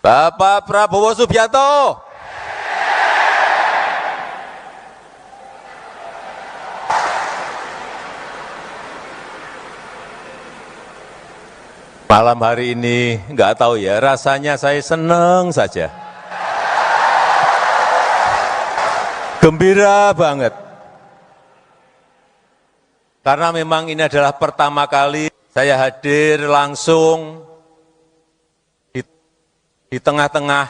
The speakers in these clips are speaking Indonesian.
Bapak Prabowo Subianto. Malam hari ini nggak tahu ya, rasanya saya senang saja. Gembira banget. Karena memang ini adalah pertama kali saya hadir langsung di tengah-tengah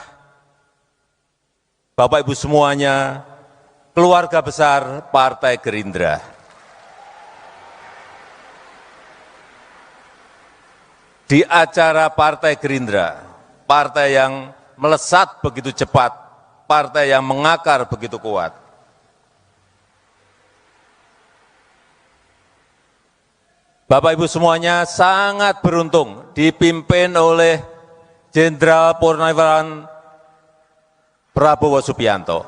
Bapak Ibu semuanya, keluarga besar Partai Gerindra. Di acara Partai Gerindra, partai yang melesat begitu cepat, partai yang mengakar begitu kuat. Bapak Ibu semuanya sangat beruntung dipimpin oleh Jenderal Purnawirawan Prabowo Subianto.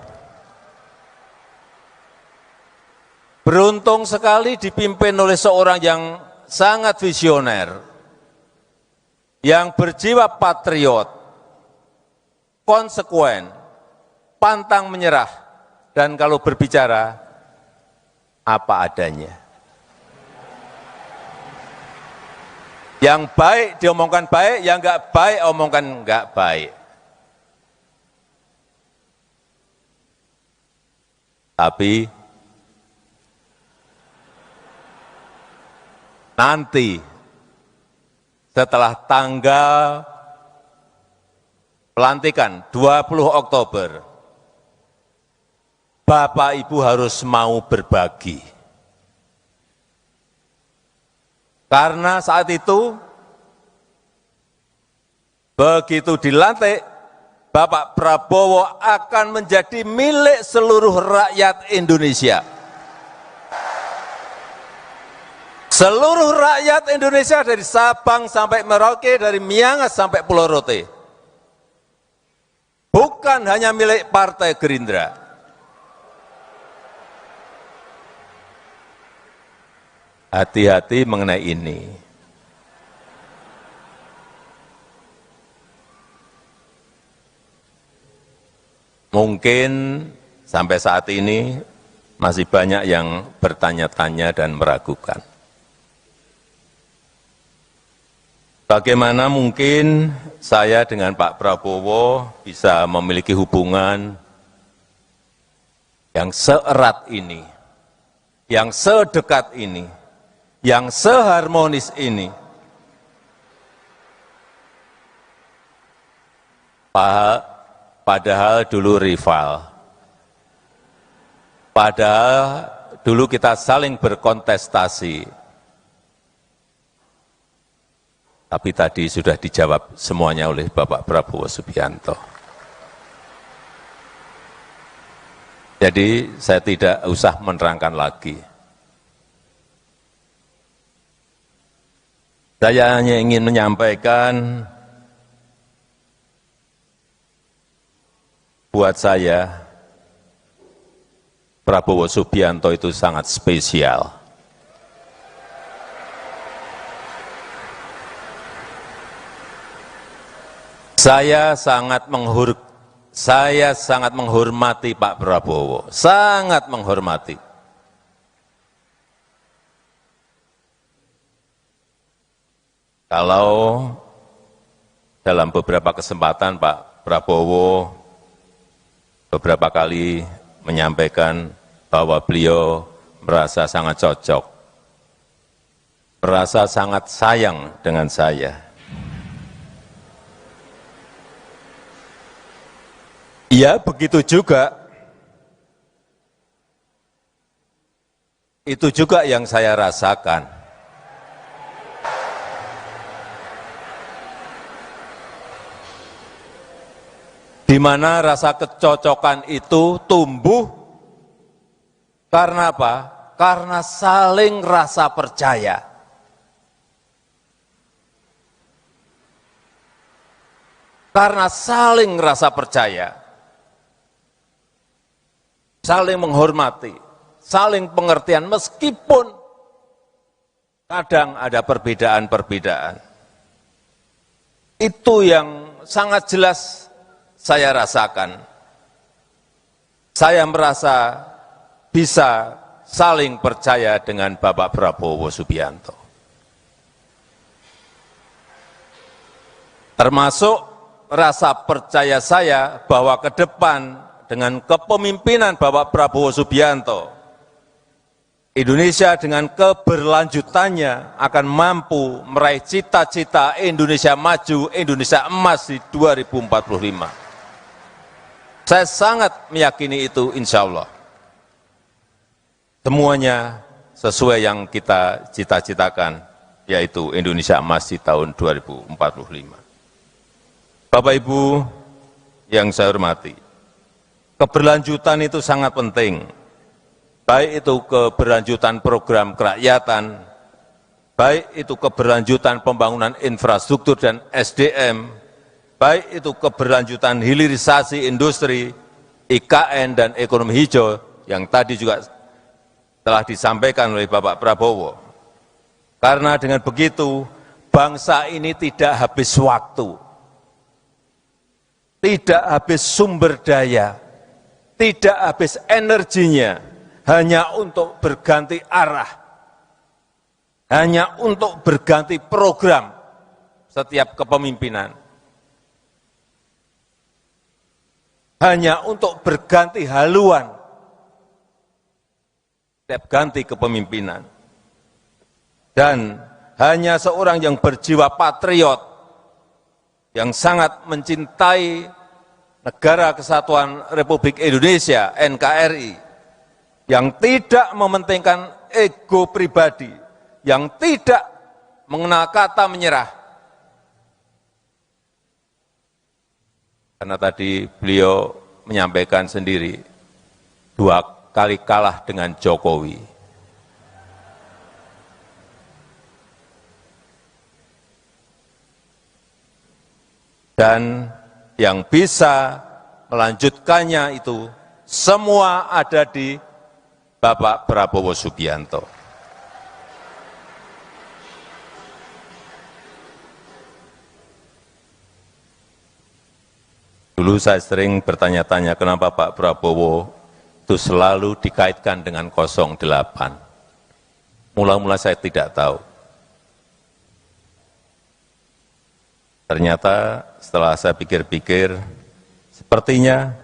Beruntung sekali dipimpin oleh seorang yang sangat visioner, yang berjiwa patriot, konsekuen, pantang menyerah, dan kalau berbicara, apa adanya. Yang baik diomongkan baik, yang enggak baik omongkan enggak baik. Tapi nanti setelah tanggal pelantikan 20 Oktober, Bapak Ibu harus mau berbagi. Karena saat itu, begitu dilantik, Bapak Prabowo akan menjadi milik seluruh rakyat Indonesia. Seluruh rakyat Indonesia dari Sabang sampai Merauke, dari Miangas sampai Pulau Rote. Bukan hanya milik Partai Gerindra. Hati-hati mengenai ini. Mungkin sampai saat ini masih banyak yang bertanya-tanya dan meragukan. Bagaimana mungkin saya dengan Pak Prabowo bisa memiliki hubungan yang seerat ini, yang sedekat ini, yang seharmonis ini. Padahal dulu rival. Padahal dulu kita saling berkontestasi. Tapi tadi sudah dijawab semuanya oleh Bapak Prabowo Subianto. Jadi saya tidak usah menerangkan lagi. Saya hanya ingin menyampaikan, buat saya, Prabowo Subianto itu sangat spesial. Saya sangat menghormati Pak Prabowo, sangat menghormati. Kalau dalam beberapa kesempatan Pak Prabowo beberapa kali menyampaikan bahwa beliau merasa sangat cocok, merasa sangat sayang dengan saya. Ya, begitu juga. Itu juga yang saya rasakan. Di mana rasa kecocokan itu tumbuh karena apa? Karena saling rasa percaya. Karena saling rasa percaya. Saling menghormati, saling pengertian meskipun kadang ada perbedaan-perbedaan. Itu yang sangat jelas saya rasakan. Saya merasa bisa saling percaya dengan Bapak Prabowo Subianto. Termasuk rasa percaya saya bahwa ke depan dengan kepemimpinan Bapak Prabowo Subianto, Indonesia dengan keberlanjutannya akan mampu meraih cita-cita Indonesia maju, Indonesia emas di 2045. Saya sangat meyakini itu, insya Allah. Semuanya sesuai yang kita cita-citakan, yaitu Indonesia emas di tahun 2045. Bapak Ibu yang saya hormati, keberlanjutan itu sangat penting. Baik itu keberlanjutan program kerakyatan, baik itu keberlanjutan pembangunan infrastruktur dan SDM, baik itu keberlanjutan hilirisasi industri, IKN, dan ekonomi hijau yang tadi juga telah disampaikan oleh Bapak Prabowo. Karena dengan begitu, bangsa ini tidak habis waktu, tidak habis sumber daya, tidak habis energinya, hanya untuk berganti arah, hanya untuk berganti program setiap kepemimpinan, hanya untuk berganti haluan setiap ganti kepemimpinan, dan hanya seorang yang berjiwa patriot, yang sangat mencintai Negara Kesatuan Republik Indonesia, NKRI, yang tidak mementingkan ego pribadi, yang tidak mengenal kata menyerah. Karena tadi beliau menyampaikan sendiri, 2 kali kalah dengan Jokowi. Dan yang bisa melanjutkannya itu semua ada di Bapak Prabowo Subianto. Dulu saya sering bertanya-tanya kenapa Pak Prabowo itu selalu dikaitkan dengan 08. Mula-mula saya tidak tahu. Ternyata setelah saya pikir-pikir, sepertinya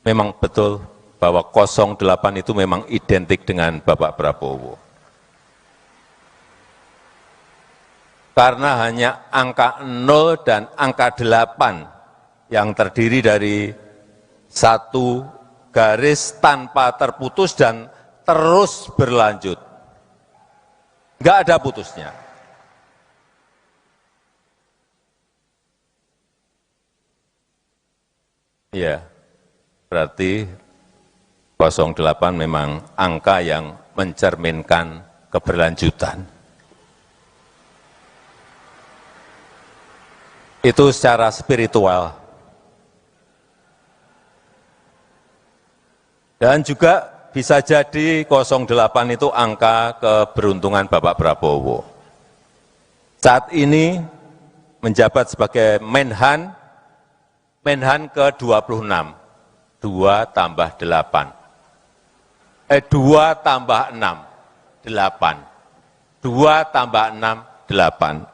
memang betul bahwa 08 itu memang identik dengan Bapak Prabowo. Karena hanya angka 0 dan angka 8 yang terdiri dari satu garis tanpa terputus dan terus berlanjut. Enggak ada putusnya. Ya, berarti 08 memang angka yang mencerminkan keberlanjutan. Itu secara spiritual. Dan juga bisa jadi 08 itu angka keberuntungan Bapak Prabowo. Saat ini menjabat sebagai Menhan ke-26, 2 tambah 8. 2 tambah 6, 8. 2 tambah 6, 8.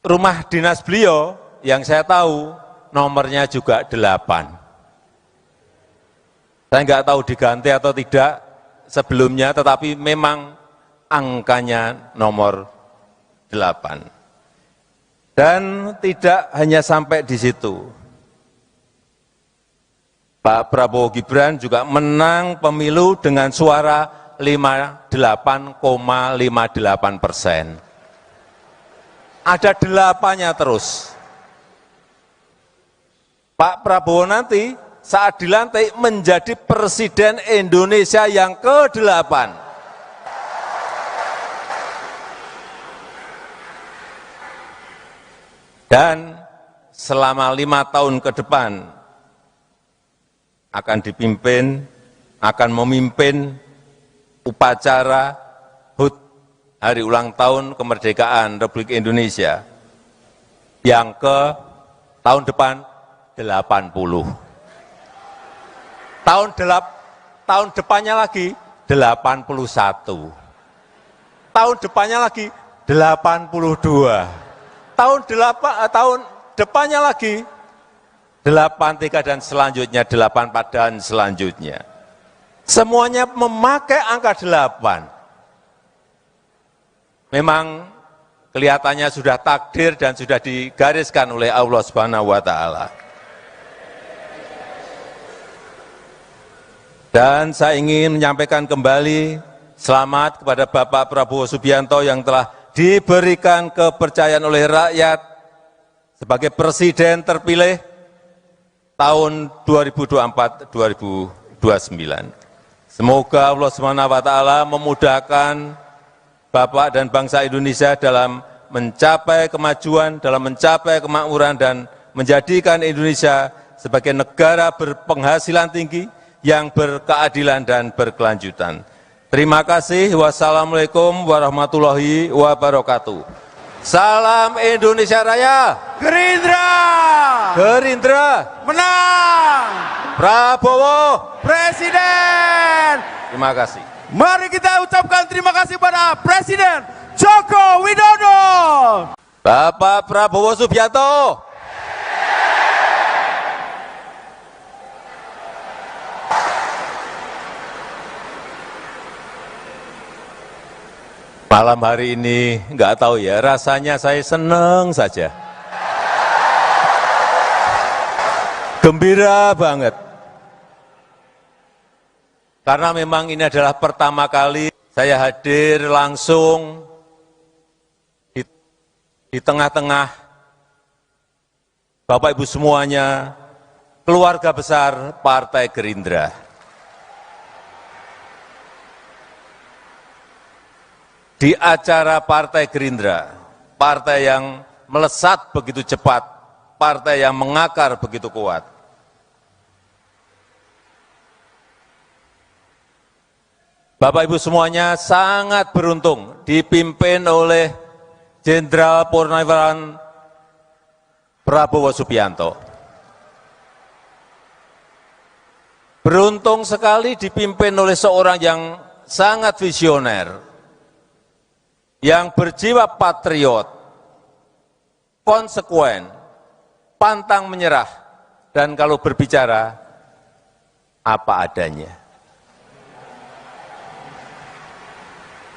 Rumah dinas beliau yang saya tahu nomornya juga 8. Saya nggak tahu diganti atau tidak sebelumnya, tetapi memang angkanya nomor 8. Dan tidak hanya sampai di situ. Pak Prabowo Gibran juga menang pemilu dengan suara 58,58%. Ada 8-nya terus. Pak Prabowo nanti saat dilantik menjadi Presiden Indonesia yang ke-8. Dan selama 5 tahun ke depan akan memimpin upacara HUT, Hari Ulang Tahun Kemerdekaan Republik Indonesia, yang ke tahun depan 80. Tahun depannya lagi 81. Tahun depannya lagi 82. Tahun depannya lagi 83 dan selanjutnya 84 dan selanjutnya. Semuanya memakai angka 8. Memang kelihatannya sudah takdir dan sudah digariskan oleh Allah Subhanahu wa taala. Dan saya ingin menyampaikan kembali selamat kepada Bapak Prabowo Subianto yang telah diberikan kepercayaan oleh rakyat sebagai presiden terpilih tahun 2024-2029. Semoga Allah Subhanahu wa taala memudahkan Bapak dan bangsa Indonesia dalam mencapai kemajuan, dalam mencapai kemakmuran dan menjadikan Indonesia sebagai negara berpenghasilan tinggi yang berkeadilan dan berkelanjutan. Terima kasih. Wassalamualaikum warahmatullahi wabarakatuh. Salam Indonesia Raya. Gerindra. Gerindra. Menang. Prabowo. Presiden. Terima kasih. Mari kita ucapkan terima kasih pada Presiden Joko Widodo. Bapak Prabowo Subianto. Malam hari ini nggak tahu ya, rasanya saya senang saja. Gembira banget. Karena memang ini adalah pertama kali saya hadir langsung di tengah-tengah Bapak Ibu semuanya, keluarga besar Partai Gerindra. Di acara Partai Gerindra, partai yang melesat begitu cepat, partai yang mengakar begitu kuat. Bapak Ibu semuanya sangat beruntung dipimpin oleh Jenderal Purnawirawan Prabowo Subianto. Beruntung sekali dipimpin oleh seorang yang sangat visioner, yang berjiwa patriot, konsekuen, pantang menyerah, dan kalau berbicara, apa adanya.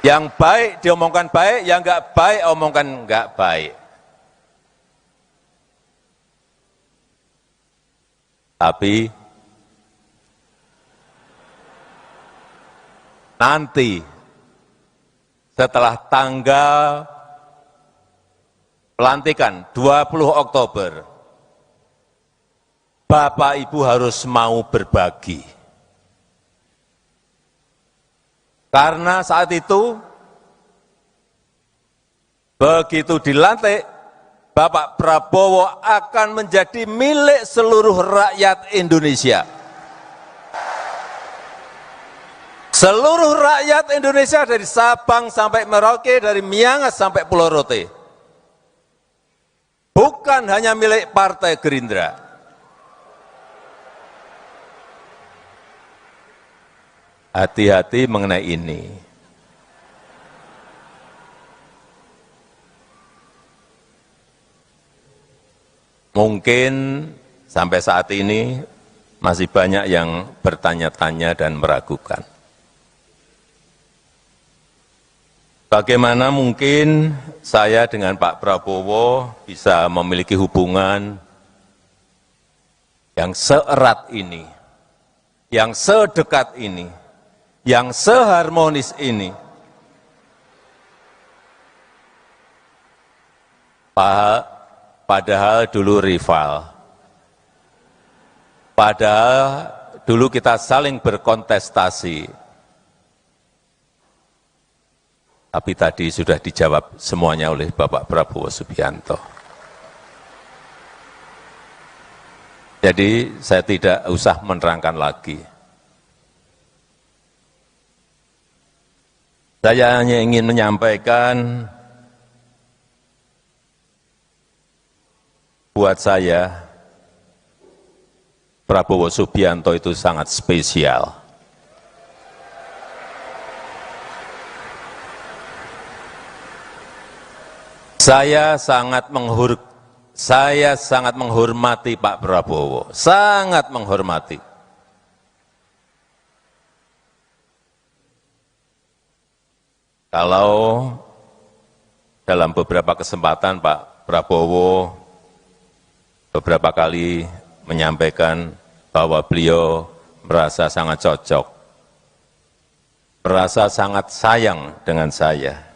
Yang baik diomongkan baik, yang enggak baik omongkan enggak baik. Tapi nanti setelah tanggal pelantikan 20 Oktober, Bapak Ibu harus mau berbagi. Karena saat itu, begitu dilantik, Bapak Prabowo akan menjadi milik seluruh rakyat Indonesia. Seluruh rakyat Indonesia dari Sabang sampai Merauke, dari Miangas sampai Pulau Rote. Bukan hanya milik Partai Gerindra. Hati-hati mengenai ini. Mungkin sampai saat ini masih banyak yang bertanya-tanya dan meragukan. Bagaimana mungkin saya dengan Pak Prabowo bisa memiliki hubungan yang seerat ini, yang sedekat ini, yang seharmonis ini. Padahal dulu rival. Padahal dulu kita saling berkontestasi. Tapi tadi sudah dijawab semuanya oleh Bapak Prabowo Subianto. Jadi saya tidak usah menerangkan lagi. Saya hanya ingin menyampaikan buat saya, Prabowo Subianto itu sangat spesial. Saya sangat menghormati Pak Prabowo, sangat menghormati. Kalau dalam beberapa kesempatan Pak Prabowo beberapa kali menyampaikan bahwa beliau merasa sangat cocok, merasa sangat sayang dengan saya.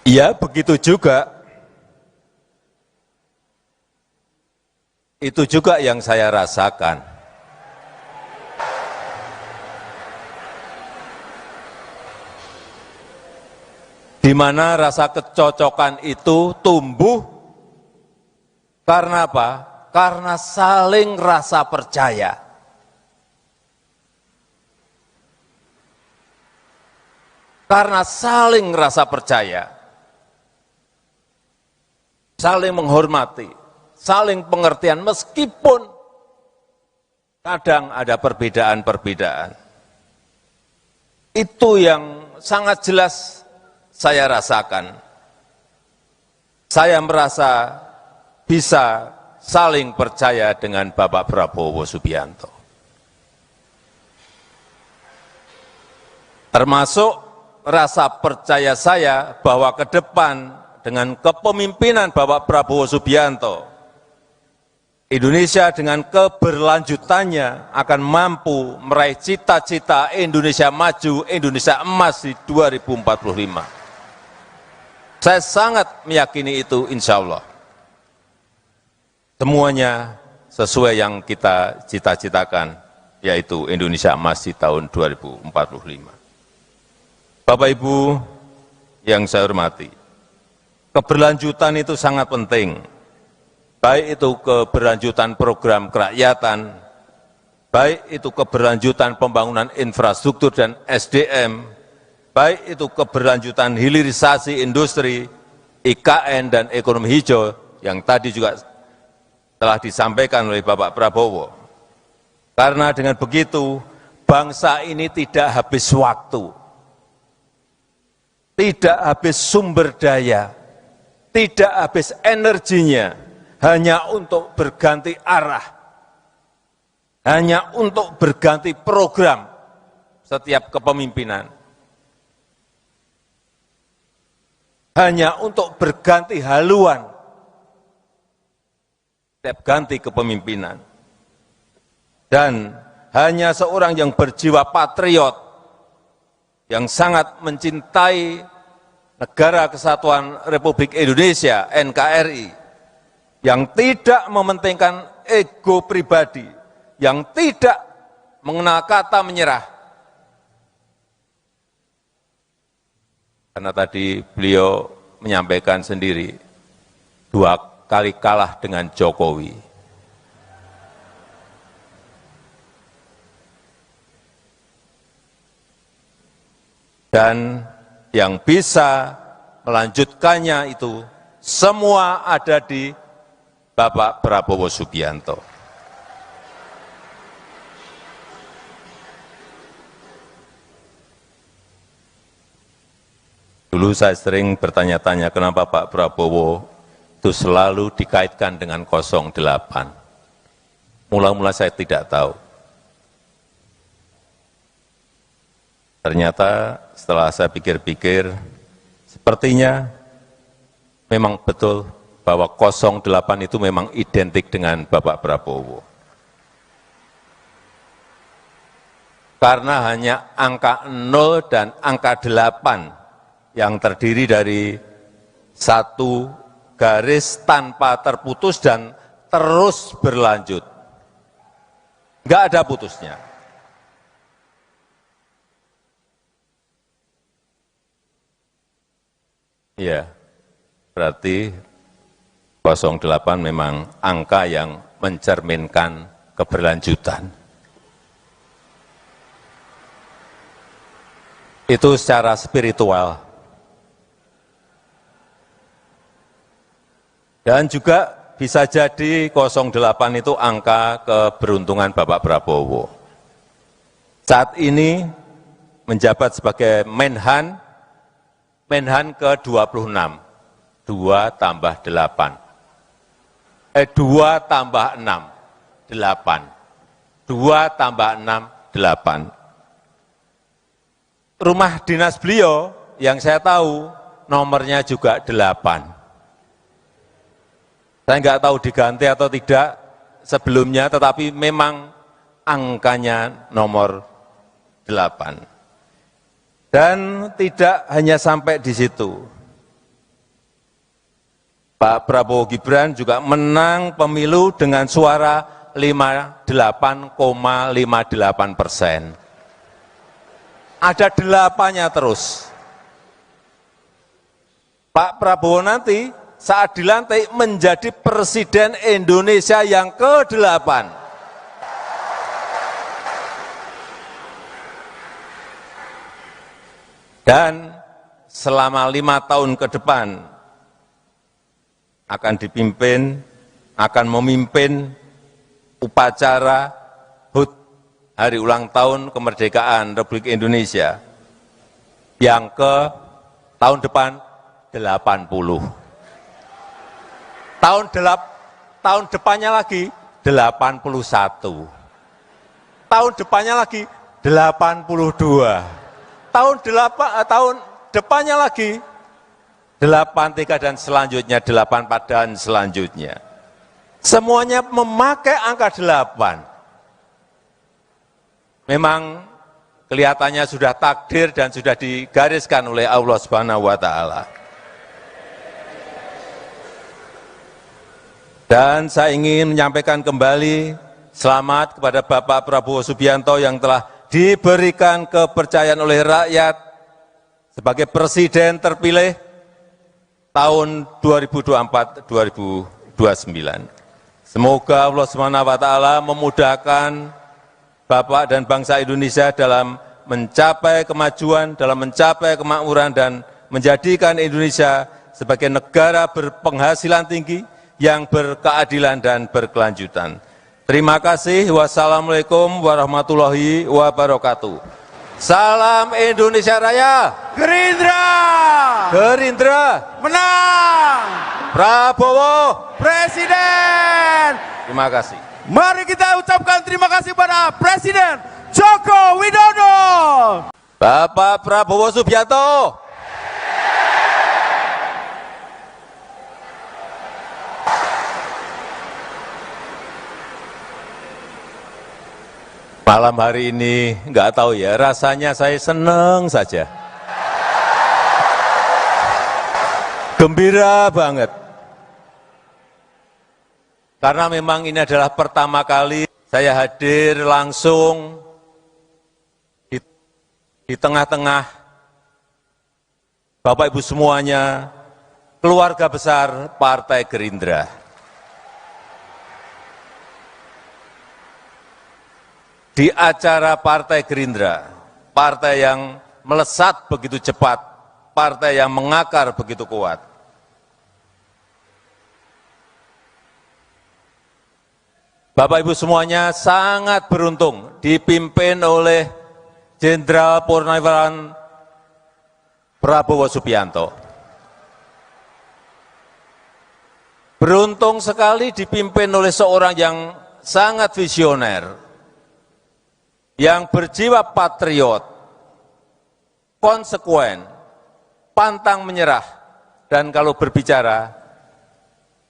Ya, begitu juga. Itu juga yang saya rasakan. Di mana rasa kecocokan itu tumbuh karena apa? Karena saling rasa percaya. Karena saling rasa percaya. Saling menghormati, saling pengertian meskipun kadang ada perbedaan-perbedaan. Itu yang sangat jelas saya rasakan. Saya merasa bisa saling percaya dengan Bapak Prabowo Subianto. Termasuk rasa percaya saya bahwa ke depan dengan kepemimpinan Bapak Prabowo Subianto, Indonesia dengan keberlanjutannya akan mampu meraih cita-cita Indonesia maju, Indonesia emas di 2045. Saya sangat meyakini itu, insya Allah. Semuanya sesuai yang kita cita-citakan, yaitu Indonesia emas di tahun 2045. Bapak Ibu yang saya hormati, keberlanjutan itu sangat penting, baik itu keberlanjutan program kerakyatan, baik itu keberlanjutan pembangunan infrastruktur dan SDM, baik itu keberlanjutan hilirisasi industri, IKN dan ekonomi hijau yang tadi juga telah disampaikan oleh Bapak Prabowo. Karena dengan begitu, bangsa ini tidak habis waktu, tidak habis sumber daya, tidak habis energinya hanya untuk berganti arah, hanya untuk berganti program setiap kepemimpinan, hanya untuk berganti haluan setiap ganti kepemimpinan, dan hanya seorang yang berjiwa patriot, yang sangat mencintai Negara Kesatuan Republik Indonesia, NKRI, yang tidak mementingkan ego pribadi, yang tidak mengenal kata menyerah. Karena tadi beliau menyampaikan sendiri, 2 kali kalah dengan Jokowi. Dan yang bisa melanjutkannya itu semua ada di Bapak Prabowo Subianto. Dulu saya sering bertanya-tanya kenapa Pak Prabowo itu selalu dikaitkan dengan 08. Mula-mula saya tidak tahu. Ternyata setelah saya pikir-pikir, sepertinya memang betul bahwa 08 itu memang identik dengan Bapak Prabowo. Karena hanya angka 0 dan angka 8 yang terdiri dari satu garis tanpa terputus dan terus berlanjut. Enggak ada putusnya. Ya, berarti 08 memang angka yang mencerminkan keberlanjutan. Itu secara spiritual. Dan juga bisa jadi 08 itu angka keberuntungan Bapak Prabowo. Saat ini menjabat sebagai Menhan ke-26, 2 tambah 8. 2 tambah 6, 8. 2 tambah 6, 8. Rumah dinas beliau yang saya tahu nomornya juga 8. Saya nggak tahu diganti atau tidak sebelumnya, tetapi memang angkanya nomor 8. Dan tidak hanya sampai di situ. Pak Prabowo Gibran juga menang pemilu dengan suara 58,58%. Ada 8-nya terus. Pak Prabowo nanti saat dilantik menjadi Presiden Indonesia yang ke-8. Dan selama 5 tahun ke depan akan memimpin upacara HUT Hari Ulang Tahun Kemerdekaan Republik Indonesia yang ke tahun depan 80. Tahun depannya lagi 81. Tahun depannya lagi 82. Tahun depannya lagi 83 dan selanjutnya 84 dan selanjutnya. Semuanya memakai angka 8. Memang kelihatannya sudah takdir dan sudah digariskan oleh Allah Subhanahu wa taala. Dan saya ingin menyampaikan kembali selamat kepada Bapak Prabowo Subianto yang telah diberikan kepercayaan oleh rakyat sebagai presiden terpilih tahun 2024-2029. Semoga Allah SWT memudahkan Bapak dan bangsa Indonesia dalam mencapai kemajuan, dalam mencapai kemakmuran dan menjadikan Indonesia sebagai negara berpenghasilan tinggi yang berkeadilan dan berkelanjutan. Terima kasih. Wassalamualaikum warahmatullahi wabarakatuh. Salam Indonesia Raya. Gerindra. Gerindra. Menang. Prabowo. Presiden. Terima kasih. Mari kita ucapkan terima kasih pada Presiden Joko Widodo. Bapak Prabowo Subianto. Malam hari ini nggak tahu ya, rasanya saya senang saja. Gembira banget. Karena memang ini adalah pertama kali saya hadir langsung di tengah-tengah Bapak Ibu semuanya, keluarga besar Partai Gerindra. Di acara Partai Gerindra, partai yang melesat begitu cepat, partai yang mengakar begitu kuat. Bapak Ibu semuanya sangat beruntung dipimpin oleh Jenderal Purnawirawan Prabowo Subianto. Beruntung sekali dipimpin oleh seorang yang sangat visioner, yang berjiwa patriot, konsekuen, pantang menyerah, dan kalau berbicara,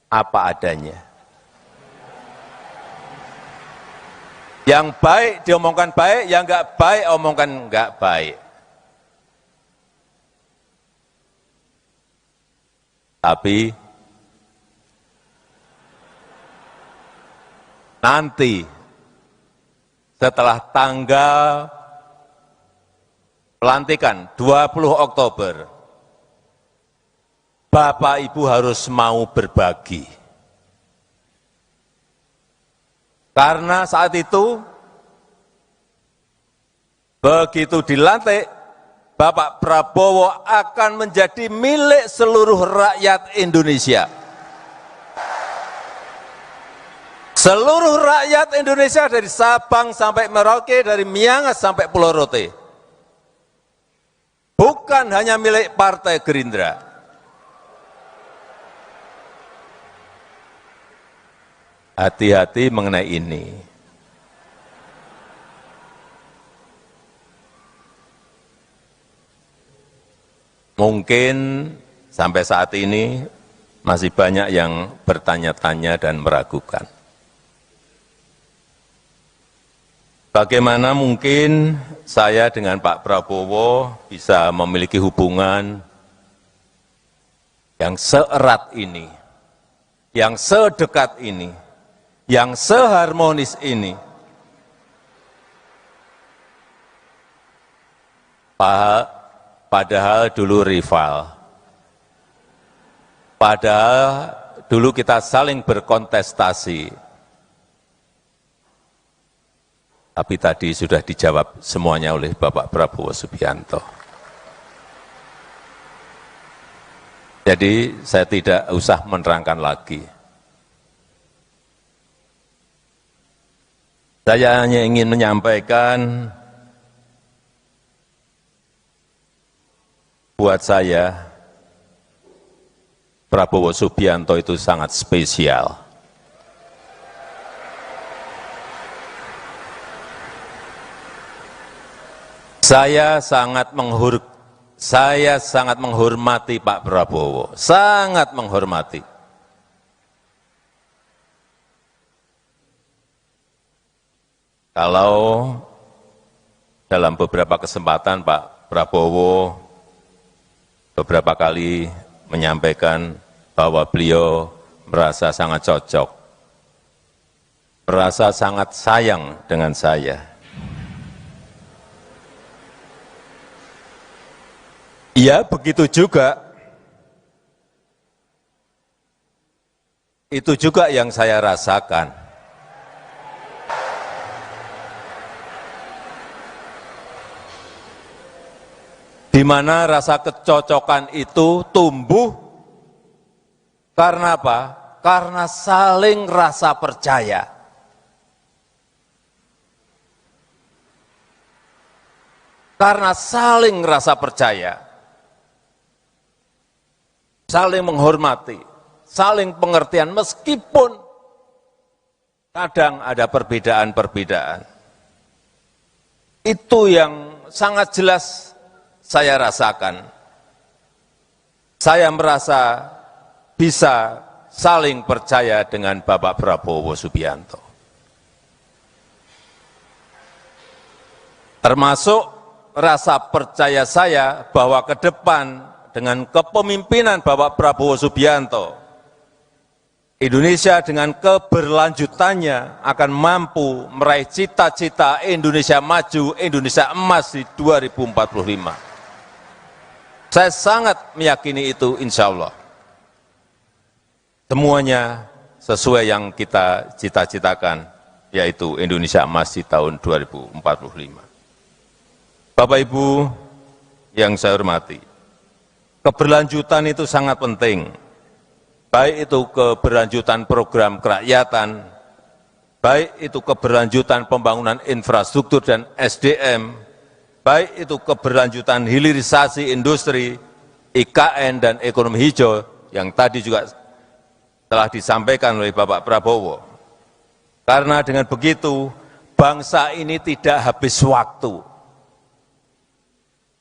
apa adanya. Yang baik diomongkan baik, yang enggak baik omongkan enggak baik. Tapi nanti setelah tanggal pelantikan 20 Oktober, Bapak Ibu harus mau berbagi. Karena saat itu, begitu dilantik, Bapak Prabowo akan menjadi milik seluruh rakyat Indonesia. seluruh rakyat Indonesia dari Sabang sampai Merauke, dari Miangas sampai Pulau Rote. Bukan hanya milik Partai Gerindra. Hati-hati mengenai ini. Mungkin sampai saat ini masih banyak yang bertanya-tanya dan meragukan. Bagaimana mungkin saya dengan Pak Prabowo bisa memiliki hubungan yang seerat ini, yang sedekat ini, yang seharmonis ini. Padahal dulu rival, padahal dulu kita saling berkontestasi. Tapi tadi sudah dijawab semuanya oleh Bapak Prabowo Subianto. Jadi saya tidak usah menerangkan lagi. Saya hanya ingin menyampaikan buat saya, Prabowo Subianto itu sangat spesial. Saya sangat menghormati Pak Prabowo, sangat menghormati. Kalau dalam beberapa kesempatan Pak Prabowo beberapa kali menyampaikan bahwa beliau merasa sangat cocok, merasa sangat sayang dengan saya. Ya, begitu juga. Itu juga yang saya rasakan. Di mana rasa kecocokan itu tumbuh karena apa? Karena saling rasa percaya. Karena saling rasa percaya. Saling menghormati, saling pengertian meskipun kadang ada perbedaan-perbedaan. Itu yang sangat jelas saya rasakan. Saya merasa bisa saling percaya dengan Bapak Prabowo Subianto. Termasuk rasa percaya saya bahwa ke depan dengan kepemimpinan Bapak Prabowo Subianto, Indonesia dengan keberlanjutannya akan mampu meraih cita-cita Indonesia maju, Indonesia emas di 2045. Saya sangat meyakini itu, insya Allah. Semuanya sesuai yang kita cita-citakan, yaitu Indonesia emas di tahun 2045. Bapak Ibu yang saya hormati, keberlanjutan itu sangat penting, baik itu keberlanjutan program kerakyatan, baik itu keberlanjutan pembangunan infrastruktur dan SDM, baik itu keberlanjutan hilirisasi industri, IKN dan ekonomi hijau yang tadi juga telah disampaikan oleh Bapak Prabowo. Karena dengan begitu, bangsa ini tidak habis waktu,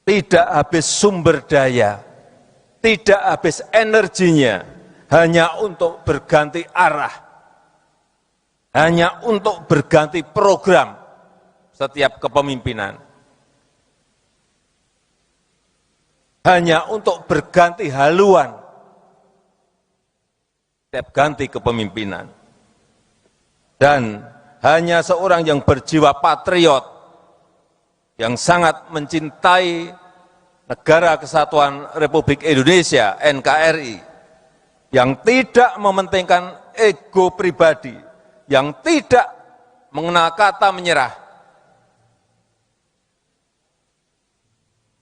tidak habis sumber daya, tidak habis energinya hanya untuk berganti arah, hanya untuk berganti program setiap kepemimpinan, hanya untuk berganti haluan setiap ganti kepemimpinan, dan hanya seorang yang berjiwa patriot, yang sangat mencintai Negara Kesatuan Republik Indonesia, NKRI, yang tidak mementingkan ego pribadi, yang tidak mengenal kata menyerah.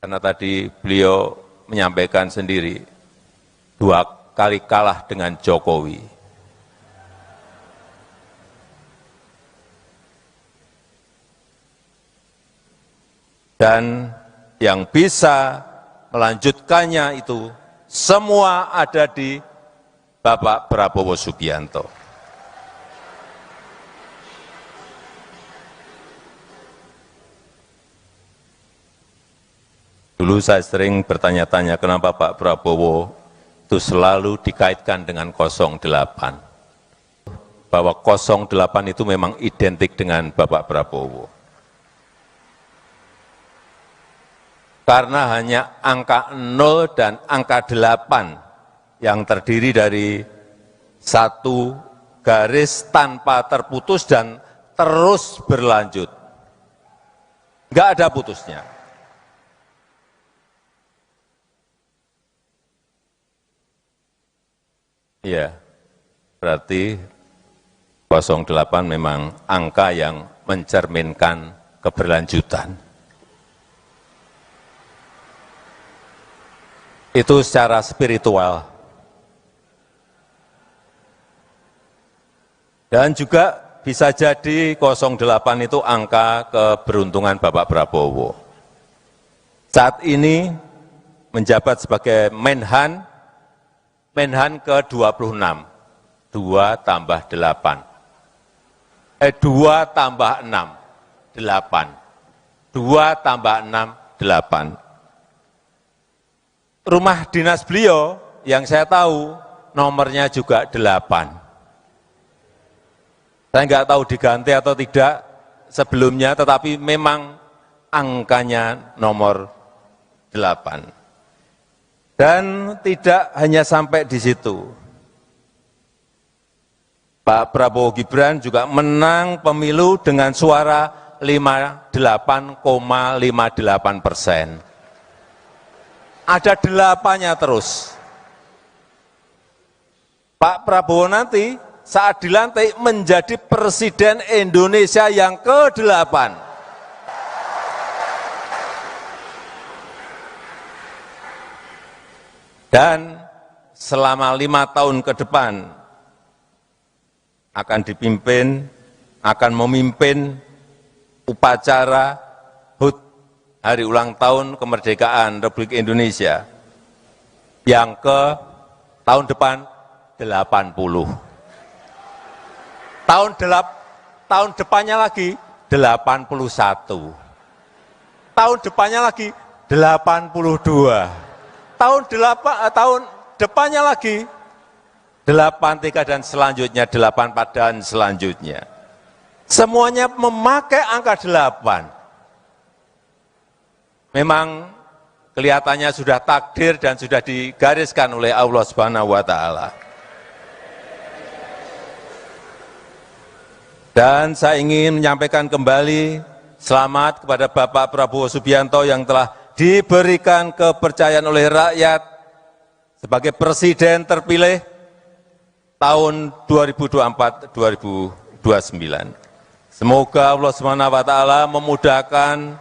Karena tadi beliau menyampaikan sendiri, 2 kali kalah dengan Jokowi. Dan yang bisa melanjutkannya itu semua ada di Bapak Prabowo Subianto. Dulu saya sering bertanya-tanya kenapa Pak Prabowo itu selalu dikaitkan dengan 08. Bahwa 08 itu memang identik dengan Bapak Prabowo. Karena hanya angka 0 dan angka 8 yang terdiri dari satu garis tanpa terputus dan terus berlanjut. Enggak ada putusnya. Iya, berarti 08 memang angka yang mencerminkan keberlanjutan. Itu secara spiritual. Dan juga bisa jadi 08 itu angka keberuntungan Bapak Prabowo. Saat ini menjabat sebagai Menhan ke-26, 2 tambah 8. 2 tambah 6, 8. 2 tambah 6, 8. Rumah dinas beliau yang saya tahu nomornya juga 8. Saya nggak tahu diganti atau tidak sebelumnya, tetapi memang angkanya nomor 8. Dan tidak hanya sampai di situ. Pak Prabowo Gibran juga menang pemilu dengan suara 58,58%. Ada 8-nya terus. Pak Prabowo nanti saat dilantik menjadi Presiden Indonesia yang ke-8. Dan selama 5 tahun ke depan akan memimpin upacara HUT, Hari Ulang Tahun Kemerdekaan Republik Indonesia, yang ke tahun depan 80. Tahun depannya lagi 81. Tahun depannya lagi 82. Tahun depannya lagi 83 dan selanjutnya 84 dan selanjutnya. Semuanya memakai angka 8. Memang kelihatannya sudah takdir dan sudah digariskan oleh Allah Subhanahu wa taala. Dan saya ingin menyampaikan kembali selamat kepada Bapak Prabowo Subianto yang telah diberikan kepercayaan oleh rakyat sebagai presiden terpilih tahun 2024-2029. Semoga Allah SWT memudahkan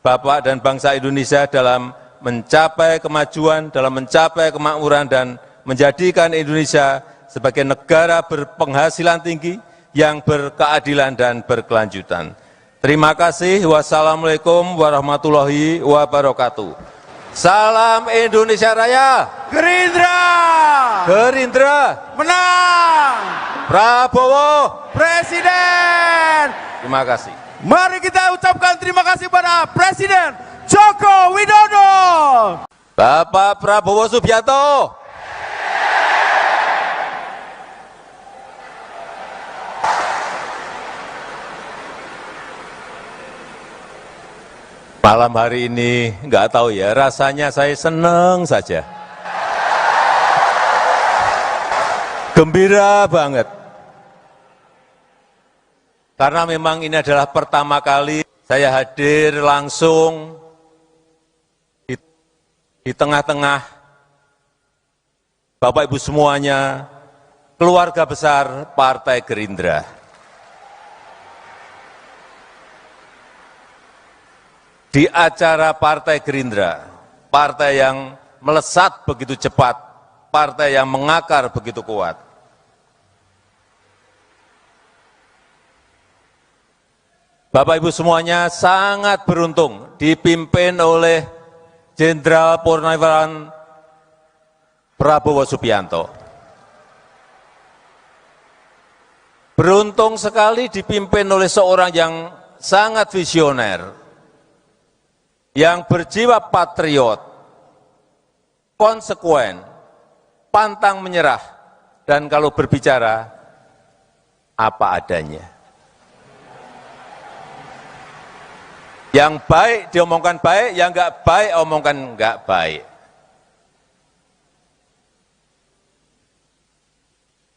Bapak dan bangsa Indonesia dalam mencapai kemajuan, dalam mencapai kemakmuran, dan menjadikan Indonesia sebagai negara berpenghasilan tinggi yang berkeadilan dan berkelanjutan. Terima kasih. Wassalamualaikum warahmatullahi wabarakatuh. Salam Indonesia Raya. Gerindra. Gerindra. Menang. Prabowo. Presiden. Terima kasih. Mari kita ucapkan terima kasih pada Presiden Joko Widodo. Bapak Prabowo Subianto. Malam hari ini nggak tahu ya, rasanya saya senang saja. Gembira banget. Karena memang ini adalah pertama kali saya hadir langsung di tengah-tengah Bapak Ibu semuanya, keluarga besar Partai Gerindra. Di acara Partai Gerindra, partai yang melesat begitu cepat, partai yang mengakar begitu kuat. Bapak Ibu semuanya sangat beruntung dipimpin oleh Jenderal Purnawirawan Prabowo Subianto. Beruntung sekali dipimpin oleh seorang yang sangat visioner, yang berjiwa patriot, konsekuen, pantang menyerah, dan kalau berbicara, apa adanya. Yang baik diomongkan baik, yang enggak baik omongkan enggak baik.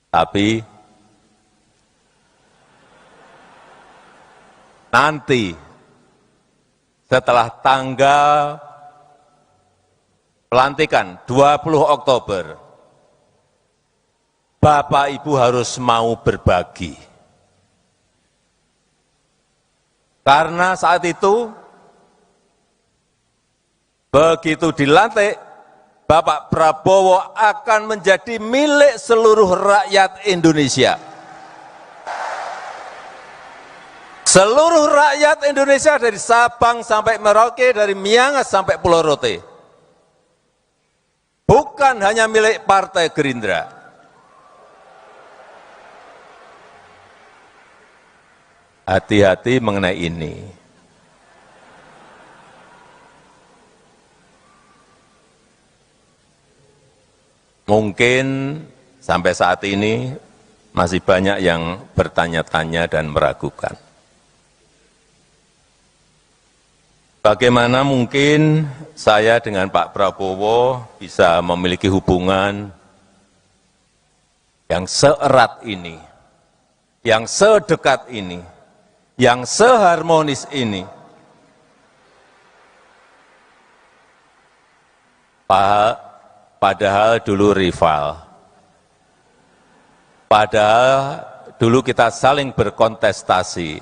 Tapi nanti setelah tanggal pelantikan 20 Oktober, Bapak Ibu harus mau berbagi. Karena saat itu, begitu dilantik, Bapak Prabowo akan menjadi milik seluruh rakyat Indonesia. Seluruh rakyat Indonesia dari Sabang sampai Merauke, dari Miangas sampai Pulau Rote. Bukan hanya milik Partai Gerindra. Hati-hati mengenai ini. Mungkin sampai saat ini masih banyak yang bertanya-tanya dan meragukan. Bagaimana mungkin saya dengan Pak Prabowo bisa memiliki hubungan yang seerat ini, yang sedekat ini, yang seharmonis ini. Padahal dulu rival. Padahal dulu kita saling berkontestasi.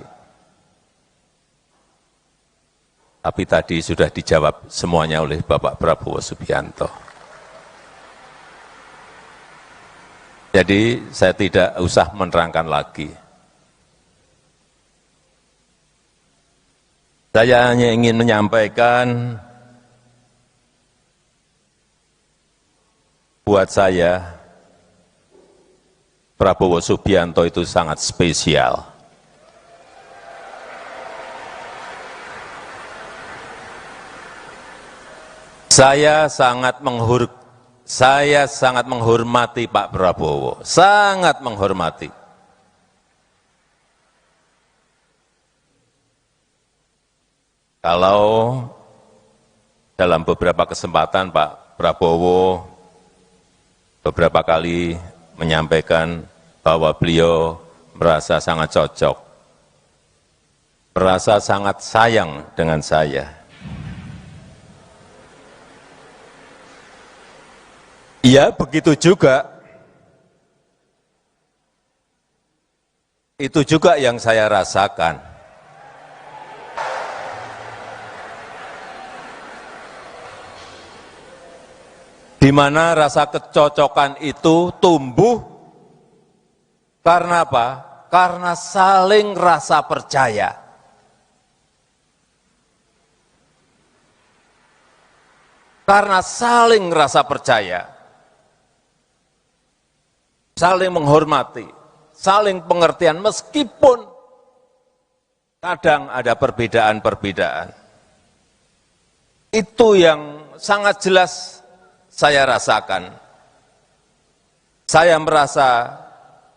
Tapi tadi sudah dijawab semuanya oleh Bapak Prabowo Subianto. Jadi saya tidak usah menerangkan lagi. Saya hanya ingin menyampaikan buat saya, Prabowo Subianto itu sangat spesial. Saya sangat menghormati Pak Prabowo, sangat menghormati. Kalau dalam beberapa kesempatan Pak Prabowo beberapa kali menyampaikan bahwa beliau merasa sangat cocok, merasa sangat sayang dengan saya. Ya, begitu juga. Itu juga yang saya rasakan. Di mana rasa kecocokan itu tumbuh karena apa? Karena saling rasa percaya. Karena saling rasa percaya. Saling menghormati, saling pengertian meskipun kadang ada perbedaan-perbedaan. Itu yang sangat jelas saya rasakan. Saya merasa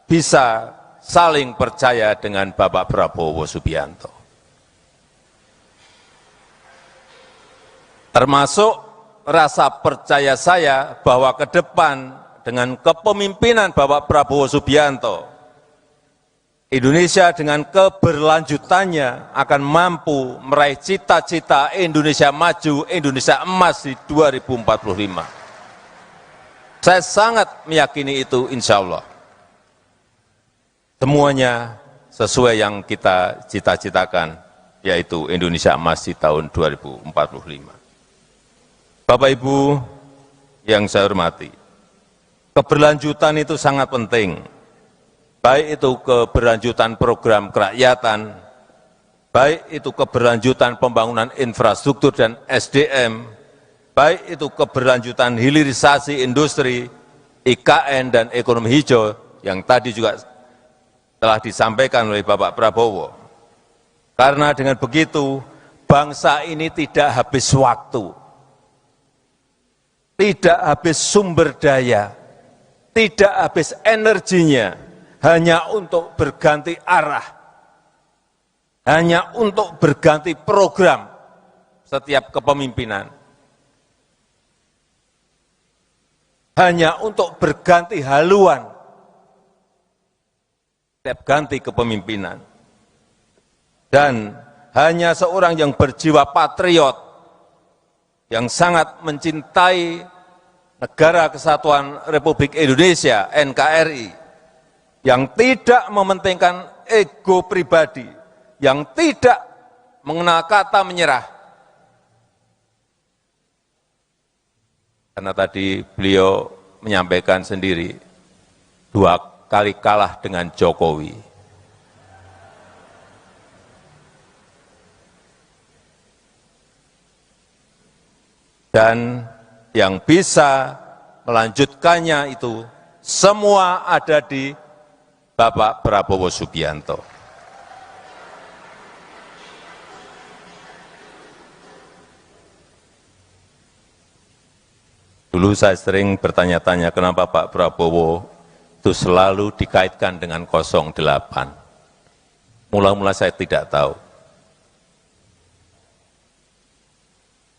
bisa saling percaya dengan Bapak Prabowo Subianto. Termasuk rasa percaya saya bahwa ke depan dengan kepemimpinan Bapak Prabowo Subianto, Indonesia dengan keberlanjutannya akan mampu meraih cita-cita Indonesia maju, Indonesia emas di 2045. Saya sangat meyakini itu, insya Allah. Semuanya sesuai yang kita cita-citakan, yaitu Indonesia emas di tahun 2045. Bapak Ibu yang saya hormati, keberlanjutan itu sangat penting, baik itu keberlanjutan program kerakyatan, baik itu keberlanjutan pembangunan infrastruktur dan SDM, baik itu keberlanjutan hilirisasi industri, IKN, dan ekonomi hijau yang tadi juga telah disampaikan oleh Bapak Prabowo. Karena dengan begitu, bangsa ini tidak habis waktu, tidak habis sumber daya, tidak habis energinya, hanya untuk berganti arah, hanya untuk berganti program setiap kepemimpinan, hanya untuk berganti haluan setiap ganti kepemimpinan, dan hanya seorang yang berjiwa patriot, yang sangat mencintai Negara Kesatuan Republik Indonesia, NKRI, yang tidak mementingkan ego pribadi, yang tidak mengenal kata menyerah. Karena tadi beliau menyampaikan sendiri, 2 kali kalah dengan Jokowi. Dan yang bisa melanjutkannya itu semua ada di Bapak Prabowo Subianto. Dulu saya sering bertanya-tanya kenapa Pak Prabowo itu selalu dikaitkan dengan 08. Mula-mula saya tidak tahu.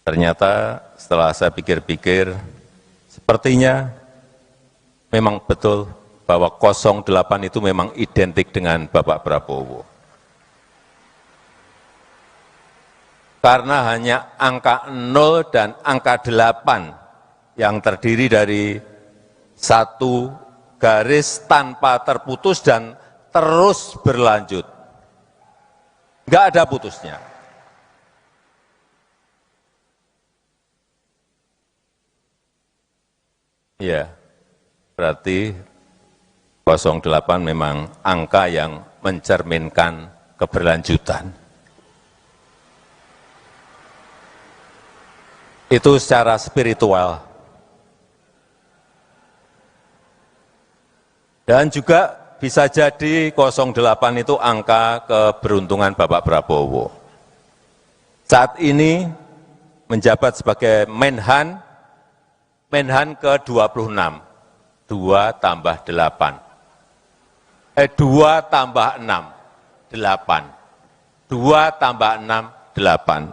Ternyata setelah saya pikir-pikir, sepertinya memang betul bahwa 08 itu memang identik dengan Bapak Prabowo. Karena hanya angka 0 dan angka 8 yang terdiri dari satu garis tanpa terputus dan terus berlanjut. Enggak ada putusnya. Ya, berarti 08 memang angka yang mencerminkan keberlanjutan. Itu secara spiritual. Dan juga bisa jadi 08 itu angka keberuntungan Bapak Prabowo. Saat ini menjabat sebagai Menhan ke-26, 2 tambah 8. 2 tambah 6, 8. 2 tambah 6, 8.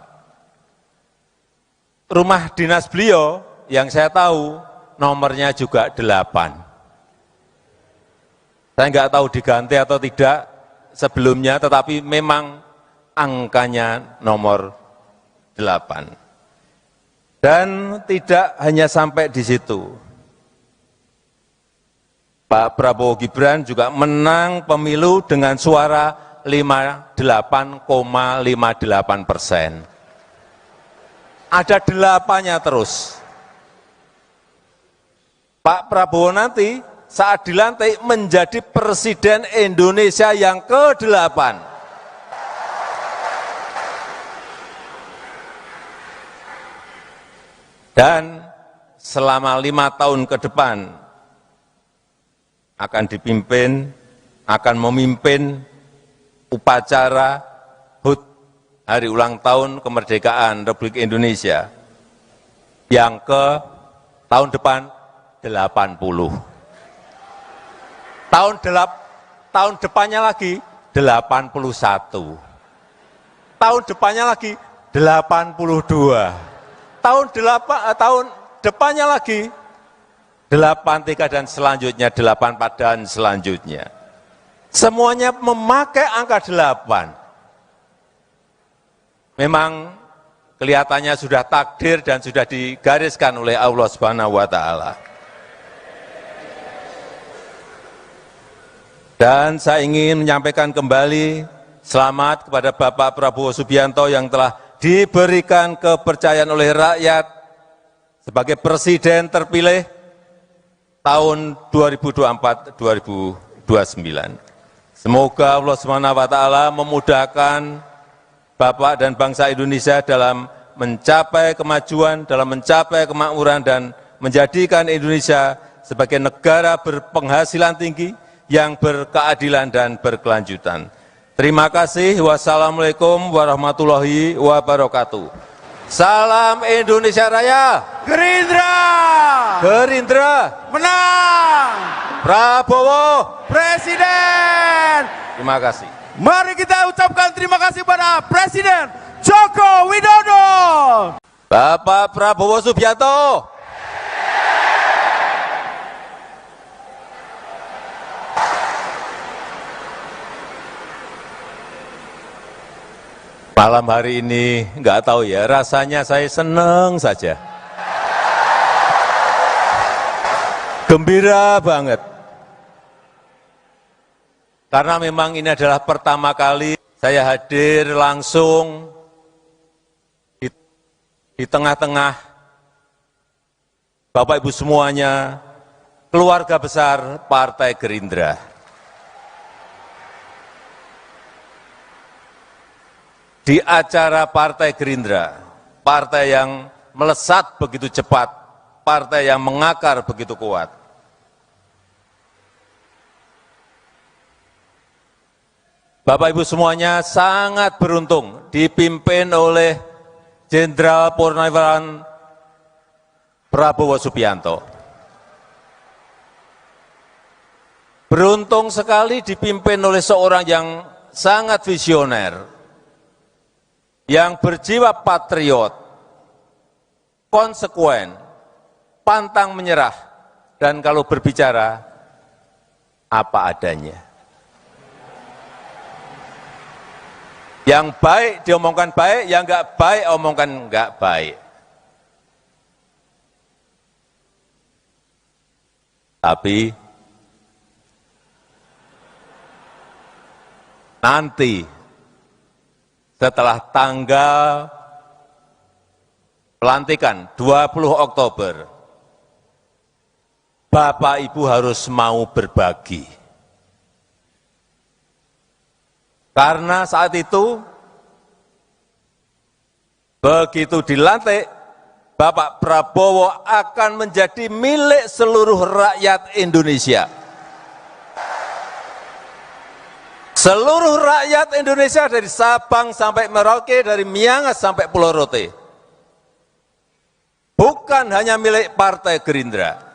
Rumah dinas beliau yang saya tahu nomornya juga 8. Saya nggak tahu diganti atau tidak sebelumnya, tetapi memang angkanya nomor 8. Dan tidak hanya sampai di situ. Pak Prabowo Gibran juga menang pemilu dengan suara 58,58%. Ada 8-nya terus. Pak Prabowo nanti saat dilantik menjadi Presiden Indonesia yang ke-8. Dan selama 5 tahun ke depan akan memimpin upacara HUT, Hari Ulang Tahun Kemerdekaan Republik Indonesia, yang ke tahun depan 80. Tahun depannya lagi 81. Tahun depannya lagi 82. Tahun depannya lagi 83 dan selanjutnya 84 dan selanjutnya. Semuanya memakai angka 8. Memang kelihatannya sudah takdir dan sudah digariskan oleh Allah Subhanahu wa taala. Dan saya ingin menyampaikan kembali selamat kepada Bapak Prabowo Subianto yang telah diberikan kepercayaan oleh rakyat sebagai Presiden terpilih tahun 2024-2029. Semoga Allah SWT memudahkan Bapak dan bangsa Indonesia dalam mencapai kemajuan, dalam mencapai kemakmuran, dan menjadikan Indonesia sebagai negara berpenghasilan tinggi yang berkeadilan dan berkelanjutan. Terima kasih. Wassalamualaikum warahmatullahi wabarakatuh. Salam Indonesia Raya. Gerindra. Gerindra. Menang. Prabowo. Presiden. Terima kasih. Mari kita ucapkan terima kasih pada Presiden Joko Widodo. Bapak Prabowo Subianto. Malam hari ini nggak tahu ya, rasanya saya senang saja. Gembira banget. Karena memang ini adalah pertama kali saya hadir langsung di tengah-tengah Bapak Ibu semuanya, keluarga besar Partai Gerindra. Di acara Partai Gerindra, partai yang melesat begitu cepat, partai yang mengakar begitu kuat. Bapak Ibu semuanya sangat beruntung dipimpin oleh Jenderal Purnawirawan Prabowo Subianto. Beruntung sekali dipimpin oleh seorang yang sangat visioner, yang berjiwa patriot, konsekuen, pantang menyerah, dan kalau berbicara, apa adanya. Yang baik diomongkan baik, yang enggak baik omongkan enggak baik. Tapi nanti setelah tanggal pelantikan 20 Oktober, Bapak Ibu harus mau berbagi. Karena saat itu, begitu dilantik, Bapak Prabowo akan menjadi milik seluruh rakyat Indonesia. Seluruh rakyat Indonesia dari Sabang sampai Merauke, dari Miangas sampai Pulau Rote. Bukan hanya milik Partai Gerindra.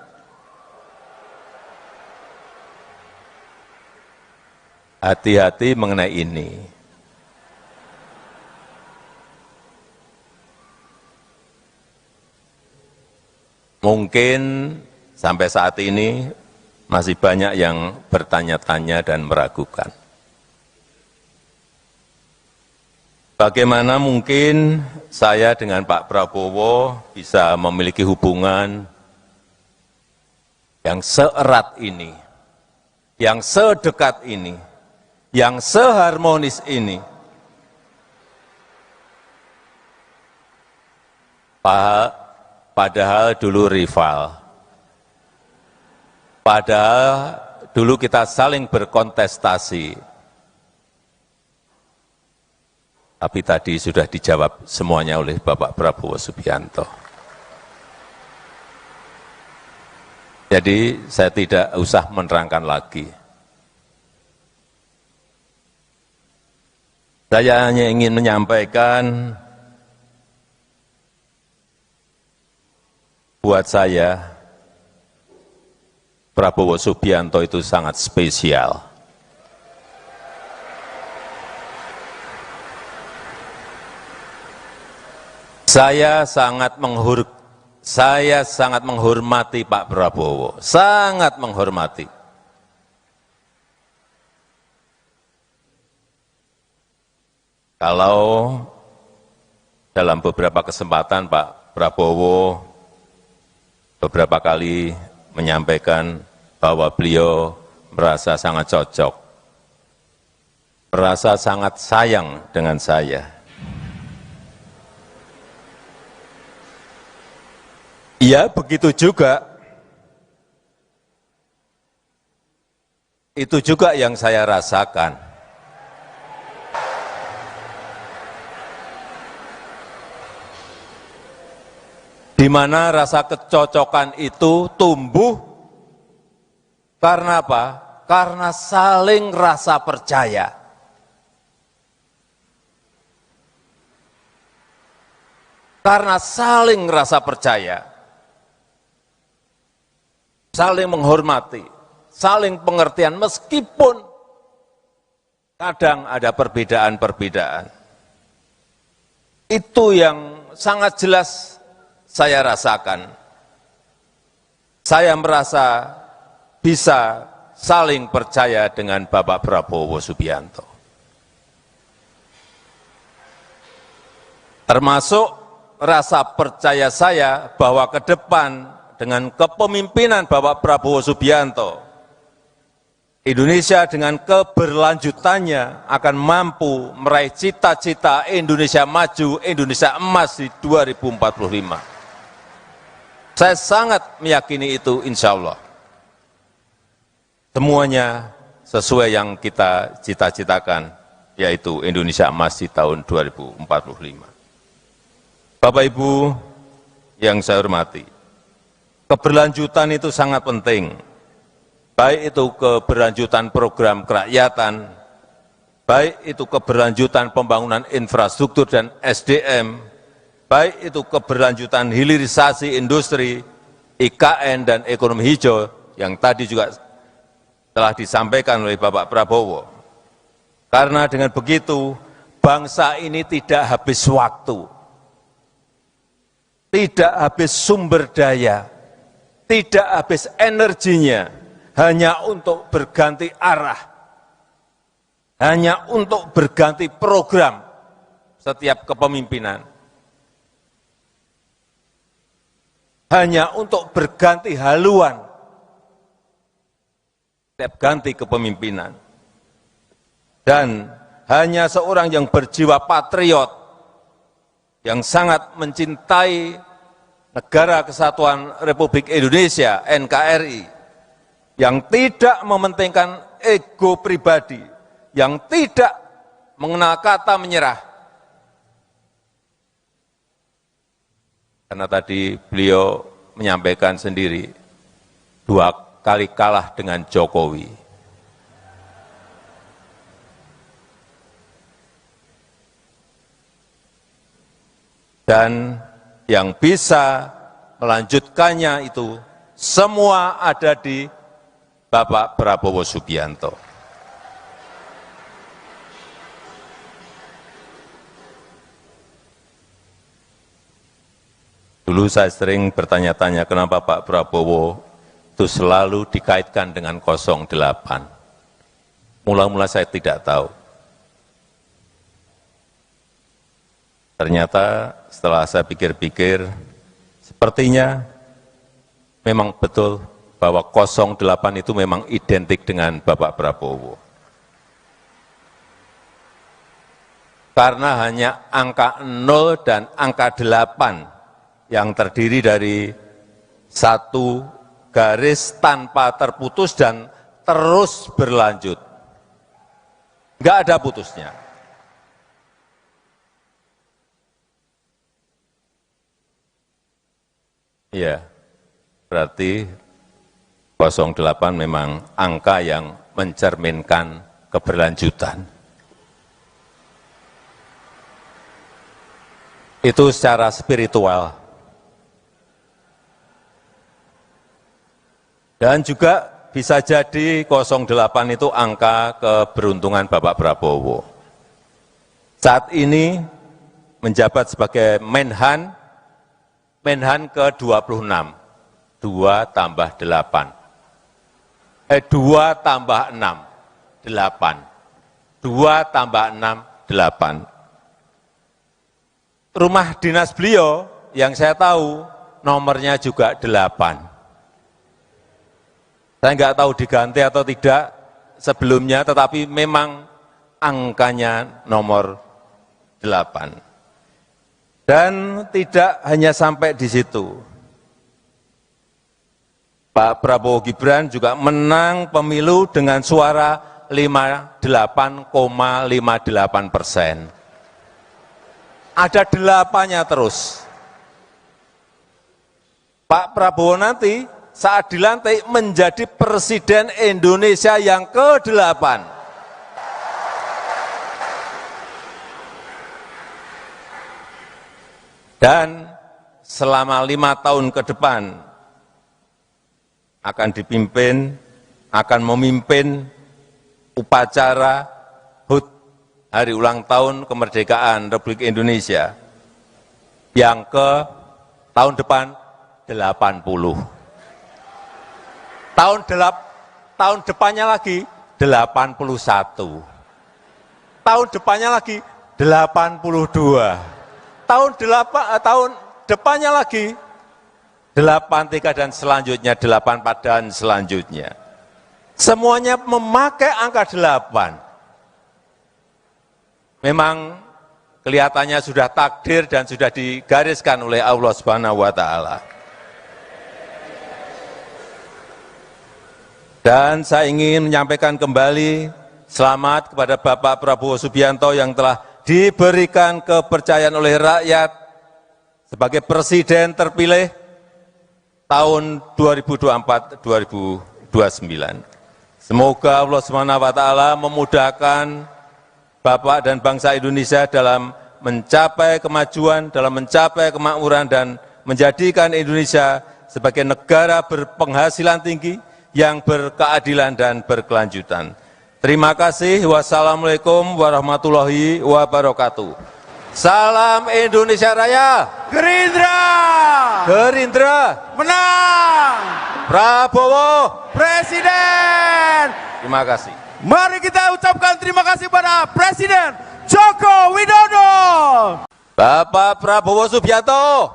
Hati-hati mengenai ini. Mungkin sampai saat ini masih banyak yang bertanya-tanya dan meragukan. Bagaimana mungkin saya dengan Pak Prabowo bisa memiliki hubungan yang seerat ini, yang sedekat ini, yang seharmonis ini. Padahal dulu rival. Padahal dulu kita saling berkontestasi. Tapi tadi sudah dijawab semuanya oleh Bapak Prabowo Subianto. Jadi saya tidak usah menerangkan lagi. Saya hanya ingin menyampaikan buat saya, Prabowo Subianto itu sangat spesial. Saya sangat menghormati Pak Prabowo, sangat menghormati. Kalau dalam beberapa kesempatan Pak Prabowo beberapa kali menyampaikan bahwa beliau merasa sangat cocok, merasa sangat sayang dengan saya. Ya, begitu juga. Itu juga yang saya rasakan. di mana rasa kecocokan itu tumbuh karena apa? Karena saling rasa percaya. Karena saling rasa percaya, saling menghormati, saling pengertian meskipun kadang ada perbedaan-perbedaan. Itu yang sangat jelas saya rasakan. Saya merasa bisa saling percaya dengan Bapak Prabowo Subianto. Termasuk rasa percaya saya bahwa ke depan dengan kepemimpinan Bapak Prabowo Subianto, Indonesia dengan keberlanjutannya akan mampu meraih cita-cita Indonesia maju, Indonesia emas di 2045. Saya sangat meyakini itu, insya Allah. Semuanya sesuai yang kita cita-citakan, yaitu Indonesia emas di tahun 2045. Bapak Ibu yang saya hormati, keberlanjutan itu sangat penting, baik itu keberlanjutan program kerakyatan, baik itu keberlanjutan pembangunan infrastruktur dan SDM, baik itu keberlanjutan hilirisasi industri, IKN dan ekonomi hijau yang tadi juga telah disampaikan oleh Bapak Prabowo. Karena dengan begitu, bangsa ini tidak habis waktu, tidak habis sumber daya, tidak habis energinya, hanya untuk berganti arah, hanya untuk berganti program setiap kepemimpinan, hanya untuk berganti haluan setiap ganti kepemimpinan, dan hanya seorang yang berjiwa patriot, yang sangat mencintai Negara Kesatuan Republik Indonesia, NKRI, yang tidak mementingkan ego pribadi, yang tidak mengenal kata menyerah. Karena tadi beliau menyampaikan sendiri, 2 kali kalah dengan Jokowi. Dan yang bisa melanjutkannya itu semua ada di Bapak Prabowo Subianto. Dulu saya sering bertanya-tanya kenapa Pak Prabowo itu selalu dikaitkan dengan 08. Mula-mula saya tidak tahu. Ternyata setelah saya pikir-pikir, sepertinya memang betul bahwa 08 itu memang identik dengan Bapak Prabowo. Karena hanya angka 0 dan angka 8 yang terdiri dari satu garis tanpa terputus dan terus berlanjut. Enggak ada putusnya. Iya, berarti 08 memang angka yang mencerminkan keberlanjutan. Itu secara spiritual. Dan juga bisa jadi 08 itu angka keberuntungan Bapak Prabowo. Saat ini menjabat sebagai Menhan ke-26, 2 tambah 8. 2 tambah 6, 8. 2 tambah 6, 8. Rumah dinas beliau yang saya tahu nomornya juga 8. Saya nggak tahu diganti atau tidak sebelumnya, tetapi memang angkanya nomor 8. Dan tidak hanya sampai di situ. Pak Prabowo Gibran juga menang pemilu dengan suara 58,58%. Ada 8-nya terus. Pak Prabowo nanti saat dilantik menjadi Presiden Indonesia yang ke-8. Dan selama 5 tahun ke depan akan memimpin upacara HUT Hari Ulang Tahun Kemerdekaan Republik Indonesia yang ke tahun depan 80. Tahun depannya lagi 81. Tahun depannya lagi 82. Tahun depannya lagi 83 dan selanjutnya 84 dan selanjutnya. Semuanya memakai angka 8. Memang kelihatannya sudah takdir dan sudah digariskan oleh Allah Subhanahu wa taala. Dan saya ingin menyampaikan kembali selamat kepada Bapak Prabowo Subianto yang telah diberikan kepercayaan oleh rakyat sebagai Presiden terpilih tahun 2024-2029. Semoga Allah Subhanahu wa taala memudahkan Bapak dan bangsa Indonesia dalam mencapai kemajuan, dalam mencapai kemakmuran dan menjadikan Indonesia sebagai negara berpenghasilan tinggi yang berkeadilan dan berkelanjutan. Terima kasih. Wassalamualaikum warahmatullahi wabarakatuh. Salam Indonesia Raya. Gerindra. Gerindra. Menang. Prabowo. Presiden. Terima kasih. Mari kita ucapkan terima kasih pada Presiden Joko Widodo. Bapak Prabowo Subianto.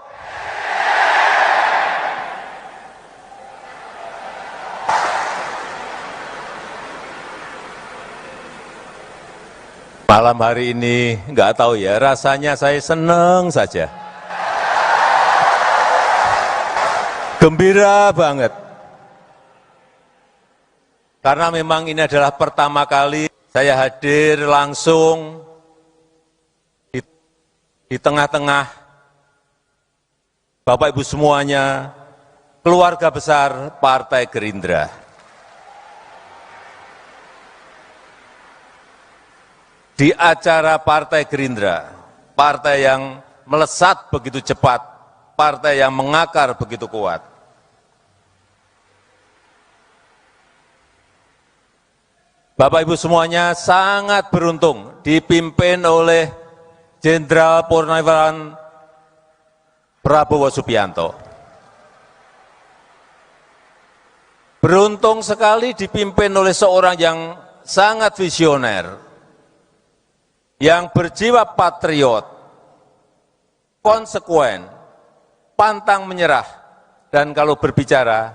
Malam hari ini nggak tahu ya, rasanya saya senang saja. Gembira banget. Karena memang ini adalah pertama kali saya hadir langsung di tengah-tengah Bapak Ibu semuanya, keluarga besar Partai Gerindra. Di acara Partai Gerindra, partai yang melesat begitu cepat, partai yang mengakar begitu kuat. Bapak Ibu semuanya sangat beruntung dipimpin oleh Jenderal Purnawirawan Prabowo Subianto. Beruntung sekali dipimpin oleh seorang yang sangat visioner, yang berjiwa patriot, konsekuen, pantang menyerah, dan kalau berbicara,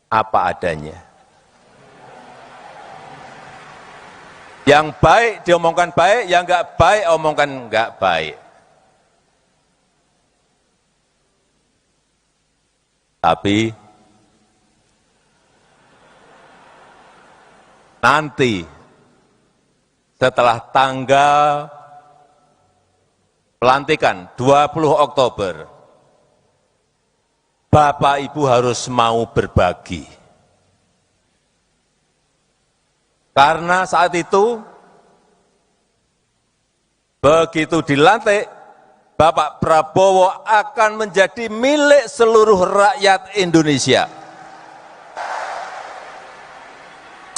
apa adanya. Yang baik diomongkan baik, yang enggak baik omongkan enggak baik. Tapi nanti setelah tanggal pelantikan 20 Oktober, Bapak Ibu harus mau berbagi. Karena saat itu, begitu dilantik, Bapak Prabowo akan menjadi milik seluruh rakyat Indonesia.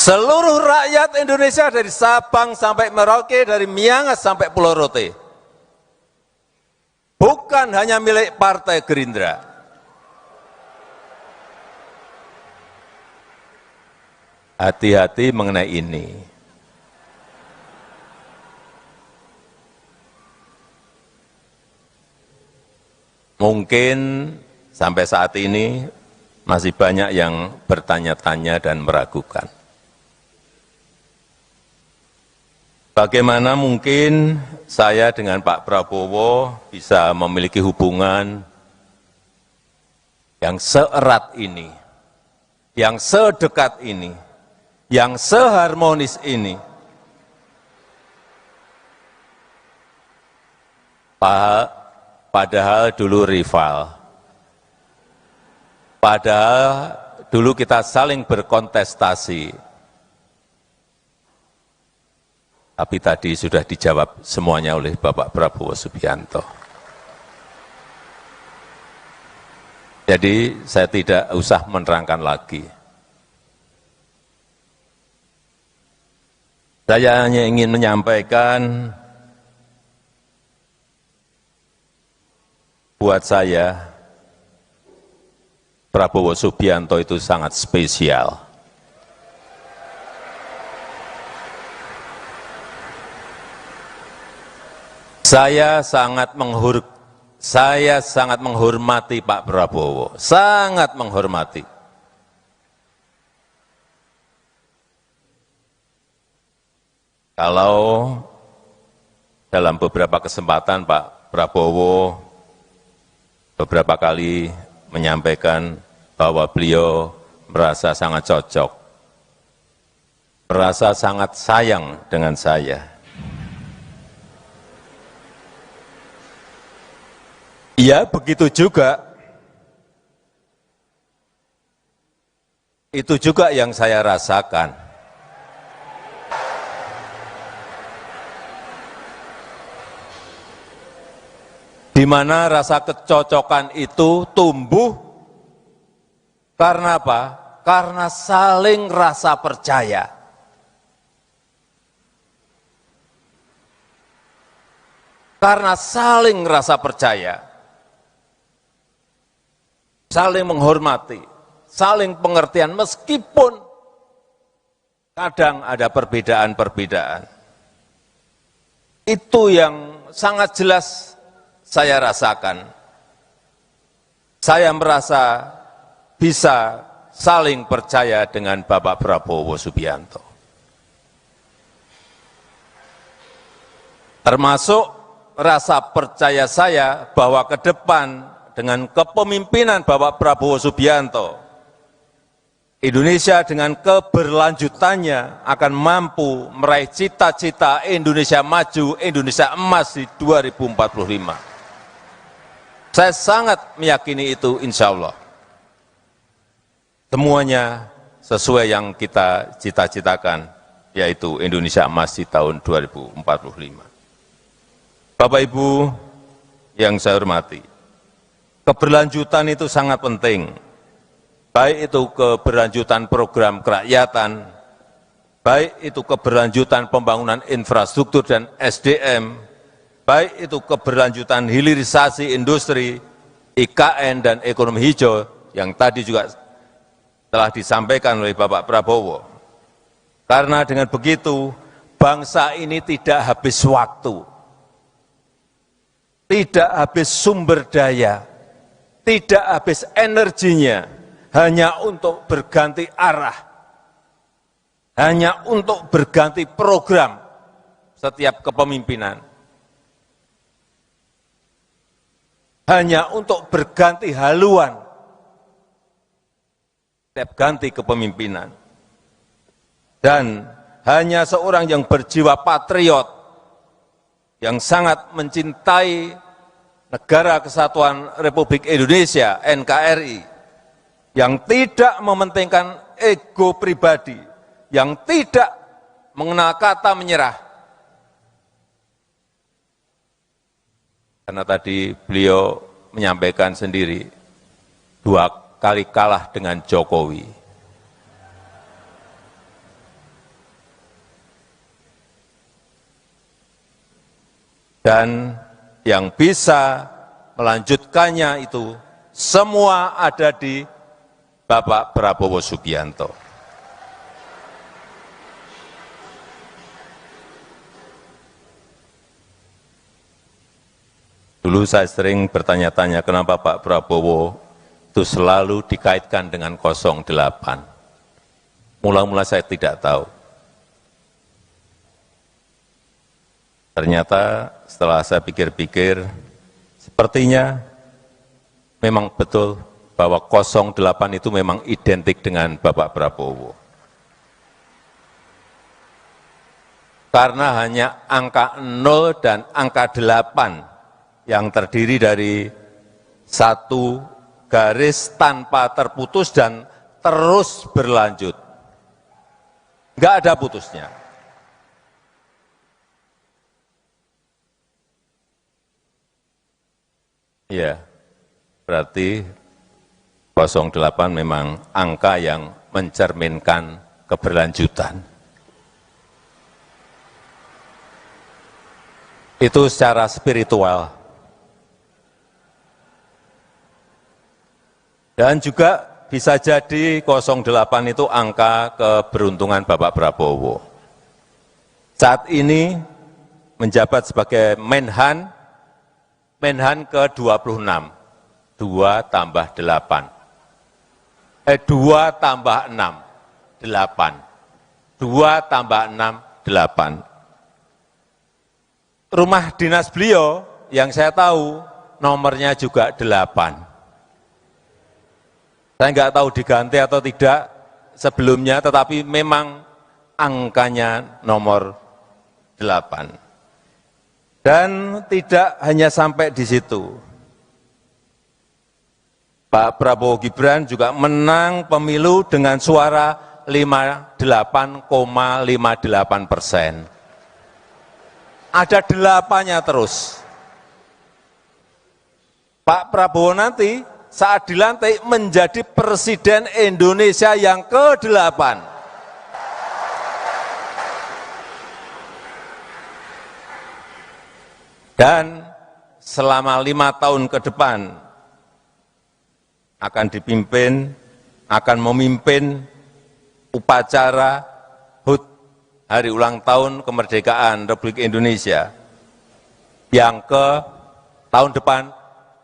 Seluruh rakyat Indonesia dari Sabang sampai Merauke, dari Miangas sampai Pulau Rote. Bukan hanya milik Partai Gerindra. Hati-hati mengenai ini. Mungkin sampai saat ini masih banyak yang bertanya-tanya dan meragukan. Bagaimana mungkin saya dengan Pak Prabowo bisa memiliki hubungan yang seerat ini, yang sedekat ini, yang seharmonis ini? Padahal dulu rival. Padahal dulu kita saling berkontestasi, tapi tadi sudah dijawab semuanya oleh Bapak Prabowo Subianto. Jadi saya tidak usah menerangkan lagi. Saya hanya ingin menyampaikan, buat saya, Prabowo Subianto itu sangat spesial. Saya sangat menghormati Pak Prabowo, sangat menghormati. Kalau dalam beberapa kesempatan Pak Prabowo beberapa kali menyampaikan bahwa beliau merasa sangat cocok, merasa sangat sayang dengan saya. Ya, begitu juga. Itu juga yang saya rasakan. Di mana rasa kecocokan itu tumbuh karena apa? Karena saling rasa percaya. Karena saling rasa percaya, saling menghormati, saling pengertian meskipun kadang ada perbedaan-perbedaan. Itu yang sangat jelas saya rasakan. Saya merasa bisa saling percaya dengan Bapak Prabowo Subianto. Termasuk rasa percaya saya bahwa ke depan dengan kepemimpinan Bapak Prabowo Subianto, Indonesia dengan keberlanjutannya akan mampu meraih cita-cita Indonesia maju, Indonesia emas di 2045. Saya sangat meyakini itu, insya Allah. Semuanya sesuai yang kita cita-citakan, yaitu Indonesia emas di tahun 2045. Bapak Ibu yang saya hormati, keberlanjutan itu sangat penting. Baik itu keberlanjutan program kerakyatan, baik itu keberlanjutan pembangunan infrastruktur dan SDM, baik itu keberlanjutan hilirisasi industri, IKN dan ekonomi hijau yang tadi juga telah disampaikan oleh Bapak Prabowo. Karena dengan begitu, bangsa ini tidak habis waktu, tidak habis sumber daya, tidak habis energinya, hanya untuk berganti arah, hanya untuk berganti program setiap kepemimpinan, hanya untuk berganti haluan setiap ganti kepemimpinan, dan hanya seorang yang berjiwa patriot, yang sangat mencintai Negara Kesatuan Republik Indonesia, NKRI, yang tidak mementingkan ego pribadi, yang tidak mengenal kata menyerah. Karena tadi beliau menyampaikan sendiri, 2 kali kalah dengan Jokowi. Dan yang bisa melanjutkannya itu semua ada di Bapak Prabowo Subianto. Dulu saya sering bertanya-tanya kenapa Pak Prabowo itu selalu dikaitkan dengan 08. Mula-mula saya tidak tahu. Ternyata setelah saya pikir-pikir, sepertinya memang betul bahwa 08 itu memang identik dengan Bapak Prabowo. Karena hanya angka 0 dan angka 8 yang terdiri dari 1 garis tanpa terputus dan terus berlanjut. Nggak ada putusnya. Ya, berarti 08 memang angka yang mencerminkan keberlanjutan. Itu secara spiritual. Dan juga bisa jadi 08 itu angka keberuntungan Bapak Prabowo. Saat ini menjabat sebagai Menhan ke-26, 2 tambah 8. 2 tambah 6, 8. 2 tambah 6, 8. Rumah dinas beliau yang saya tahu nomornya juga 8. Saya nggak tahu diganti atau tidak sebelumnya, tetapi memang angkanya nomor 8. Dan tidak hanya sampai di situ. Pak Prabowo Gibran juga menang pemilu dengan suara 58,58%. Ada 8-nya terus. Pak Prabowo nanti saat dilantik menjadi Presiden Indonesia yang ke-8. Dan selama 5 tahun ke depan akan memimpin upacara HUT Hari Ulang Tahun Kemerdekaan Republik Indonesia yang ke tahun depan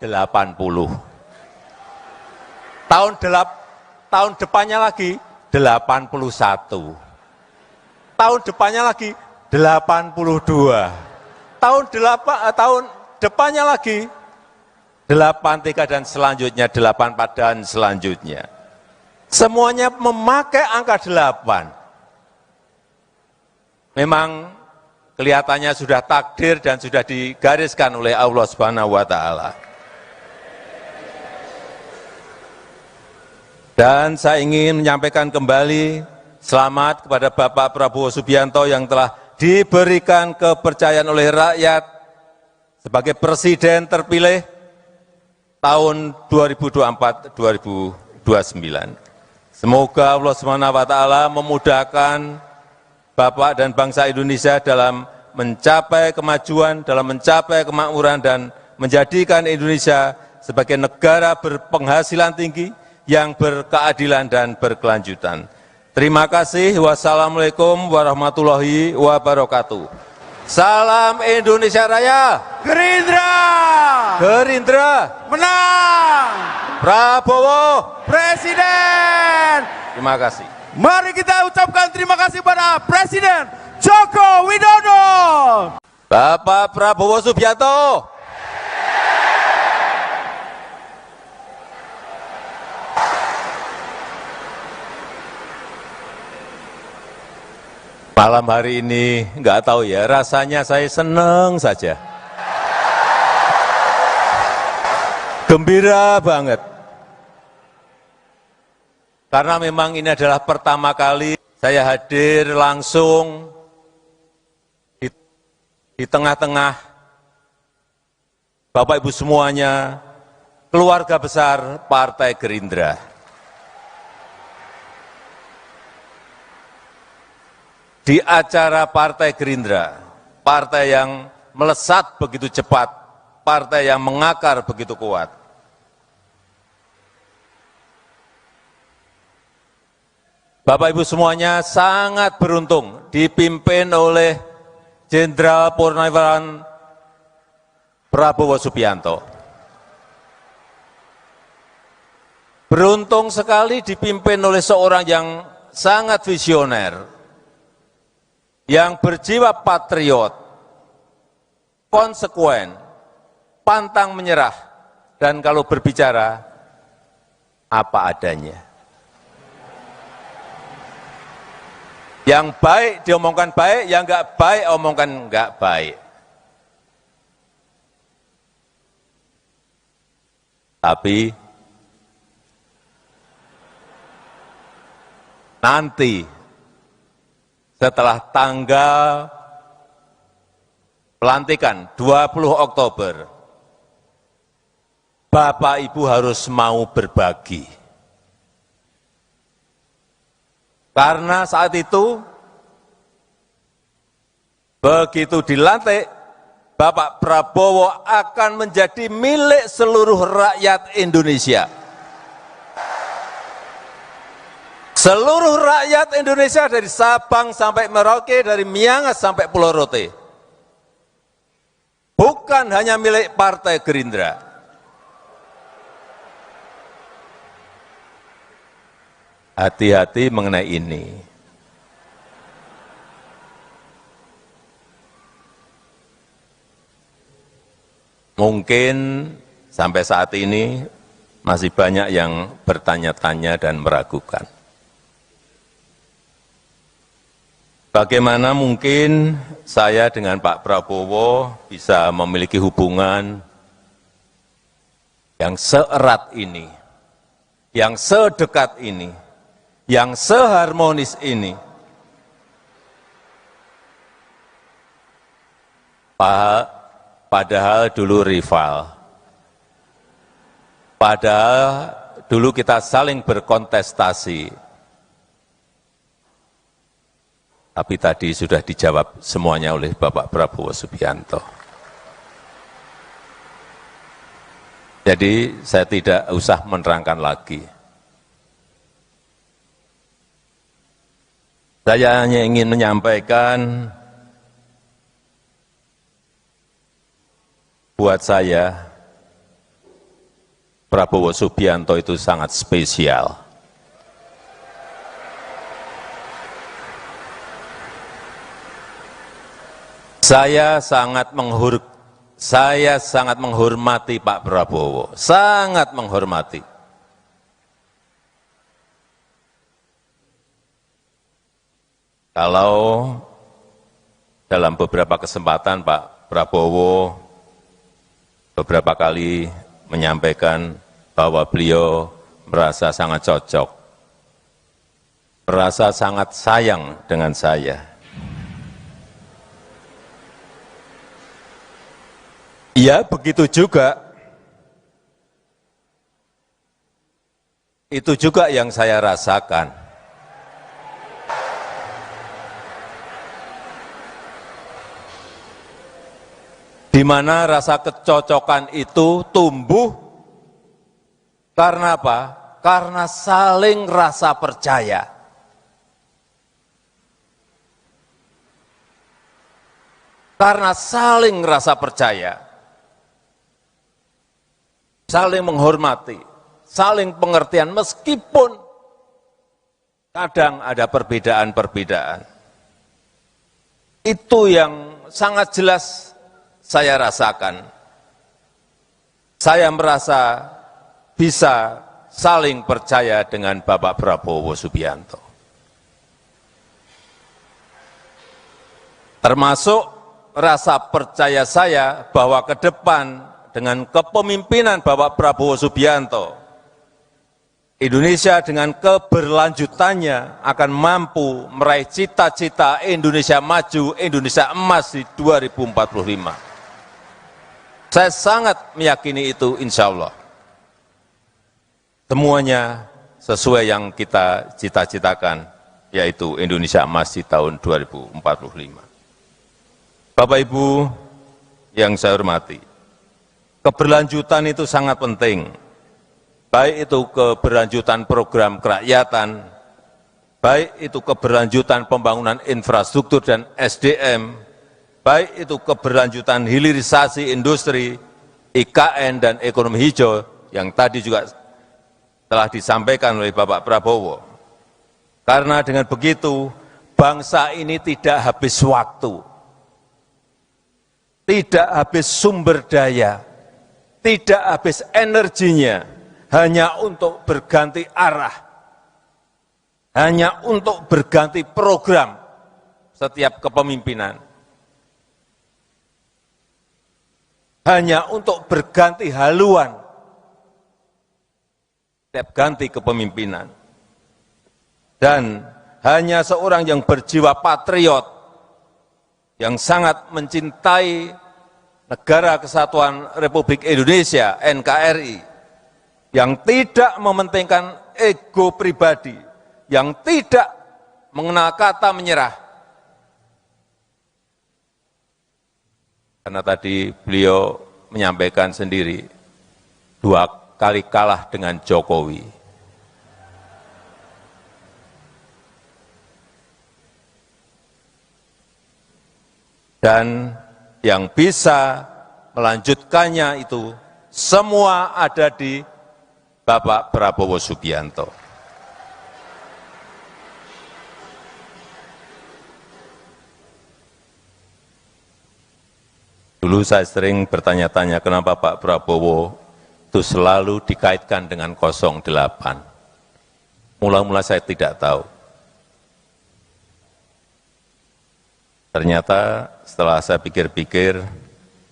80. Tahun depannya lagi 81. Tahun depannya lagi 82. Tahun depannya lagi 83 dan selanjutnya 84 dan selanjutnya. Semuanya memakai angka 8. Memang kelihatannya sudah takdir dan sudah digariskan oleh Allah Subhanahu wa taala. Dan saya ingin menyampaikan kembali selamat kepada Bapak Prabowo Subianto yang telah diberikan kepercayaan oleh rakyat sebagai Presiden terpilih tahun 2024-2029. Semoga Allah SWT memudahkan Bapak dan bangsa Indonesia dalam mencapai kemajuan, dalam mencapai kemakmuran, dan menjadikan Indonesia sebagai negara berpenghasilan tinggi yang berkeadilan dan berkelanjutan. Terima kasih. Wassalamualaikum warahmatullahi wabarakatuh. Salam Indonesia Raya. Gerindra. Gerindra. Menang. Prabowo. Presiden. Terima kasih. Mari kita ucapkan terima kasih pada Presiden Joko Widodo. Bapak Prabowo Subianto. Malam hari ini, nggak tahu ya, rasanya saya senang saja. Gembira banget. Karena memang ini adalah pertama kali saya hadir langsung di tengah-tengah Bapak Ibu semuanya, keluarga besar Partai Gerindra. Di acara Partai Gerindra, partai yang melesat begitu cepat, partai yang mengakar begitu kuat. Bapak Ibu semuanya sangat beruntung dipimpin oleh Jenderal Purnawirawan Prabowo Subianto. Beruntung sekali dipimpin oleh seorang yang sangat visioner, yang berjiwa patriot, konsekuen, pantang menyerah, dan kalau berbicara, apa adanya. Yang baik diomongkan baik, yang enggak baik omongkan enggak baik. Tapi nanti setelah tanggal pelantikan 20 Oktober, Bapak Ibu harus mau berbagi. Karena saat itu, begitu dilantik, Bapak Prabowo akan menjadi milik seluruh rakyat Indonesia. Seluruh rakyat Indonesia dari Sabang sampai Merauke, dari Miangas sampai Pulau Rote. Bukan hanya milik Partai Gerindra. Hati-hati mengenai ini. Mungkin sampai saat ini masih banyak yang bertanya-tanya dan meragukan. Bagaimana mungkin saya dengan Pak Prabowo bisa memiliki hubungan yang seerat ini, yang sedekat ini, yang seharmonis ini? Padahal dulu rival, padahal dulu kita saling berkontestasi. Tapi tadi sudah dijawab semuanya oleh Bapak Prabowo Subianto. Jadi saya tidak usah menerangkan lagi. Saya hanya ingin menyampaikan, buat saya, Prabowo Subianto itu sangat spesial. Saya sangat menghormati Pak Prabowo, sangat menghormati. Kalau dalam beberapa kesempatan Pak Prabowo beberapa kali menyampaikan bahwa beliau merasa sangat cocok, merasa sangat sayang dengan saya. Ya, begitu juga. Itu juga yang saya rasakan. Di mana rasa kecocokan itu tumbuh karena apa? Karena saling rasa percaya. Karena saling rasa percaya. Saling menghormati, saling pengertian meskipun kadang ada perbedaan-perbedaan. Itu yang sangat jelas saya rasakan. Saya merasa bisa saling percaya dengan Bapak Prabowo Subianto. Termasuk rasa percaya saya bahwa ke depan dengan kepemimpinan Bapak Prabowo Subianto, Indonesia dengan keberlanjutannya akan mampu meraih cita-cita Indonesia maju, Indonesia emas di 2045. Saya sangat meyakini itu, insya Allah. Semuanya sesuai yang kita cita-citakan, yaitu Indonesia emas di tahun 2045. Bapak Ibu yang saya hormati, keberlanjutan itu sangat penting, baik itu keberlanjutan program kerakyatan, baik itu keberlanjutan pembangunan infrastruktur dan SDM, baik itu keberlanjutan hilirisasi industri, IKN dan ekonomi hijau yang tadi juga telah disampaikan oleh Bapak Prabowo. Karena dengan begitu, bangsa ini tidak habis waktu, tidak habis sumber daya, tidak habis energinya hanya untuk berganti arah, hanya untuk berganti program setiap kepemimpinan, hanya untuk berganti haluan setiap ganti kepemimpinan. dan hanya seorang yang berjiwa patriot, yang sangat mencintai Negara Kesatuan Republik Indonesia, NKRI, yang tidak mementingkan ego pribadi, yang tidak mengenal kata menyerah. Karena tadi beliau menyampaikan sendiri, 2 kali kalah dengan Jokowi. Dan yang bisa melanjutkannya itu semua ada di Bapak Prabowo Subianto. Dulu saya sering bertanya-tanya kenapa Pak Prabowo itu selalu dikaitkan dengan 08. Mula-mula saya tidak tahu. Ternyata setelah saya pikir-pikir,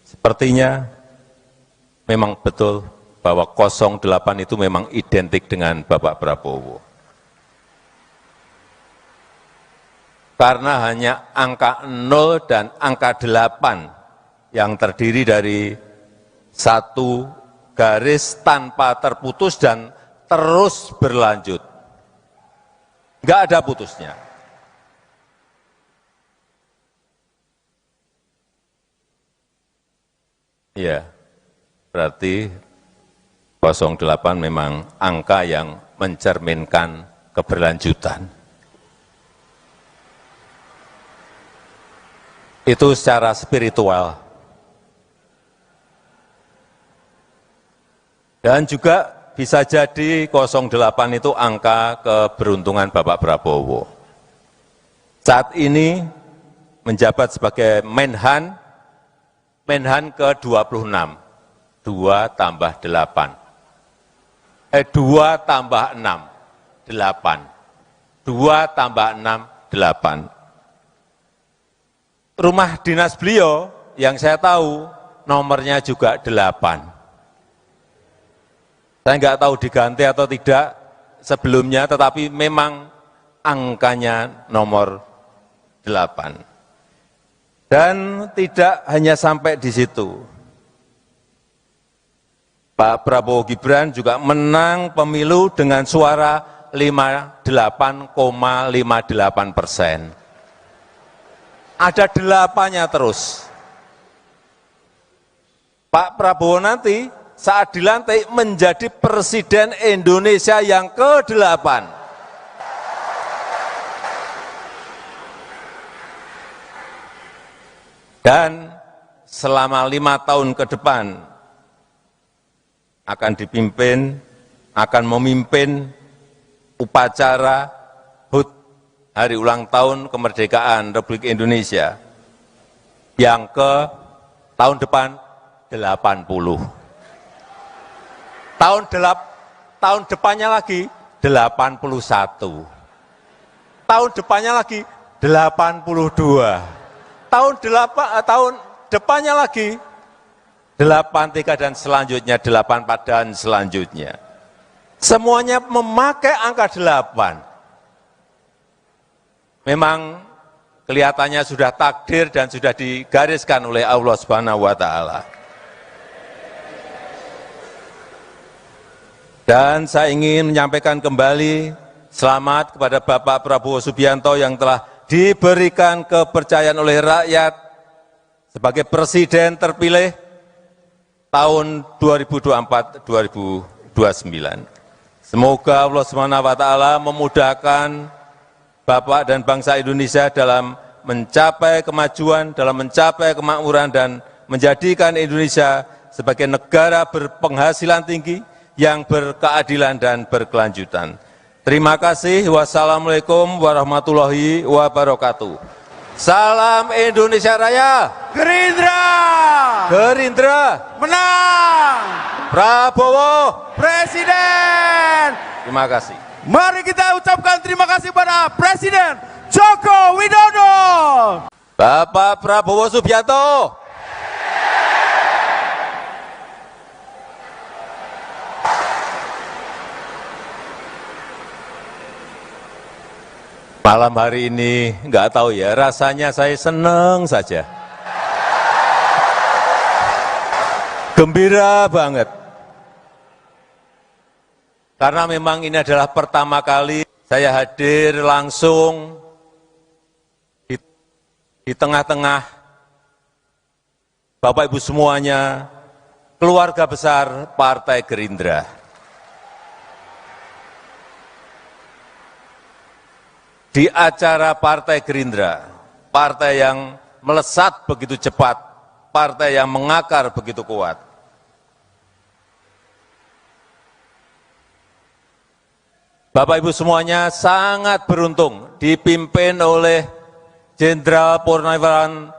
sepertinya memang betul bahwa 08 itu memang identik dengan Bapak Prabowo. Karena hanya angka 0 dan angka 8 yang terdiri dari satu garis tanpa terputus dan terus berlanjut. Enggak ada putusnya. Iya, berarti 08 memang angka yang mencerminkan keberlanjutan. Itu secara spiritual. Dan juga bisa jadi 08 itu angka keberuntungan Bapak Prabowo. Saat ini menjabat sebagai Menhan ke-26, 2 tambah 8. 2 tambah 6, 8. 2 tambah 6, 8. Rumah dinas beliau yang saya tahu nomornya juga 8. Saya nggak tahu diganti atau tidak sebelumnya, tetapi memang angkanya nomor 8. Dan tidak hanya sampai di situ. Pak Prabowo Gibran juga menang pemilu dengan suara 58,58%. Ada 8-nya terus. Pak Prabowo nanti saat dilantik menjadi Presiden Indonesia yang ke-8. Dan selama 5 tahun ke depan akan memimpin upacara HUT Hari Ulang Tahun Kemerdekaan Republik Indonesia yang ke tahun depan 80. Tahun depannya lagi 81. Tahun depannya lagi 82. Tahun depannya lagi 83 dan selanjutnya 84 dan selanjutnya. Semuanya memakai angka 8. Memang kelihatannya sudah takdir dan sudah digariskan oleh Allah Subhanahu wa taala. Dan saya ingin menyampaikan kembali selamat kepada Bapak Prabowo Subianto yang telah diberikan kepercayaan oleh rakyat sebagai Presiden terpilih tahun 2024-2029. Semoga Allah SWT memudahkan Bapak dan bangsa Indonesia dalam mencapai kemajuan, dalam mencapai kemakmuran, dan menjadikan Indonesia sebagai negara berpenghasilan tinggi yang berkeadilan dan berkelanjutan. Terima kasih. Wassalamualaikum warahmatullahi wabarakatuh. Salam Indonesia Raya. Gerindra. Gerindra. Menang. Prabowo. Presiden. Terima kasih. Mari kita ucapkan terima kasih pada Presiden Joko Widodo. Bapak Prabowo Subianto. Malam hari ini nggak tahu ya, rasanya saya senang saja. Gembira banget. Karena memang ini adalah pertama kali saya hadir langsung di tengah-tengah Bapak Ibu semuanya, keluarga besar Partai Gerindra. Di acara Partai Gerindra, partai yang melesat begitu cepat, partai yang mengakar begitu kuat. Bapak Ibu semuanya sangat beruntung dipimpin oleh Jenderal Purnawirawan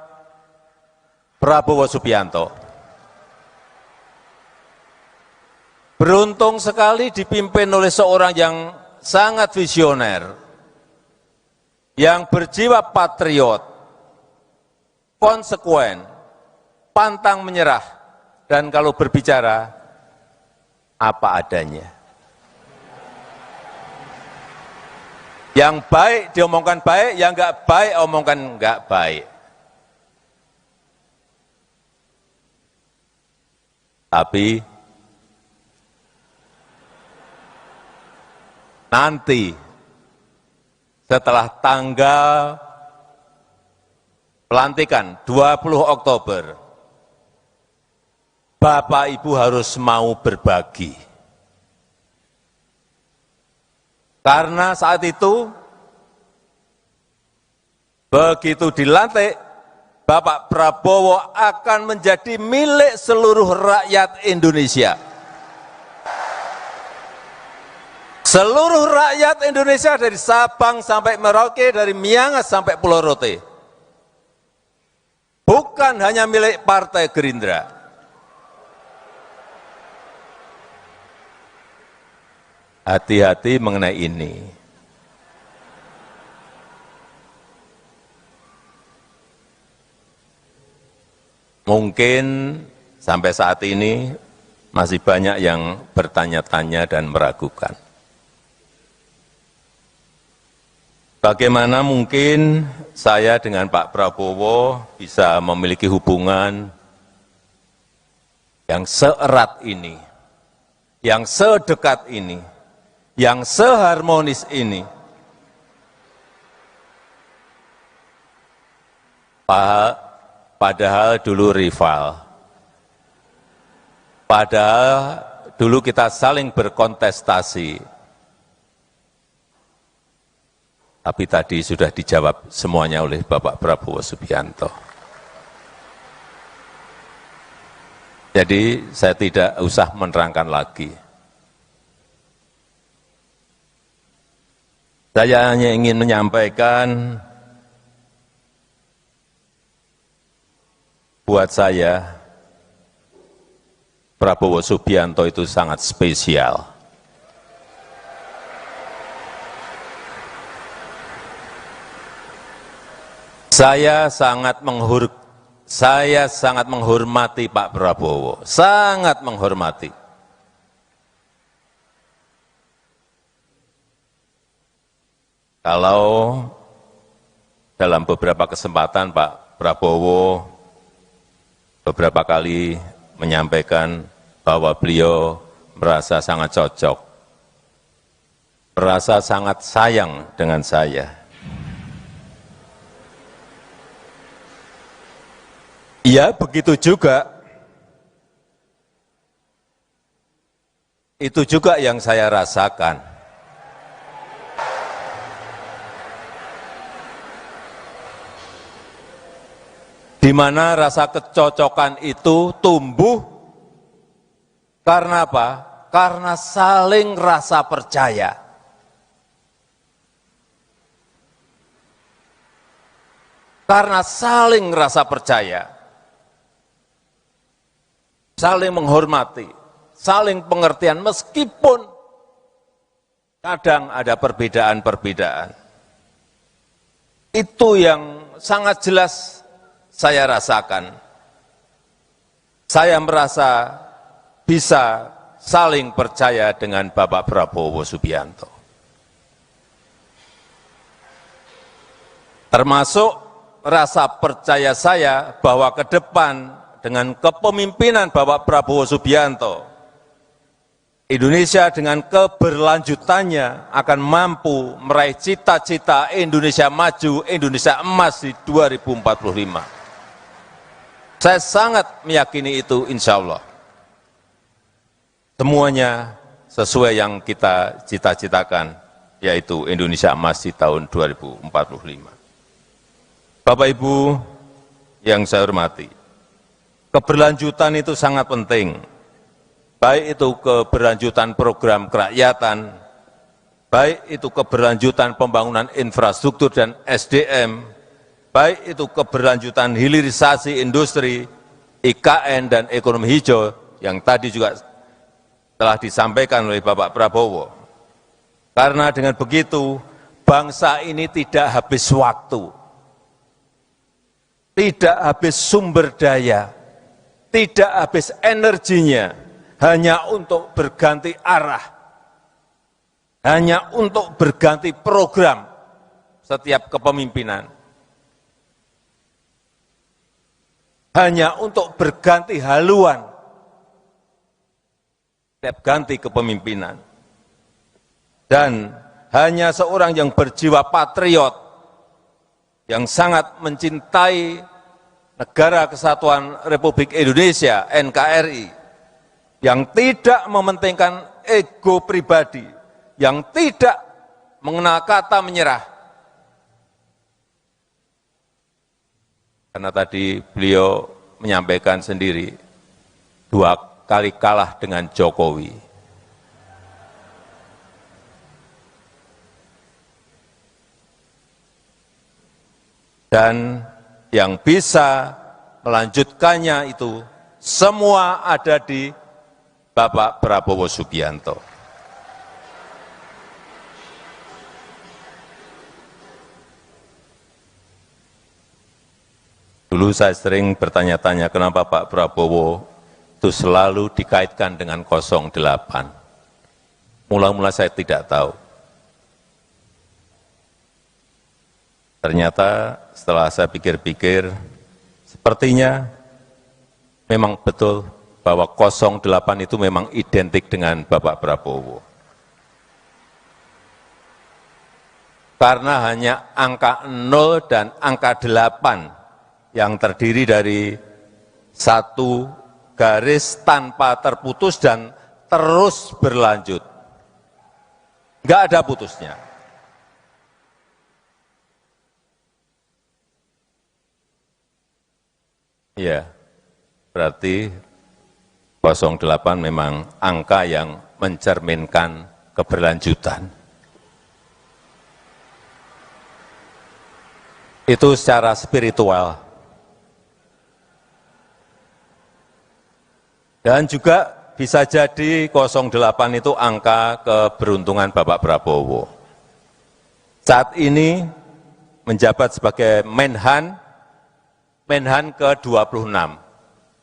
Prabowo Subianto. Beruntung sekali dipimpin oleh seorang yang sangat visioner, yang berjiwa patriot, konsekuen, pantang menyerah, dan kalau berbicara, apa adanya. Yang baik diomongkan baik, yang enggak baik omongkan enggak baik. Tapi nanti setelah tanggal pelantikan 20 Oktober, Bapak Ibu harus mau berbagi. Karena saat itu, begitu dilantik, Bapak Prabowo akan menjadi milik seluruh rakyat Indonesia. Seluruh rakyat Indonesia dari Sabang sampai Merauke, dari Miangas sampai Pulau Rote. Bukan hanya milik Partai Gerindra. Hati-hati mengenai ini. Mungkin sampai saat ini masih banyak yang bertanya-tanya dan meragukan. Bagaimana mungkin saya dengan Pak Prabowo bisa memiliki hubungan yang seerat ini, yang sedekat ini, yang seharmonis ini? Padahal dulu rival, padahal dulu kita saling berkontestasi, tapi tadi sudah dijawab semuanya oleh Bapak Prabowo Subianto. Jadi saya tidak usah menerangkan lagi. Saya hanya ingin menyampaikan, buat saya, Prabowo Subianto itu sangat spesial. Saya sangat menghormati Pak Prabowo, sangat menghormati. Kalau dalam beberapa kesempatan Pak Prabowo beberapa kali menyampaikan bahwa beliau merasa sangat cocok, merasa sangat sayang dengan saya. Ya, begitu juga. Itu juga yang saya rasakan. Di mana rasa kecocokan itu tumbuh karena apa? Karena saling rasa percaya. Karena saling rasa percaya, saling menghormati, saling pengertian meskipun kadang ada perbedaan-perbedaan. Itu yang sangat jelas saya rasakan. Saya merasa bisa saling percaya dengan Bapak Prabowo Subianto. termasuk rasa percaya saya bahwa ke depan dengan kepemimpinan Bapak Prabowo Subianto, Indonesia dengan keberlanjutannya akan mampu meraih cita-cita Indonesia maju, Indonesia emas di 2045. Saya sangat meyakini itu, insya Allah. Semuanya sesuai yang kita cita-citakan, yaitu Indonesia emas di tahun 2045. Bapak Ibu yang saya hormati, keberlanjutan itu sangat penting. Baik itu keberlanjutan program kerakyatan, baik itu keberlanjutan pembangunan infrastruktur dan SDM, baik itu keberlanjutan hilirisasi industri, IKN dan ekonomi hijau yang tadi juga telah disampaikan oleh Bapak Prabowo. Karena dengan begitu, bangsa ini tidak habis waktu, tidak habis sumber daya, tidak habis energinya, hanya untuk berganti arah, hanya untuk berganti program setiap kepemimpinan, hanya untuk berganti haluan setiap ganti kepemimpinan, dan hanya seorang yang berjiwa patriot, yang sangat mencintai Negara Kesatuan Republik Indonesia, NKRI, yang tidak mementingkan ego pribadi, yang tidak mengenal kata menyerah. Karena tadi beliau menyampaikan sendiri, 2 kali kalah dengan Jokowi. Dan yang bisa melanjutkannya itu semua ada di Bapak Prabowo Subianto. Dulu saya sering bertanya-tanya kenapa Pak Prabowo itu selalu dikaitkan dengan 08. Mula-mula saya tidak tahu. Ternyata setelah saya pikir-pikir, sepertinya memang betul bahwa 08 itu memang identik dengan Bapak Prabowo. Karena hanya angka 0 dan angka 8 yang terdiri dari satu garis tanpa terputus dan terus berlanjut. Enggak ada putusnya. Iya, berarti 08 memang angka yang mencerminkan keberlanjutan. Itu secara spiritual. Dan juga bisa jadi 08 itu angka keberuntungan Bapak Prabowo. Saat ini menjabat sebagai Menhan ke-26,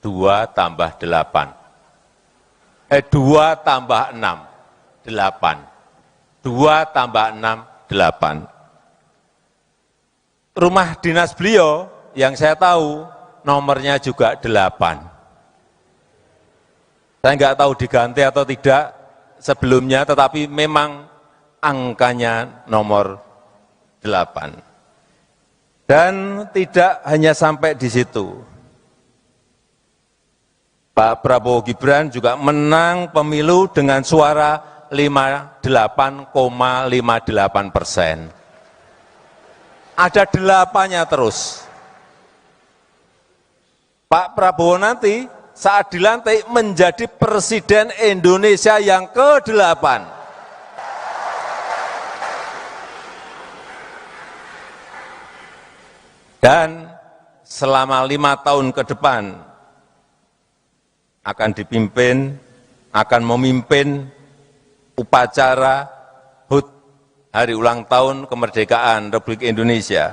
2 tambah 8. 2 tambah 6, 8. 2 tambah 6, 8. Rumah dinas beliau yang saya tahu nomornya juga 8. Saya nggak tahu diganti atau tidak sebelumnya, tetapi memang angkanya nomor 8. Dan tidak hanya sampai di situ. Pak Prabowo Gibran juga menang pemilu dengan suara 58,58%. Ada 8-nya terus. Pak Prabowo nanti saat dilantik menjadi Presiden Indonesia yang ke-8. Dan selama 5 tahun ke depan akan memimpin upacara HUT Hari Ulang Tahun Kemerdekaan Republik Indonesia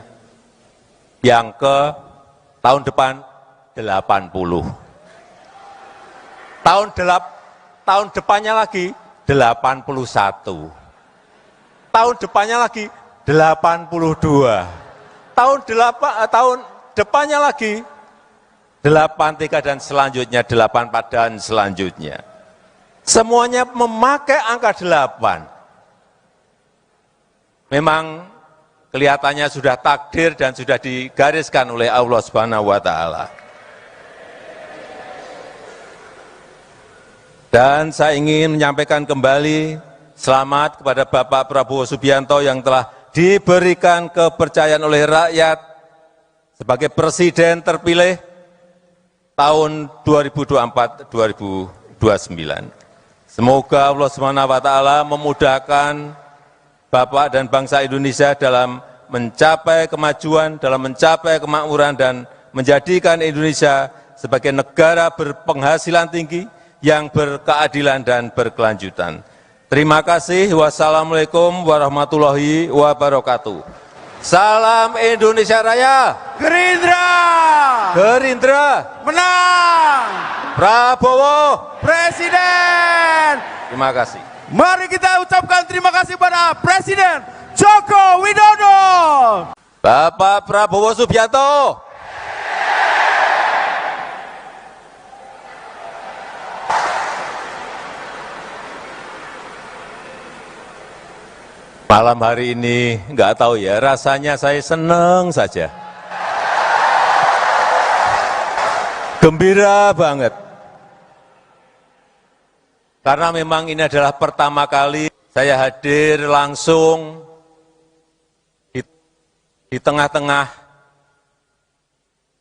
yang ke tahun depan 80. Tahun depannya lagi 81. Tahun depannya lagi 82. tahun depannya lagi 8-3 dan selanjutnya 8-4 dan selanjutnya. Semuanya memakai angka 8. Memang kelihatannya sudah takdir dan sudah digariskan oleh Allah Subhanahu wa taala. Dan saya ingin menyampaikan kembali selamat kepada Bapak Prabowo Subianto yang telah diberikan kepercayaan oleh rakyat sebagai presiden terpilih tahun 2024-2029. Semoga Allah SWT memudahkan Bapak dan bangsa Indonesia dalam mencapai kemajuan, dalam mencapai kemakmuran, dan menjadikan Indonesia sebagai negara berpenghasilan tinggi, yang berkeadilan dan berkelanjutan. Terima kasih. Wassalamualaikum warahmatullahi wabarakatuh. Salam Indonesia Raya. Gerindra. Gerindra. Menang. Prabowo. Presiden. Terima kasih. Mari kita ucapkan terima kasih pada Presiden Joko Widodo. Bapak Prabowo Subianto. Malam hari ini, nggak tahu ya, rasanya saya senang saja. Gembira banget. Karena memang ini adalah pertama kali saya hadir langsung di tengah-tengah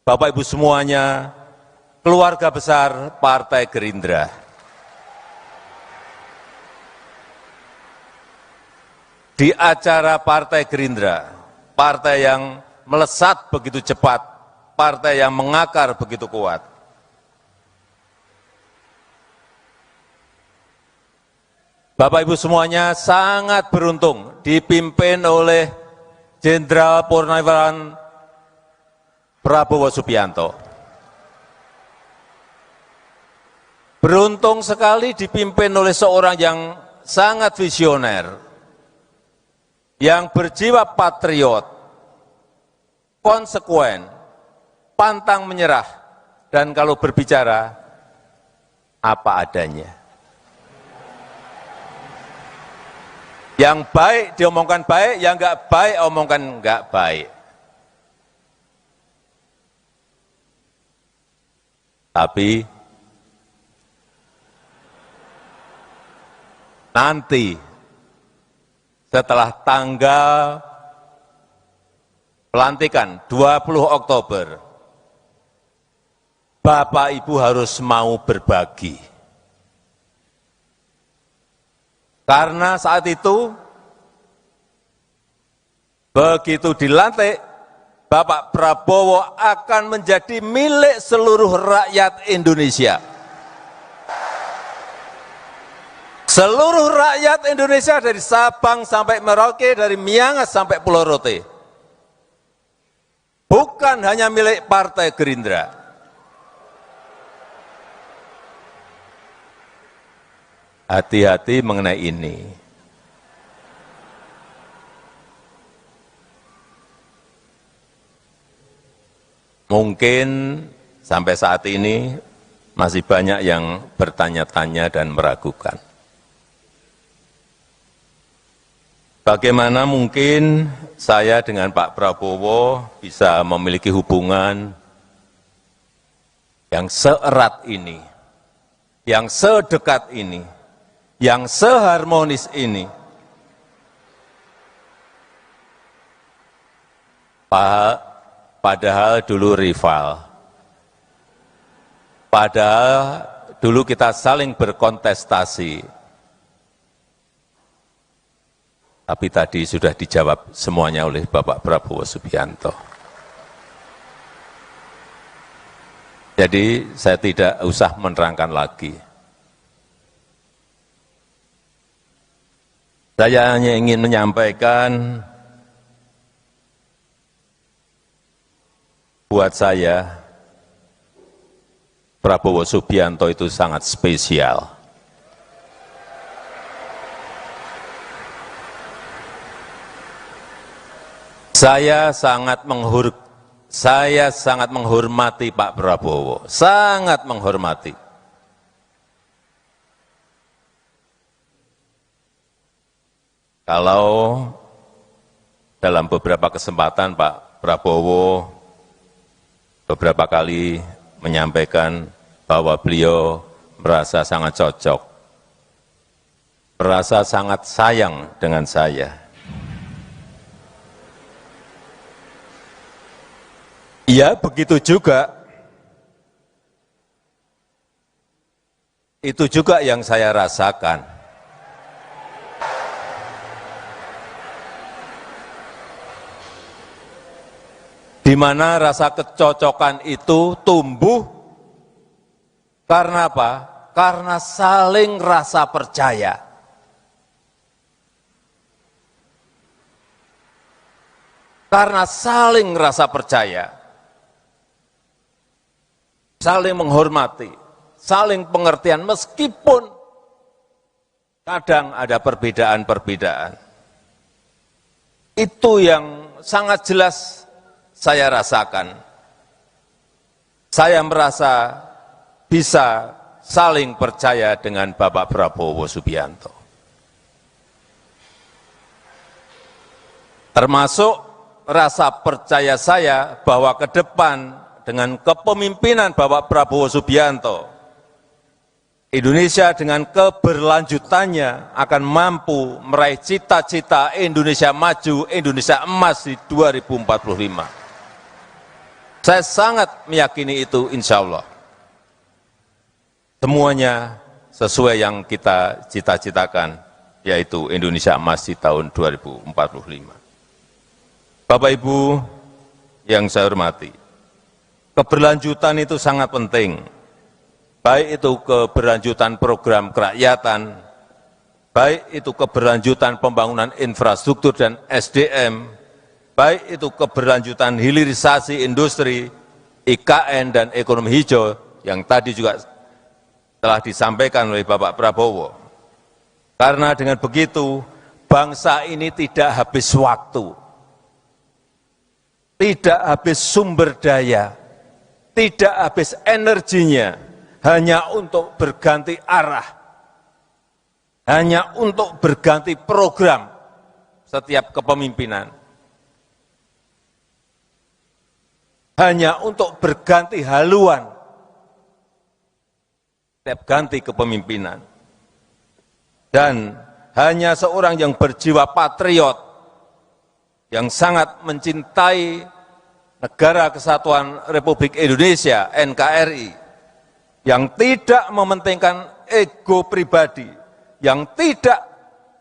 Bapak Ibu semuanya, keluarga besar Partai Gerindra. Di acara Partai Gerindra, partai yang melesat begitu cepat, partai yang mengakar begitu kuat. Bapak Ibu semuanya sangat beruntung dipimpin oleh Jenderal Purnawirawan Prabowo Subianto. Beruntung sekali dipimpin oleh seorang yang sangat visioner, yang berjiwa patriot, konsekuen, pantang menyerah, dan kalau berbicara, apa adanya. Yang baik diomongkan baik, yang enggak baik omongkan enggak baik. Tapi nanti setelah tanggal pelantikan 20 Oktober, Bapak Ibu harus mau berbagi. Karena saat itu, begitu dilantik, Bapak Prabowo akan menjadi milik seluruh rakyat Indonesia. Seluruh rakyat Indonesia dari Sabang sampai Merauke, dari Miangas sampai Pulau Rote. Bukan hanya milik Partai Gerindra. Hati-hati mengenai ini. Mungkin sampai saat ini masih banyak yang bertanya-tanya dan meragukan. Bagaimana mungkin saya dengan Pak Prabowo bisa memiliki hubungan yang seerat ini, yang sedekat ini, yang seharmonis ini? Padahal dulu rival, padahal dulu kita saling berkontestasi. Tapi tadi sudah dijawab semuanya oleh Bapak Prabowo Subianto. Jadi saya tidak usah menerangkan lagi. Saya hanya ingin menyampaikan, buat saya, Prabowo Subianto itu sangat spesial. Saya sangat menghormati Pak Prabowo, sangat menghormati. Kalau dalam beberapa kesempatan Pak Prabowo beberapa kali menyampaikan bahwa beliau merasa sangat cocok, merasa sangat sayang dengan saya. Ya, begitu juga. Itu juga yang saya rasakan. Di mana rasa kecocokan itu tumbuh karena apa? Karena saling rasa percaya. Karena saling rasa percaya. Saling menghormati, saling pengertian meskipun kadang ada perbedaan-perbedaan. Itu yang sangat jelas saya rasakan. Saya merasa bisa saling percaya dengan Bapak Prabowo Subianto. Termasuk rasa percaya saya bahwa ke depan dengan kepemimpinan Bapak Prabowo Subianto, Indonesia dengan keberlanjutannya akan mampu meraih cita-cita Indonesia maju, Indonesia emas di 2045. Saya sangat meyakini itu, insya Allah. Semuanya sesuai yang kita cita-citakan, yaitu Indonesia emas di tahun 2045. Bapak Ibu yang saya hormati, keberlanjutan itu sangat penting, baik itu keberlanjutan program kerakyatan, baik itu keberlanjutan pembangunan infrastruktur dan SDM, baik itu keberlanjutan hilirisasi industri, IKN dan ekonomi hijau yang tadi juga telah disampaikan oleh Bapak Prabowo. Karena dengan begitu, bangsa ini tidak habis waktu, tidak habis sumber daya, tidak habis energinya hanya untuk berganti arah, hanya untuk berganti program setiap kepemimpinan, hanya untuk berganti haluan setiap ganti kepemimpinan, dan hanya seorang yang berjiwa patriot, yang sangat mencintai Negara Kesatuan Republik Indonesia, NKRI, yang tidak mementingkan ego pribadi, yang tidak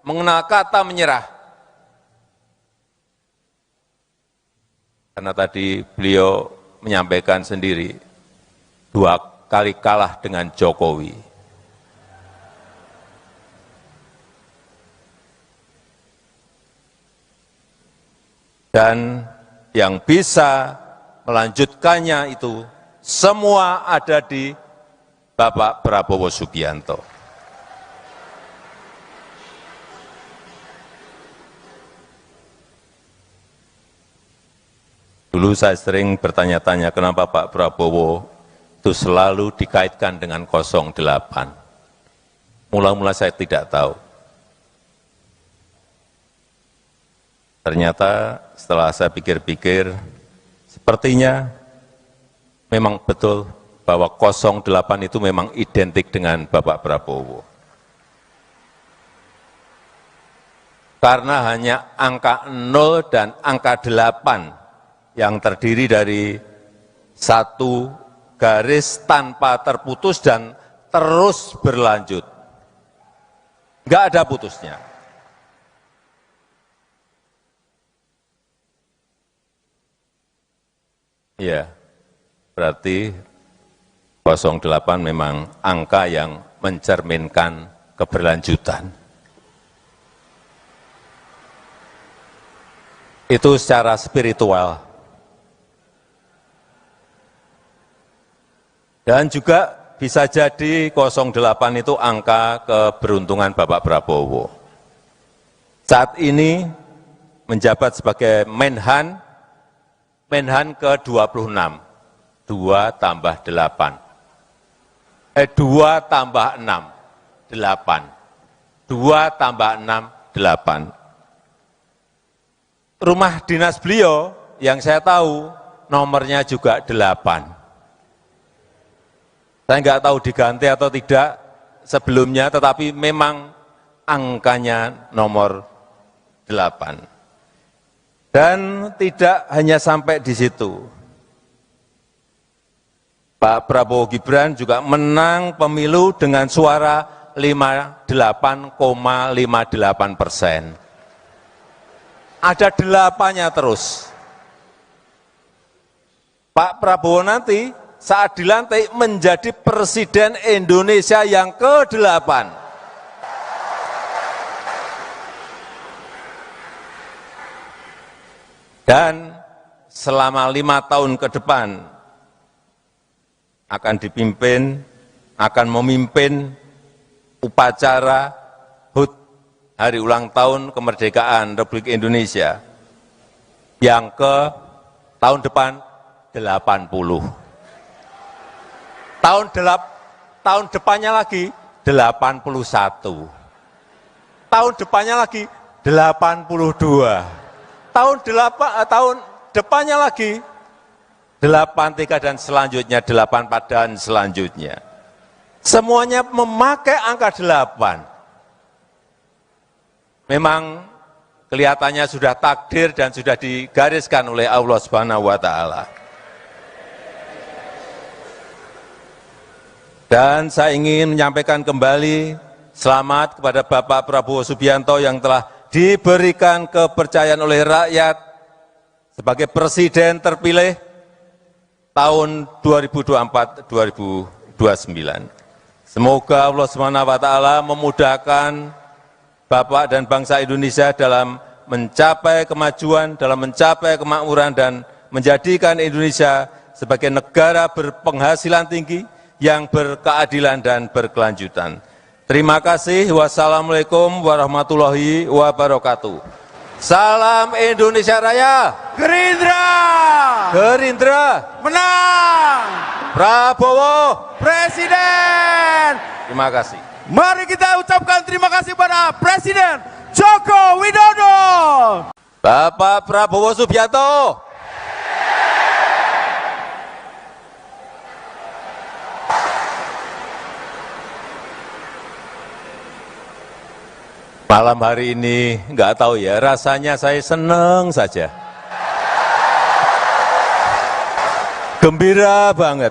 mengenal kata menyerah. Karena tadi beliau menyampaikan sendiri, 2 kali kalah dengan Jokowi. Dan yang bisa melanjutkannya itu semua ada di Bapak Prabowo Subianto. Dulu saya sering bertanya-tanya kenapa Pak Prabowo itu selalu dikaitkan dengan 08. Mula-mula saya tidak tahu. Ternyata setelah saya pikir-pikir, sepertinya memang betul bahwa 08 itu memang identik dengan Bapak Prabowo. Karena hanya angka 0 dan angka 8 yang terdiri dari satu garis tanpa terputus dan terus berlanjut. Enggak ada putusnya. Ya, berarti 08 memang angka yang mencerminkan keberlanjutan. Itu secara spiritual. Dan juga bisa jadi 08 itu angka keberuntungan Bapak Prabowo. Saat ini menjabat sebagai Menhan ke-26. 2 tambah 8. 2 tambah 6, 8. 2 tambah 6, 8. Rumah dinas beliau yang saya tahu nomornya juga 8. Saya nggak tahu diganti atau tidak sebelumnya, tetapi memang angkanya nomor 8. Dan tidak hanya sampai di situ. Pak Prabowo Gibran juga menang pemilu dengan suara 58,58%. Ada 8-nya terus. Pak Prabowo nanti saat dilantik menjadi Presiden Indonesia yang ke-8. Dan selama 5 tahun ke depan akan memimpin upacara HUT Hari Ulang Tahun Kemerdekaan Republik Indonesia yang ke tahun depan 80. Tahun depannya lagi 81. Tahun depannya lagi 82. Tahun depannya lagi 83 dan selanjutnya 84 dan selanjutnya. Semuanya memakai angka 8. Memang kelihatannya sudah takdir dan sudah digariskan oleh Allah Subhanahu wa taala. Dan saya ingin menyampaikan kembali selamat kepada Bapak Prabowo Subianto yang telah diberikan kepercayaan oleh rakyat sebagai presiden terpilih tahun 2024-2029. Semoga Allah SWT memudahkan Bapak dan bangsa Indonesia dalam mencapai kemajuan, dalam mencapai kemakmuran, dan menjadikan Indonesia sebagai negara berpenghasilan tinggi yang berkeadilan dan berkelanjutan. Terima kasih. Wassalamualaikum warahmatullahi wabarakatuh. Salam Indonesia Raya. Gerindra. Gerindra. Menang. Prabowo. Presiden. Terima kasih. Mari kita ucapkan terima kasih pada Presiden Joko Widodo. Bapak Prabowo Subianto. Malam hari ini nggak tahu ya, rasanya saya senang saja. Gembira banget.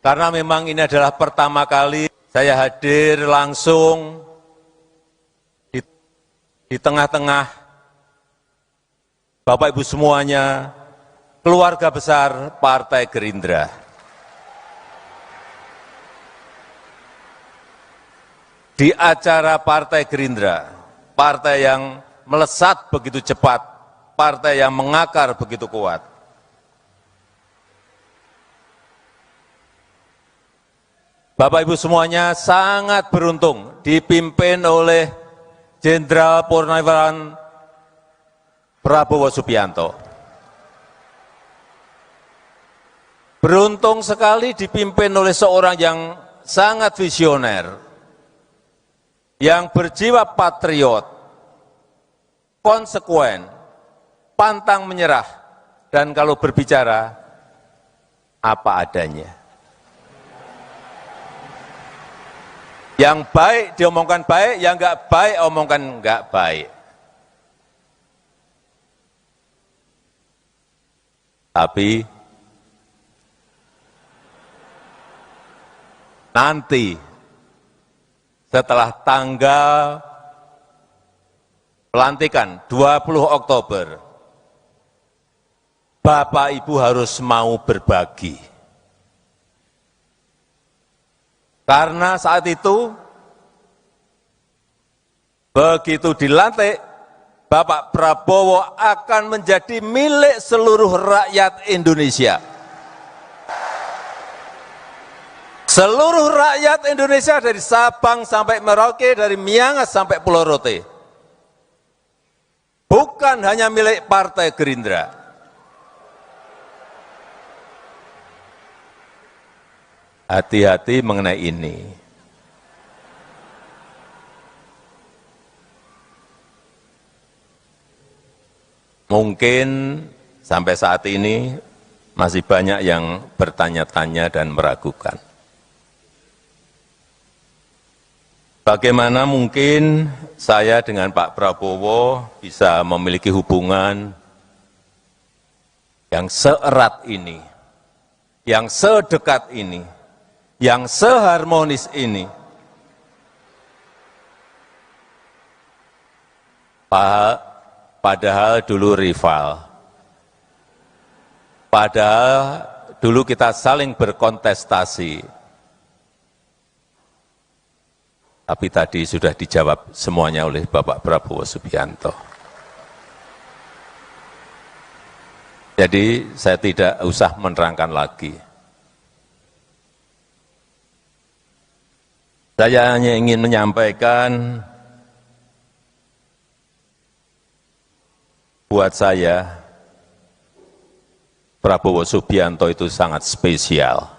Karena memang ini adalah pertama kali saya hadir langsung di tengah-tengah Bapak Ibu semuanya, keluarga besar Partai Gerindra. Di acara Partai Gerindra, partai yang melesat begitu cepat, partai yang mengakar begitu kuat. Bapak Ibu semuanya sangat beruntung dipimpin oleh Jenderal Purnawirawan Prabowo Subianto. Beruntung sekali dipimpin oleh seorang yang sangat visioner, yang berjiwa patriot, konsekuen, pantang menyerah, dan kalau berbicara, apa adanya. Yang baik diomongkan baik, yang enggak baik omongkan enggak baik. Tapi nanti setelah tanggal pelantikan 20 Oktober, Bapak Ibu harus mau berbagi. Karena saat itu, begitu dilantik, Bapak Prabowo akan menjadi milik seluruh rakyat Indonesia. Seluruh rakyat Indonesia dari Sabang sampai Merauke, dari Miangas sampai Pulau Rote. bukan hanya milik Partai Gerindra. Hati-hati mengenai ini. Mungkin sampai saat ini masih banyak yang bertanya-tanya dan meragukan. Bagaimana mungkin saya dengan Pak Prabowo bisa memiliki hubungan yang seerat ini, yang sedekat ini, yang seharmonis ini? Padahal dulu rival, padahal dulu kita saling berkontestasi. Tapi tadi sudah dijawab semuanya oleh Bapak Prabowo Subianto. Jadi saya tidak usah menerangkan lagi. Saya hanya ingin menyampaikan, buat saya, Prabowo Subianto itu sangat spesial.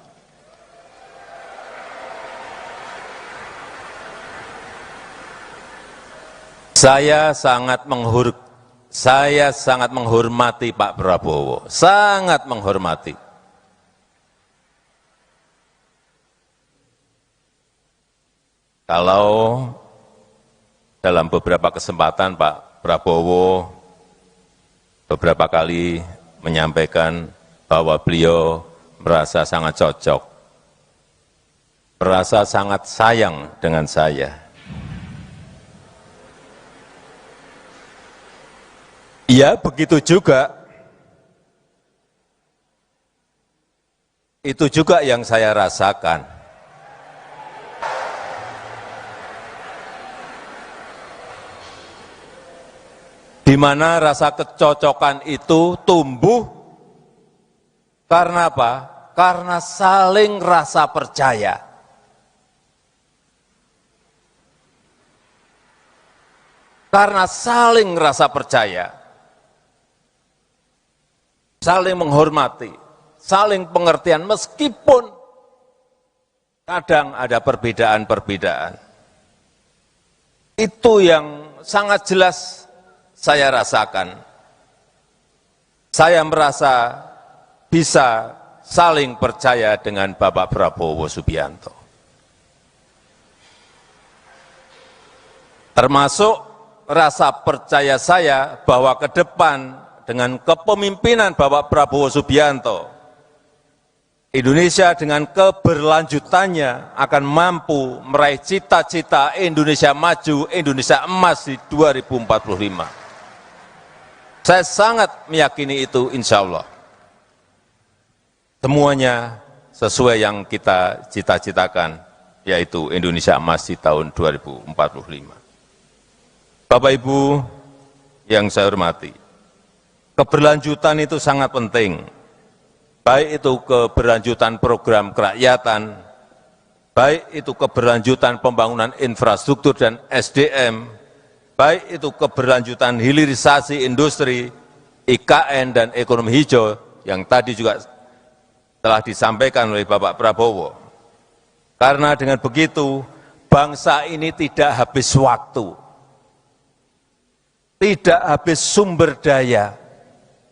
Saya sangat menghormati Pak Prabowo, sangat menghormati. Kalau dalam beberapa kesempatan Pak Prabowo beberapa kali menyampaikan bahwa beliau merasa sangat cocok, merasa sangat sayang dengan saya. Ya, begitu juga. Itu juga yang saya rasakan. Di mana rasa kecocokan itu tumbuh karena apa? Karena saling rasa percaya. Karena saling rasa percaya. Saling menghormati, saling pengertian meskipun kadang ada perbedaan-perbedaan. Itu yang sangat jelas saya rasakan. Saya merasa bisa saling percaya dengan Bapak Prabowo Subianto. Termasuk rasa percaya saya bahwa ke depan dengan kepemimpinan Bapak Prabowo Subianto, Indonesia dengan keberlanjutannya akan mampu meraih cita-cita Indonesia maju, Indonesia emas di 2045. Saya sangat meyakini itu, insya Allah. Semuanya sesuai yang kita cita-citakan, yaitu Indonesia emas di tahun 2045. Bapak Ibu yang saya hormati, keberlanjutan itu sangat penting, baik itu keberlanjutan program kerakyatan, baik itu keberlanjutan pembangunan infrastruktur dan SDM, baik itu keberlanjutan hilirisasi industri, IKN dan ekonomi hijau yang tadi juga telah disampaikan oleh Bapak Prabowo. Karena dengan begitu, bangsa ini tidak habis waktu, tidak habis sumber daya,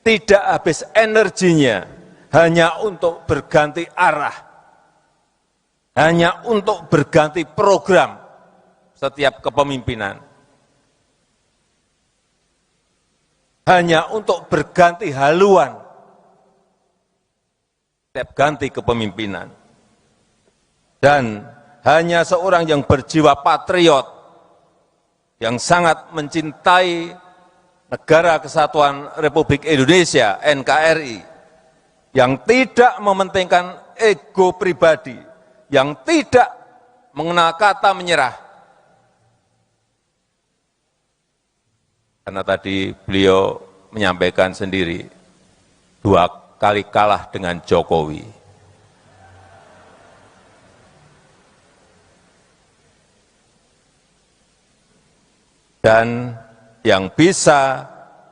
tidak habis energinya hanya untuk berganti arah, hanya untuk berganti program setiap kepemimpinan, hanya untuk berganti haluan setiap ganti kepemimpinan, dan hanya seorang yang berjiwa patriot, yang sangat mencintai Negara Kesatuan Republik Indonesia, NKRI, yang tidak mementingkan ego pribadi, yang tidak mengenal kata menyerah. Karena tadi beliau menyampaikan sendiri, 2 kali kalah dengan Jokowi. Dan yang bisa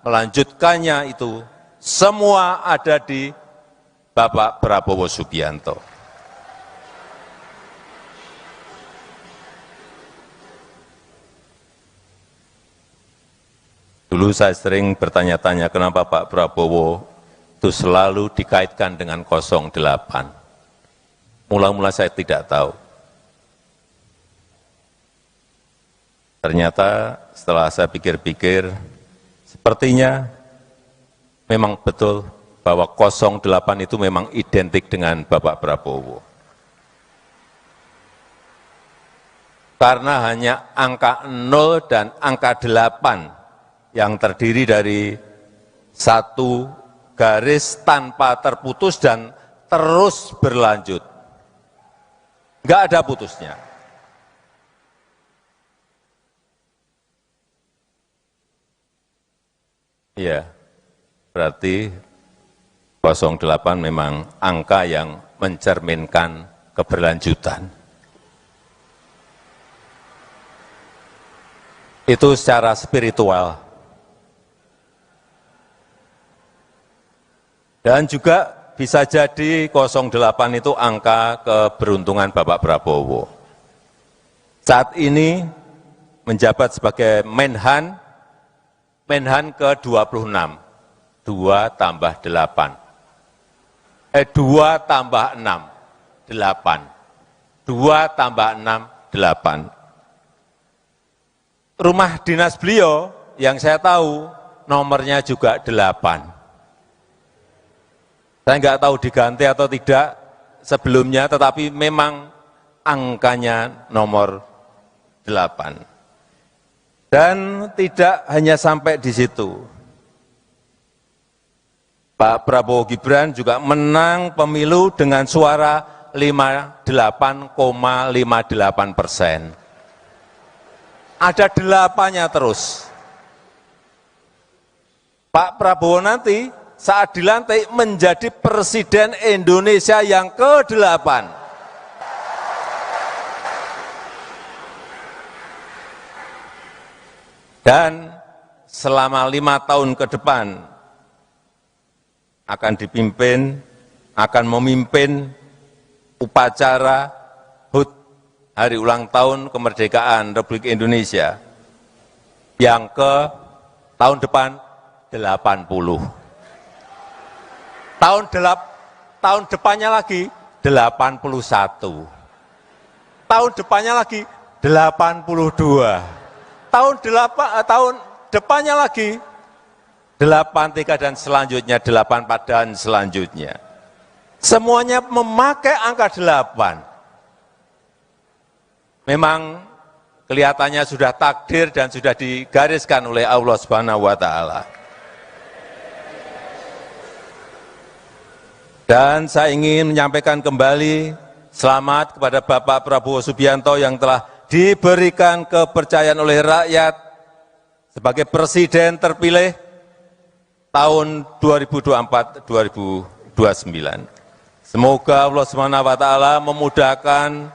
melanjutkannya itu semua ada di Bapak Prabowo Subianto. Dulu saya sering bertanya-tanya kenapa Pak Prabowo itu selalu dikaitkan dengan 08. Mula-mula saya tidak tahu. Ternyata setelah saya pikir-pikir, sepertinya memang betul bahwa 08 itu memang identik dengan Bapak Prabowo. Karena hanya angka 0 dan angka 8 yang terdiri dari satu garis tanpa terputus dan terus berlanjut. Enggak ada putusnya. Iya, berarti 08 memang angka yang mencerminkan keberlanjutan. Itu secara spiritual. Dan juga bisa jadi 08 itu angka keberuntungan Bapak Prabowo. Saat ini menjabat sebagai Menhan ke-26, 2 tambah 8. 2 tambah 6, 8. 2 tambah 6, 8. Rumah dinas beliau yang saya tahu nomornya juga 8. Saya nggak tahu diganti atau tidak sebelumnya, tetapi memang angkanya nomor 8. Dan tidak hanya sampai di situ. Pak Prabowo Gibran juga menang pemilu dengan suara 58,58%. Ada 8-nya terus. Pak Prabowo nanti saat dilantik menjadi Presiden Indonesia yang ke-8. Dan selama 5 tahun ke depan akan memimpin upacara HUT Hari Ulang Tahun Kemerdekaan Republik Indonesia yang ke tahun depan 80. Tahun depannya lagi 81. Tahun depannya lagi 82. Tahun depannya lagi 83 dan selanjutnya 84 dan selanjutnya. Semuanya memakai angka 8. Memang kelihatannya sudah takdir dan sudah digariskan oleh Allah Subhanahu wa taala. Dan saya ingin menyampaikan kembali selamat kepada Bapak Prabowo Subianto yang telah diberikan kepercayaan oleh rakyat sebagai Presiden terpilih tahun 2024-2029. Semoga Allah SWT memudahkan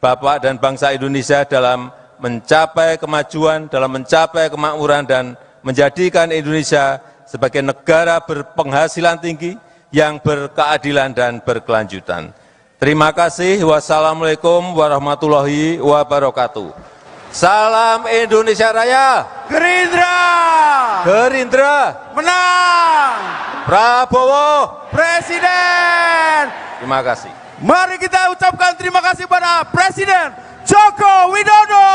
Bapak dan bangsa Indonesia dalam mencapai kemajuan, dalam mencapai kemakmuran, dan menjadikan Indonesia sebagai negara berpenghasilan tinggi, yang berkeadilan dan berkelanjutan. Terima kasih. Wassalamualaikum warahmatullahi wabarakatuh. Salam Indonesia Raya. Gerindra. Gerindra. Menang. Prabowo. Presiden. Terima kasih. Mari kita ucapkan terima kasih pada Presiden Joko Widodo.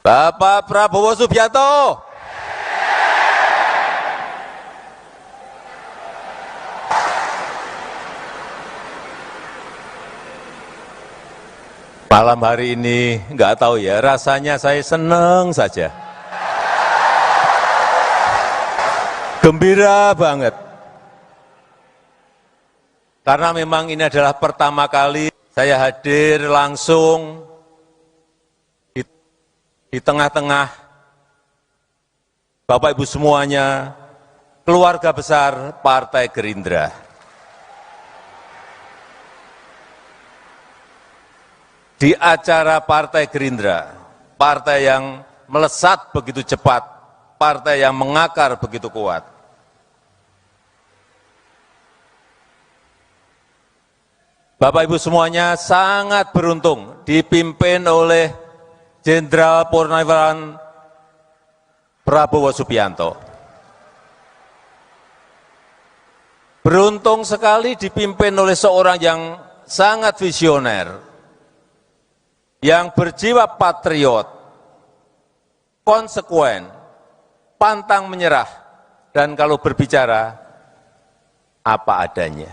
Bapak Prabowo Subianto. Malam hari ini nggak tahu ya, rasanya saya senang saja. Gembira banget. Karena memang ini adalah pertama kali saya hadir langsung di tengah-tengah Bapak Ibu semuanya, keluarga besar Partai Gerindra. Di acara Partai Gerindra, partai yang melesat begitu cepat partai yang mengakar begitu kuat. Bapak Ibu semuanya sangat beruntung dipimpin oleh Jenderal Purnawirawan Prabowo Subianto. Beruntung sekali dipimpin oleh seorang yang sangat visioner, yang berjiwa patriot, konsekuen, pantang menyerah, dan kalau berbicara, apa adanya.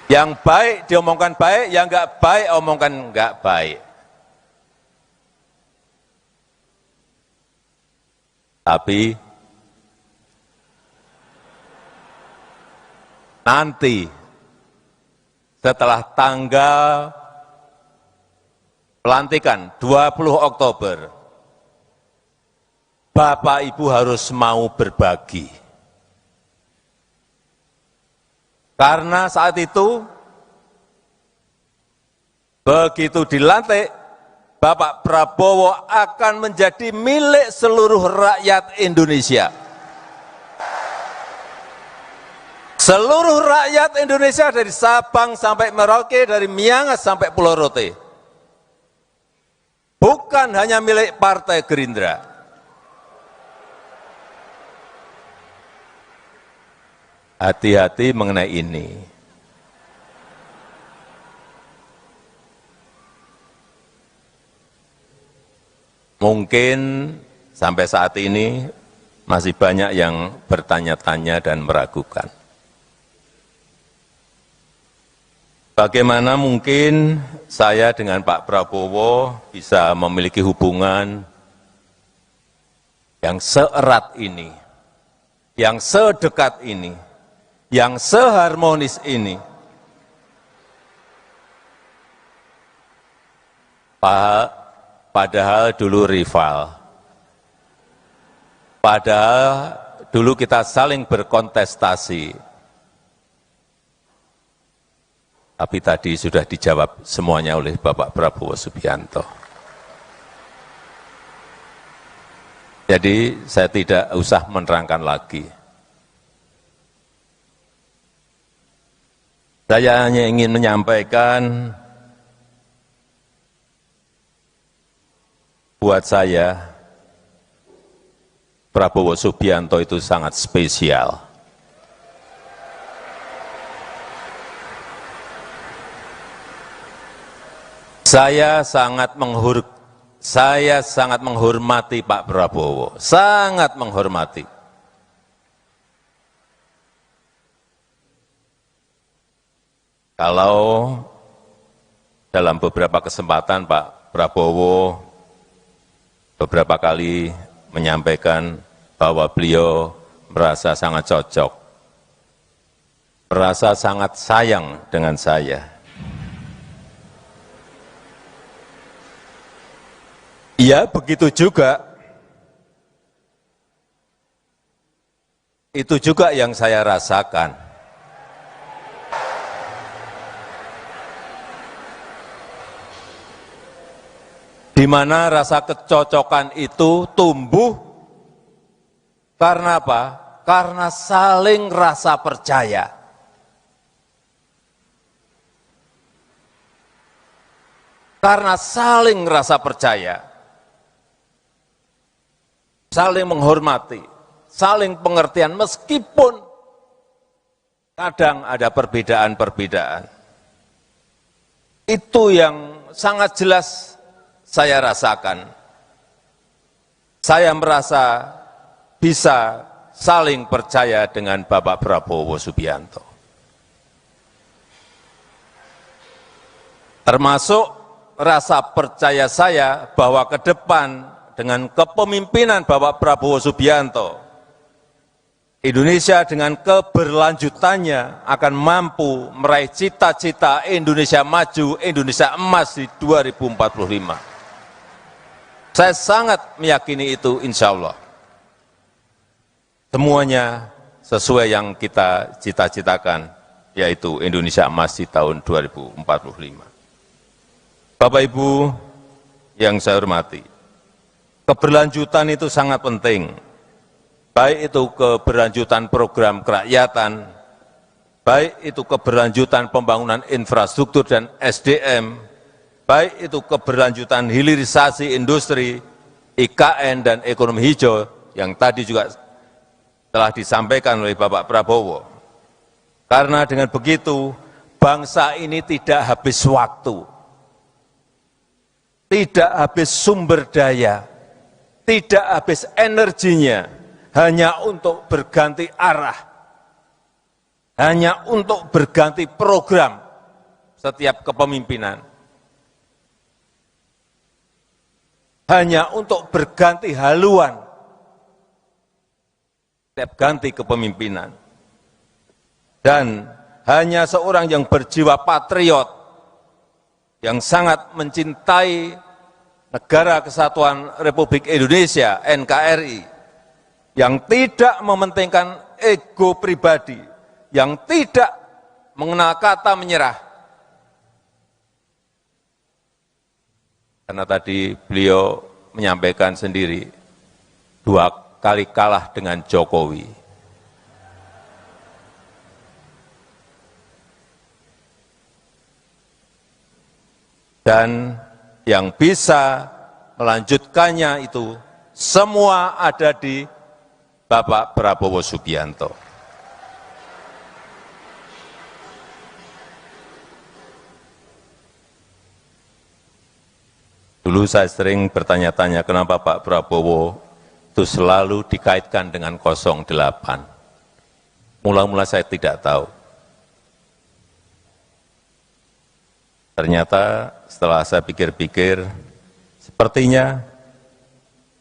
Yang baik diomongkan baik, yang enggak baik omongkan enggak baik. Tapi nanti setelah tanggal pelantikan 20 Oktober, Bapak Ibu harus mau berbagi. Karena saat itu, begitu dilantik, Bapak Prabowo akan menjadi milik seluruh rakyat Indonesia. Seluruh rakyat Indonesia dari Sabang sampai Merauke, dari Miangas sampai Pulau Rote. Bukan hanya milik Partai Gerindra. Hati-hati mengenai ini. Mungkin sampai saat ini masih banyak yang bertanya-tanya dan meragukan. Bagaimana mungkin saya dengan Pak Prabowo bisa memiliki hubungan yang seerat ini, yang sedekat ini, yang seharmonis ini. Padahal dulu rival, padahal dulu kita saling berkontestasi. Tapi tadi sudah dijawab semuanya oleh Bapak Prabowo Subianto. Jadi saya tidak usah menerangkan lagi. Saya hanya ingin menyampaikan buat saya, Prabowo Subianto itu sangat spesial. Saya sangat menghormati Pak Prabowo, sangat menghormati. Kalau dalam beberapa kesempatan Pak Prabowo beberapa kali menyampaikan bahwa beliau merasa sangat cocok, merasa sangat sayang dengan saya. Ya, begitu juga. Itu juga yang saya rasakan. Di mana rasa kecocokan itu tumbuh karena apa? Karena saling rasa percaya. Karena saling rasa percaya. Saling menghormati, saling pengertian meskipun kadang ada perbedaan-perbedaan. Itu yang sangat jelas saya rasakan. Saya merasa bisa saling percaya dengan Bapak Prabowo Subianto. Termasuk rasa percaya saya bahwa ke depan dengan kepemimpinan Bapak Prabowo Subianto, Indonesia dengan keberlanjutannya akan mampu meraih cita-cita Indonesia maju, Indonesia emas di 2045. Saya sangat meyakini itu, insya Allah. Semuanya sesuai yang kita cita-citakan, yaitu Indonesia emas di tahun 2045. Bapak Ibu yang saya hormati, keberlanjutan itu sangat penting, baik itu keberlanjutan program kerakyatan, baik itu keberlanjutan pembangunan infrastruktur dan SDM, baik itu keberlanjutan hilirisasi industri, IKN, dan ekonomi hijau yang tadi juga telah disampaikan oleh Bapak Prabowo. Karena dengan begitu, bangsa ini tidak habis waktu, tidak habis sumber daya, tidak habis energinya, hanya untuk berganti arah, hanya untuk berganti program setiap kepemimpinan, hanya untuk berganti haluan setiap ganti kepemimpinan, dan hanya seorang yang berjiwa patriot, yang sangat mencintai Negara Kesatuan Republik Indonesia, NKRI, yang tidak mementingkan ego pribadi, yang tidak mengenal kata menyerah. Karena tadi beliau menyampaikan sendiri, 2 kali kalah dengan Jokowi. Dan yang bisa melanjutkannya itu semua ada di Bapak Prabowo Subianto. Dulu saya sering bertanya-tanya kenapa Pak Prabowo itu selalu dikaitkan dengan 08. Mula-mula saya tidak tahu. Ternyata setelah saya pikir-pikir, sepertinya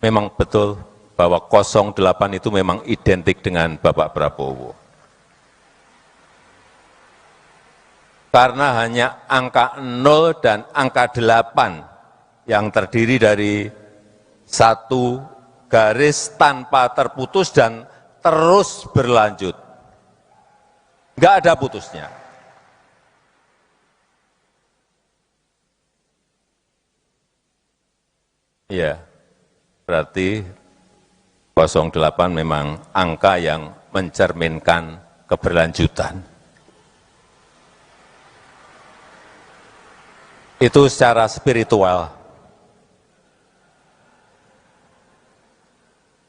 memang betul bahwa 08 itu memang identik dengan Bapak Prabowo. Karena hanya angka 0 dan angka 8 yang terdiri dari satu garis tanpa terputus dan terus berlanjut. Enggak ada putusnya. Iya, berarti 08 memang angka yang mencerminkan keberlanjutan. Itu secara spiritual.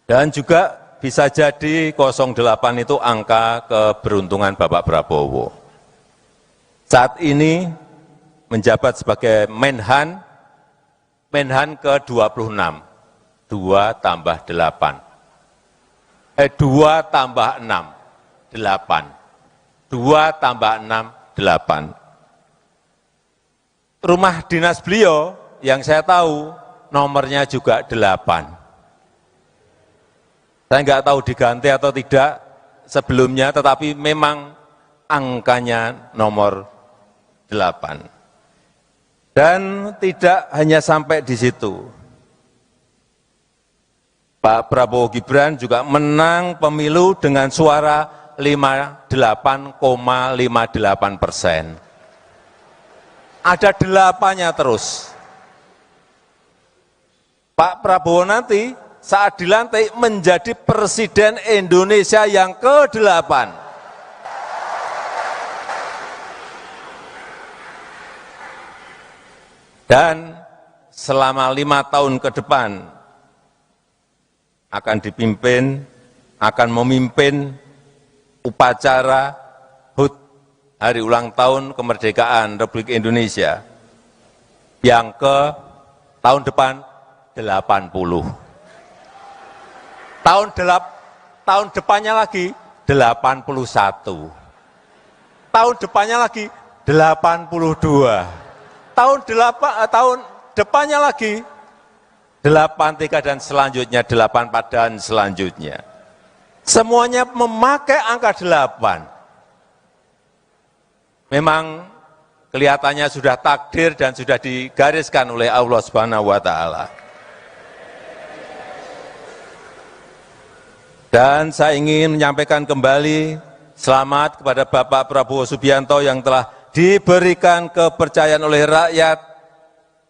Dan juga bisa jadi 08 itu angka keberuntungan Bapak Prabowo. Saat ini menjabat sebagai Menhan ke-26, 2 tambah 8. 2 tambah 6, 8. 2 tambah 6, 8. Rumah dinas beliau yang saya tahu nomornya juga 8. Saya nggak tahu diganti atau tidak sebelumnya, tetapi memang angkanya nomor 8. Dan tidak hanya sampai di situ. Pak Prabowo Gibran juga menang pemilu dengan suara 58,58%. Ada 8-nya terus. Pak Prabowo nanti saat dilantik menjadi Presiden Indonesia yang ke-8. Dan selama 5 tahun ke depan akan memimpin upacara HUT, Hari Ulang Tahun Kemerdekaan Republik Indonesia, yang ke tahun depan 80. Tahun depannya lagi 81. Tahun depannya lagi 82. Tahun depannya lagi 83 dan selanjutnya 84 dan selanjutnya. Semuanya memakai angka 8. Memang kelihatannya sudah takdir dan sudah digariskan oleh Allah Subhanahu wa taala. Dan saya ingin menyampaikan kembali selamat kepada Bapak Prabowo Subianto yang telah diberikan kepercayaan oleh rakyat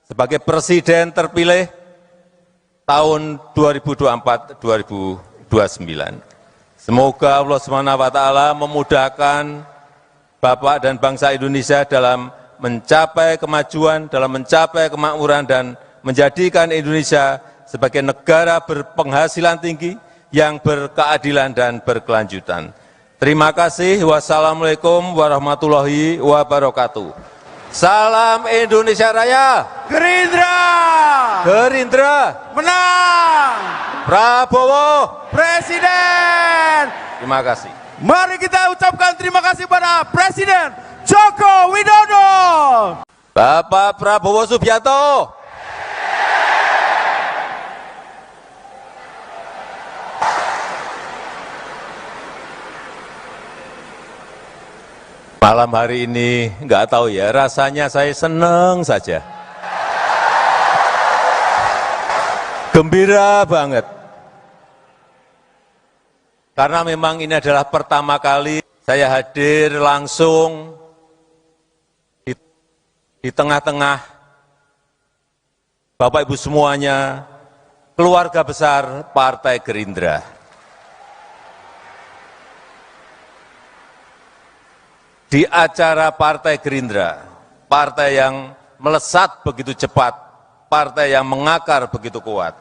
sebagai presiden terpilih tahun 2024-2029. Semoga Allah SWT memudahkan Bapak dan bangsa Indonesia dalam mencapai kemajuan, dalam mencapai kemakmuran, dan menjadikan Indonesia sebagai negara berpenghasilan tinggi yang berkeadilan dan berkelanjutan. Terima kasih. Wassalamualaikum warahmatullahi wabarakatuh. Salam Indonesia Raya. Gerindra. Gerindra. Menang. Prabowo. Presiden. Terima kasih. Mari kita ucapkan terima kasih pada Presiden Joko Widodo. Bapak Prabowo Subianto. Malam hari ini nggak tahu ya, rasanya saya senang saja. Gembira banget. Karena memang ini adalah pertama kali saya hadir langsung di tengah-tengah Bapak Ibu semuanya, keluarga besar Partai Gerindra. Di acara Partai Gerindra, partai yang melesat begitu cepat, partai yang mengakar begitu kuat.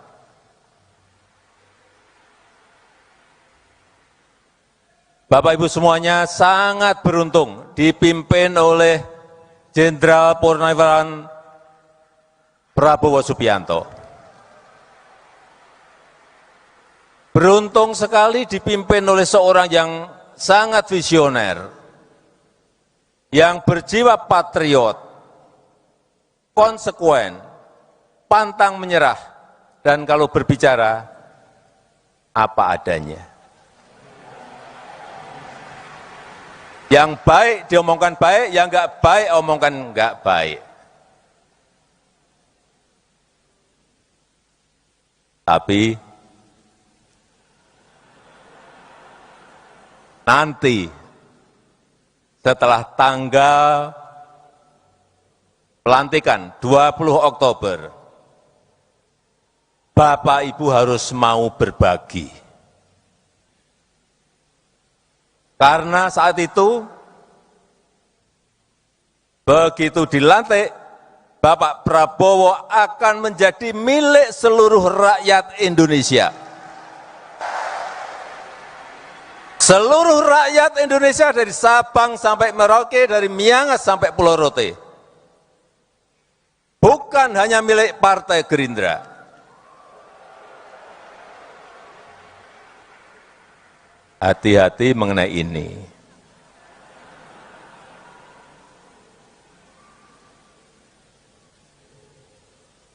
Bapak Ibu semuanya sangat beruntung dipimpin oleh Jenderal Purnawirawan Prabowo Subianto. Beruntung sekali dipimpin oleh seorang yang sangat visioner, yang berjiwa patriot, konsekuen, pantang menyerah, dan kalau berbicara, apa adanya. Yang baik diomongkan baik, yang enggak baik omongkan enggak baik. Tapi nanti setelah tanggal pelantikan 20 Oktober, Bapak Ibu harus mau berbagi. Karena saat itu, begitu dilantik, Bapak Prabowo akan menjadi milik seluruh rakyat Indonesia. Seluruh rakyat Indonesia dari Sabang sampai Merauke, dari Miangas sampai Pulau Rote. Bukan hanya milik Partai Gerindra. Hati-hati mengenai ini.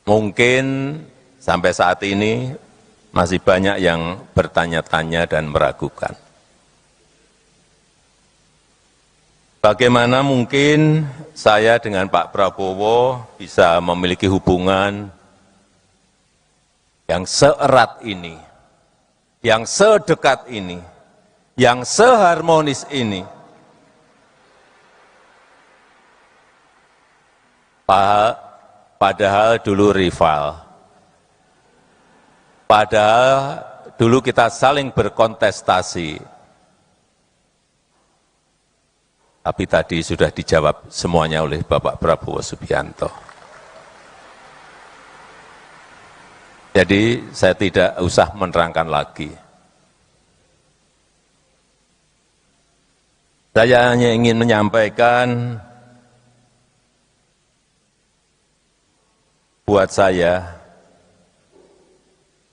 Mungkin sampai saat ini masih banyak yang bertanya-tanya dan meragukan. Bagaimana mungkin saya dengan Pak Prabowo bisa memiliki hubungan yang seerat ini, yang sedekat ini, yang seharmonis ini. Padahal dulu rival. Padahal dulu kita saling berkontestasi. Tapi tadi sudah dijawab semuanya oleh Bapak Prabowo Subianto. Jadi saya tidak usah menerangkan lagi. Saya hanya ingin menyampaikan buat saya,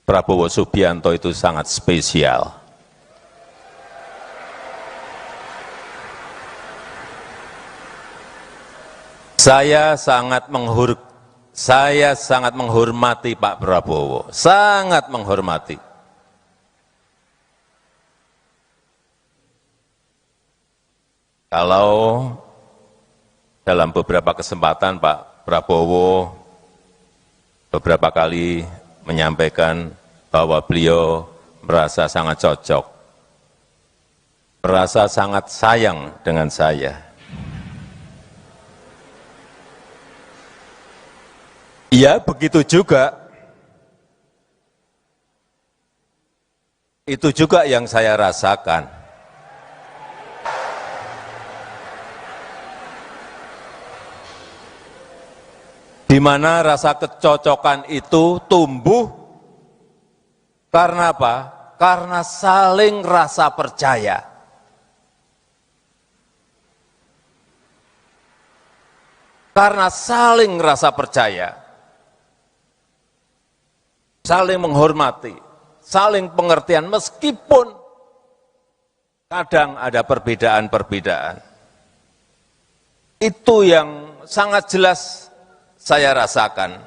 Prabowo Subianto itu sangat spesial. Saya sangat menghormati Pak Prabowo, sangat menghormati. Kalau dalam beberapa kesempatan Pak Prabowo beberapa kali menyampaikan bahwa beliau merasa sangat cocok, merasa sangat sayang dengan saya. Ya, begitu juga Itu juga yang saya rasakan. Di mana rasa kecocokan itu tumbuh karena apa? Karena saling rasa percaya. Karena saling rasa percaya, saling menghormati, saling pengertian meskipun kadang ada perbedaan-perbedaan. Itu yang sangat jelas saya rasakan.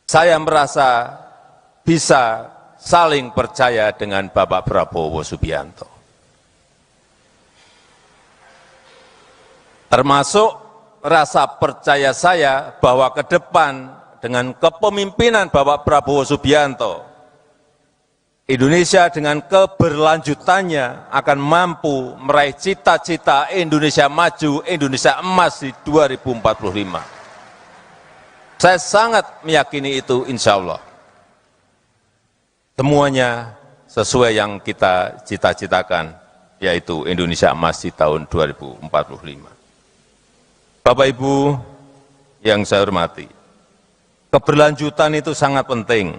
Saya merasa bisa saling percaya dengan Bapak Prabowo Subianto. Termasuk rasa percaya saya bahwa ke depan dengan kepemimpinan Bapak Prabowo Subianto, Indonesia dengan keberlanjutannya akan mampu meraih cita-cita Indonesia maju, Indonesia emas di 2045. Saya sangat meyakini itu, insya Allah. Semuanya sesuai yang kita cita-citakan, yaitu Indonesia emas di tahun 2045. Bapak Ibu yang saya hormati, keberlanjutan itu sangat penting,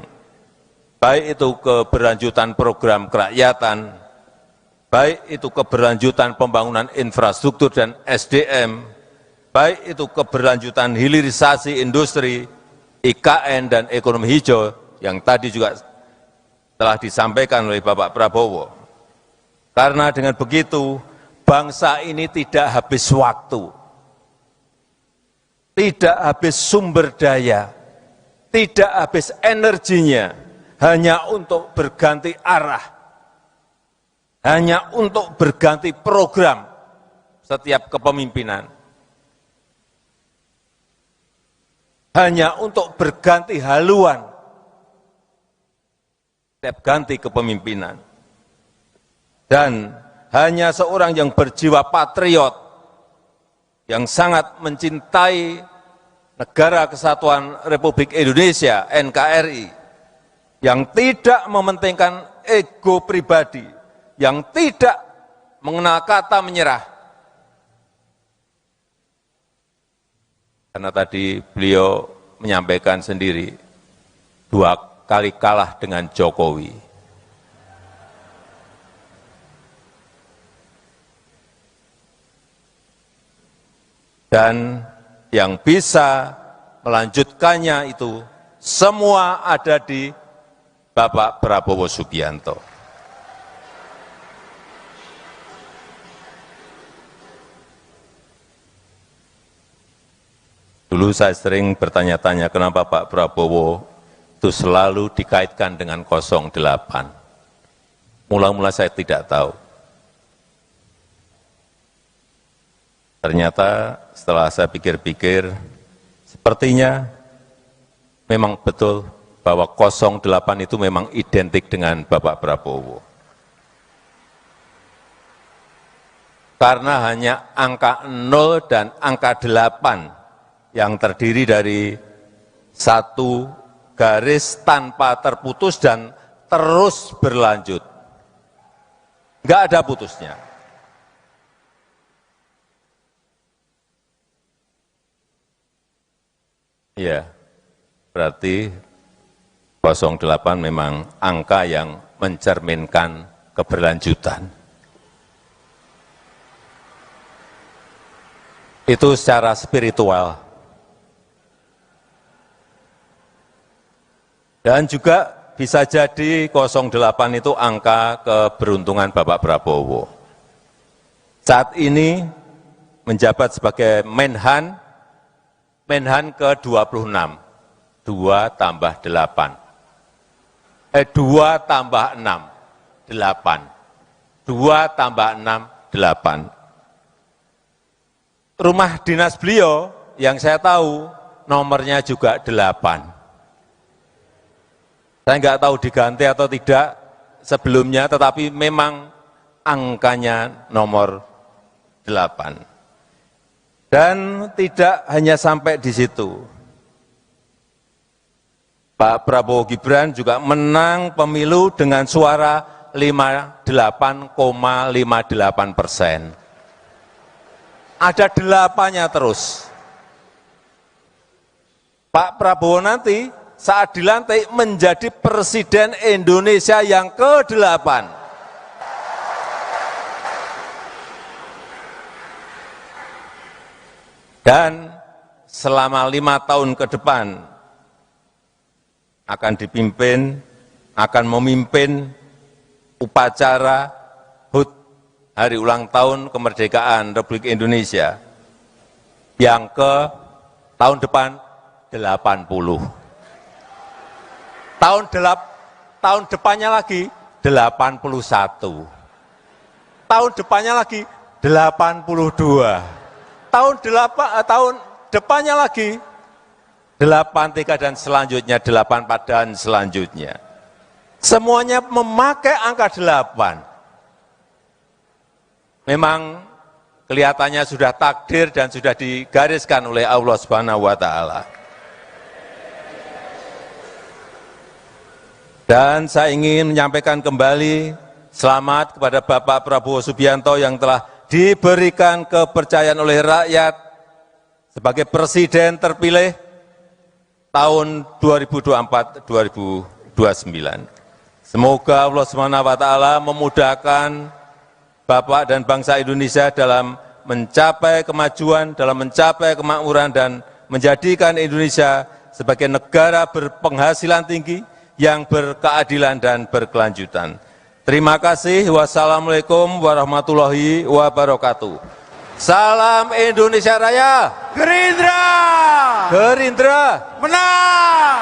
baik itu keberlanjutan program kerakyatan, baik itu keberlanjutan pembangunan infrastruktur dan SDM, baik itu keberlanjutan hilirisasi industri, IKN dan ekonomi hijau yang tadi juga telah disampaikan oleh Bapak Prabowo. Karena dengan begitu, bangsa ini tidak habis waktu, tidak habis sumber daya, tidak habis energinya, hanya untuk berganti arah, hanya untuk berganti program setiap kepemimpinan, hanya untuk berganti haluan setiap ganti kepemimpinan, dan hanya seorang yang berjiwa patriot, yang sangat mencintai Negara Kesatuan Republik Indonesia, NKRI, yang tidak mementingkan ego pribadi, yang tidak mengenal kata menyerah. Karena tadi beliau menyampaikan sendiri, 2 kali kalah dengan Jokowi. Dan yang bisa melanjutkannya itu semua ada di Bapak Prabowo Subianto. Dulu saya sering bertanya-tanya kenapa Pak Prabowo itu selalu dikaitkan dengan 08. Mula-mula saya tidak tahu. Ternyata setelah saya pikir-pikir, sepertinya memang betul bahwa 08 itu memang identik dengan Bapak Prabowo. Karena hanya angka 0 dan angka 8 yang terdiri dari satu garis tanpa terputus dan terus berlanjut. Enggak ada putusnya. Ya, berarti 08 memang angka yang mencerminkan keberlanjutan. Itu secara spiritual. Dan juga bisa jadi 08 itu angka keberuntungan Bapak Prabowo. Saat ini menjabat sebagai Menhan ke-26, 2 tambah 8. 2 tambah 6, 8. 2 tambah 6, 8. Rumah dinas beliau yang saya tahu nomornya juga 8. Saya nggak tahu diganti atau tidak sebelumnya, tetapi memang angkanya nomor 8. Dan tidak hanya sampai di situ. Pak Prabowo Gibran juga menang pemilu dengan suara 58,58%. Ada 8-nya terus. Pak Prabowo nanti saat dilantik menjadi Presiden Indonesia yang ke-8. Dan selama 5 tahun ke depan akan memimpin upacara HUT Hari Ulang Tahun Kemerdekaan Republik Indonesia yang ke tahun depan 80. Tahun depannya lagi 81. Tahun depannya lagi 82. Tahun depannya lagi 83 dan selanjutnya 84 dan selanjutnya. Semuanya memakai angka 8. Memang kelihatannya sudah takdir dan sudah digariskan oleh Allah Subhanahu wa taala. Dan saya ingin menyampaikan kembali selamat kepada Bapak Prabowo Subianto yang telah diberikan kepercayaan oleh rakyat sebagai Presiden terpilih tahun 2024-2029. Semoga Allah SWT memudahkan Bapak dan bangsa Indonesia dalam mencapai kemajuan, dalam mencapai kemakmuran, dan menjadikan Indonesia sebagai negara berpenghasilan tinggi yang berkeadilan dan berkelanjutan. Terima kasih. Wassalamualaikum warahmatullahi wabarakatuh. Salam Indonesia Raya. Gerindra. Gerindra. Menang.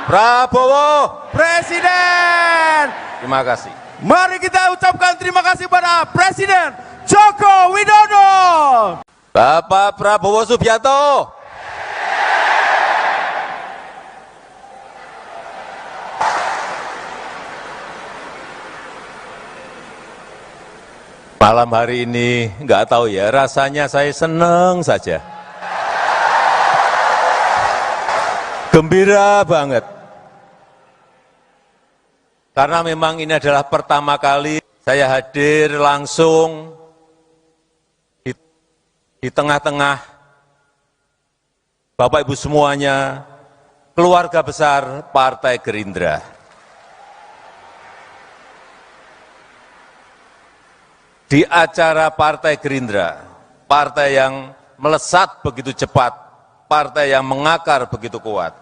Prabowo. Presiden. Terima kasih. Mari kita ucapkan terima kasih pada Presiden Joko Widodo. Bapak Prabowo Subianto. Malam hari ini nggak tahu ya, rasanya saya senang saja. Gembira banget. Karena memang ini adalah pertama kali saya hadir langsung di tengah-tengah Bapak Ibu semuanya, keluarga besar Partai Gerindra. Di acara Partai Gerindra, partai yang melesat begitu cepat, partai yang mengakar begitu kuat.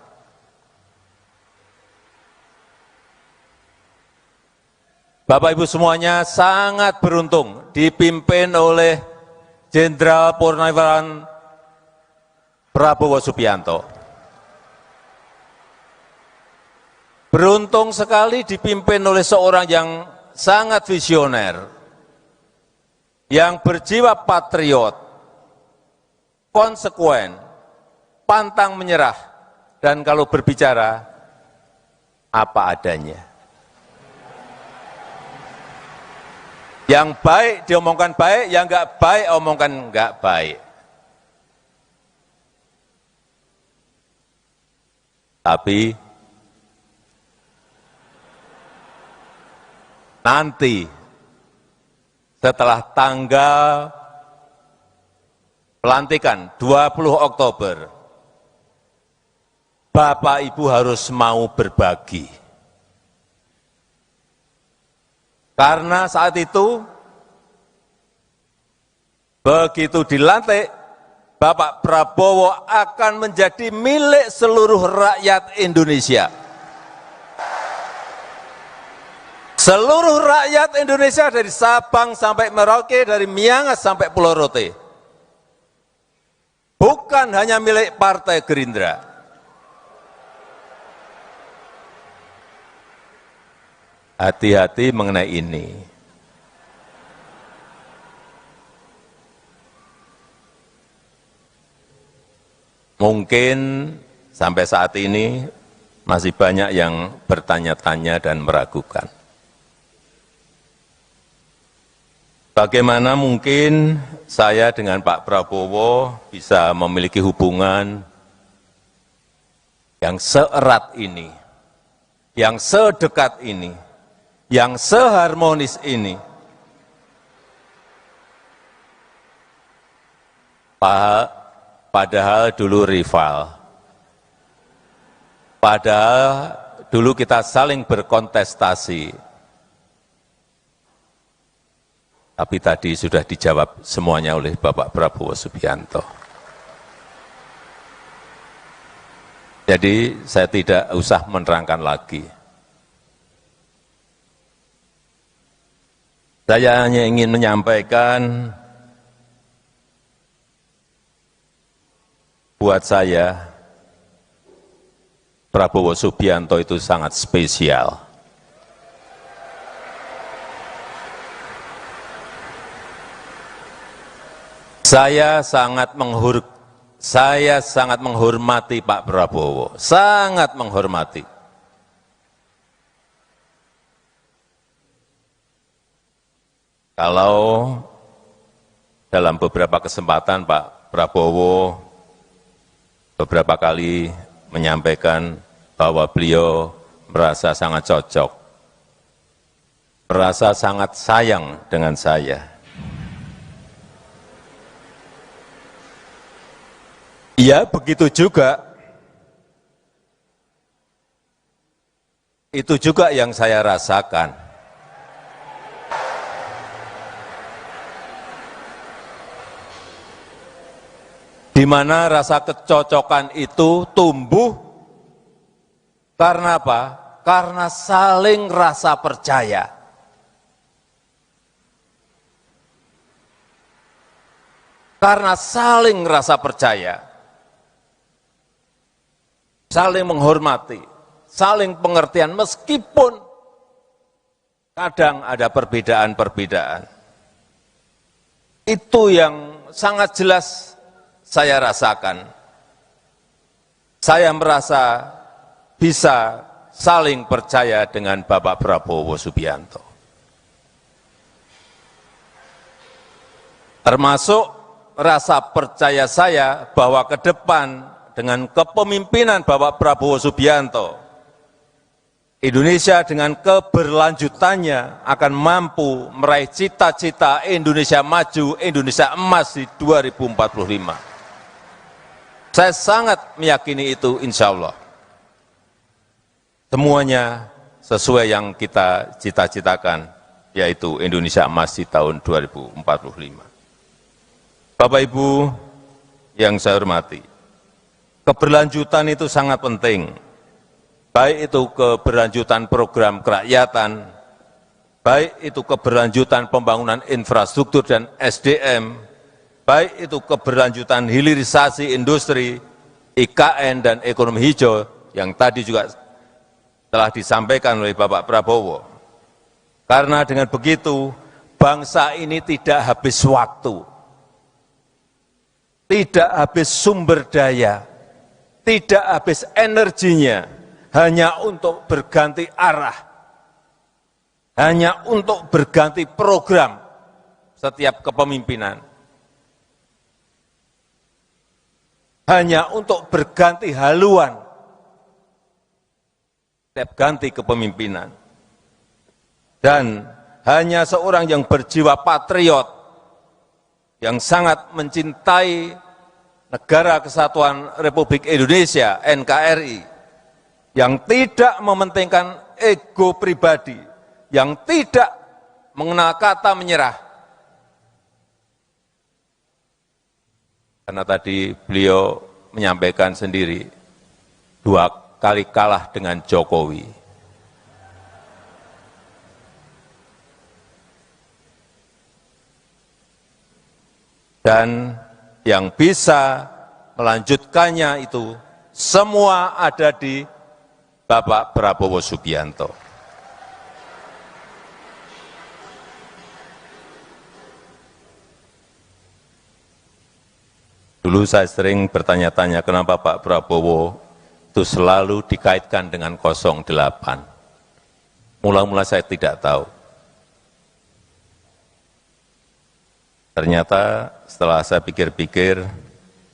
Bapak Ibu semuanya sangat beruntung dipimpin oleh Jenderal Purnawirawan Prabowo Subianto. Beruntung sekali dipimpin oleh seorang yang sangat visioner, yang berjiwa patriot, konsekuen, pantang menyerah, dan kalau berbicara, apa adanya. Yang baik diomongkan baik, yang enggak baik omongkan enggak baik. Tapi nanti setelah tanggal pelantikan 20 Oktober, Bapak Ibu harus mau berbagi. Karena saat itu, begitu dilantik, Bapak Prabowo akan menjadi milik seluruh rakyat Indonesia. Seluruh rakyat Indonesia dari Sabang sampai Merauke, dari Miangas sampai Pulau Rote. Bukan hanya milik Partai Gerindra. Hati-hati mengenai ini. Mungkin sampai saat ini masih banyak yang bertanya-tanya dan meragukan. Bagaimana mungkin saya dengan Pak Prabowo bisa memiliki hubungan yang seerat ini? yang sedekat ini, yang seharmonis ini, padahal dulu rival, padahal dulu kita saling berkontestasi. Tapi tadi sudah dijawab semuanya oleh Bapak Prabowo Subianto. Jadi saya tidak usah menerangkan lagi. Saya hanya ingin menyampaikan buat saya, Prabowo Subianto itu sangat spesial. Saya sangat menghormati Pak Prabowo, sangat menghormati. Kalau dalam beberapa kesempatan Pak Prabowo beberapa kali menyampaikan bahwa beliau merasa sangat cocok, merasa sangat sayang dengan saya. Ya, begitu juga. Itu juga yang saya rasakan. Di mana rasa kecocokan itu tumbuh karena apa? Karena saling rasa percaya. Karena saling rasa percaya, saling menghormati, saling pengertian meskipun kadang ada perbedaan-perbedaan. Itu yang sangat jelas saya rasakan. Saya merasa bisa saling percaya dengan Bapak Prabowo Subianto. Termasuk rasa percaya saya bahwa ke depan dengan kepemimpinan Bapak Prabowo Subianto, Indonesia dengan keberlanjutannya akan mampu meraih cita-cita Indonesia maju, Indonesia emas di 2045. Saya sangat meyakini itu, insya Allah. Semuanya sesuai yang kita cita-citakan, yaitu Indonesia emas di tahun 2045. Bapak Ibu yang saya hormati, keberlanjutan itu sangat penting. Baik itu keberlanjutan program kerakyatan, baik itu keberlanjutan pembangunan infrastruktur dan SDM, baik itu keberlanjutan hilirisasi industri, IKN dan ekonomi hijau yang tadi juga telah disampaikan oleh Bapak Prabowo. Karena dengan begitu, bangsa ini tidak habis waktu, tidak habis sumber daya, tidak habis energinya, hanya untuk berganti arah, hanya untuk berganti program setiap kepemimpinan. Hanya untuk berganti haluan, setiap ganti kepemimpinan. Dan hanya seorang yang berjiwa patriot, yang sangat mencintai Negara Kesatuan Republik Indonesia, NKRI, yang tidak mementingkan ego pribadi, yang tidak mengenal kata menyerah. Karena tadi beliau menyampaikan sendiri, 2 kali kalah dengan Jokowi. Dan yang bisa melanjutkannya itu semua ada di Bapak Prabowo Subianto. Dulu saya sering bertanya-tanya kenapa Pak Prabowo itu selalu dikaitkan dengan 08. Mula-mula saya tidak tahu. Ternyata setelah saya pikir-pikir,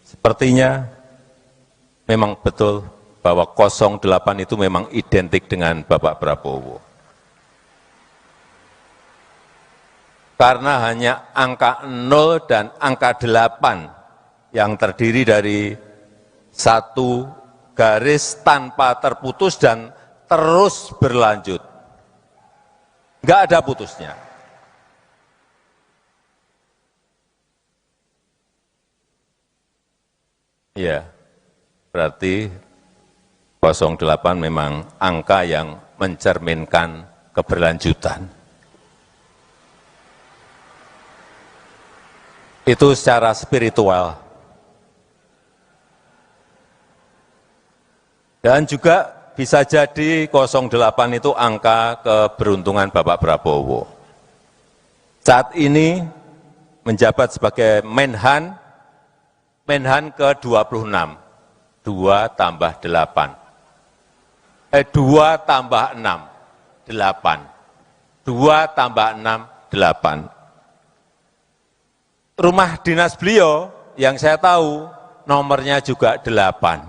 sepertinya memang betul bahwa 08 itu memang identik dengan Bapak Prabowo. Karena hanya angka 0 dan angka 8 yang terdiri dari satu garis tanpa terputus dan terus berlanjut. Enggak ada putusnya. Ya, berarti 08 memang angka yang mencerminkan keberlanjutan. Itu secara spiritual. Dan juga bisa jadi 08 itu angka keberuntungan Bapak Prabowo. Saat ini menjabat sebagai Menhan ke-26, 2 tambah 8. 2 tambah 6, 8. 2 tambah 6, 8. Rumah dinas beliau yang saya tahu nomornya juga 8.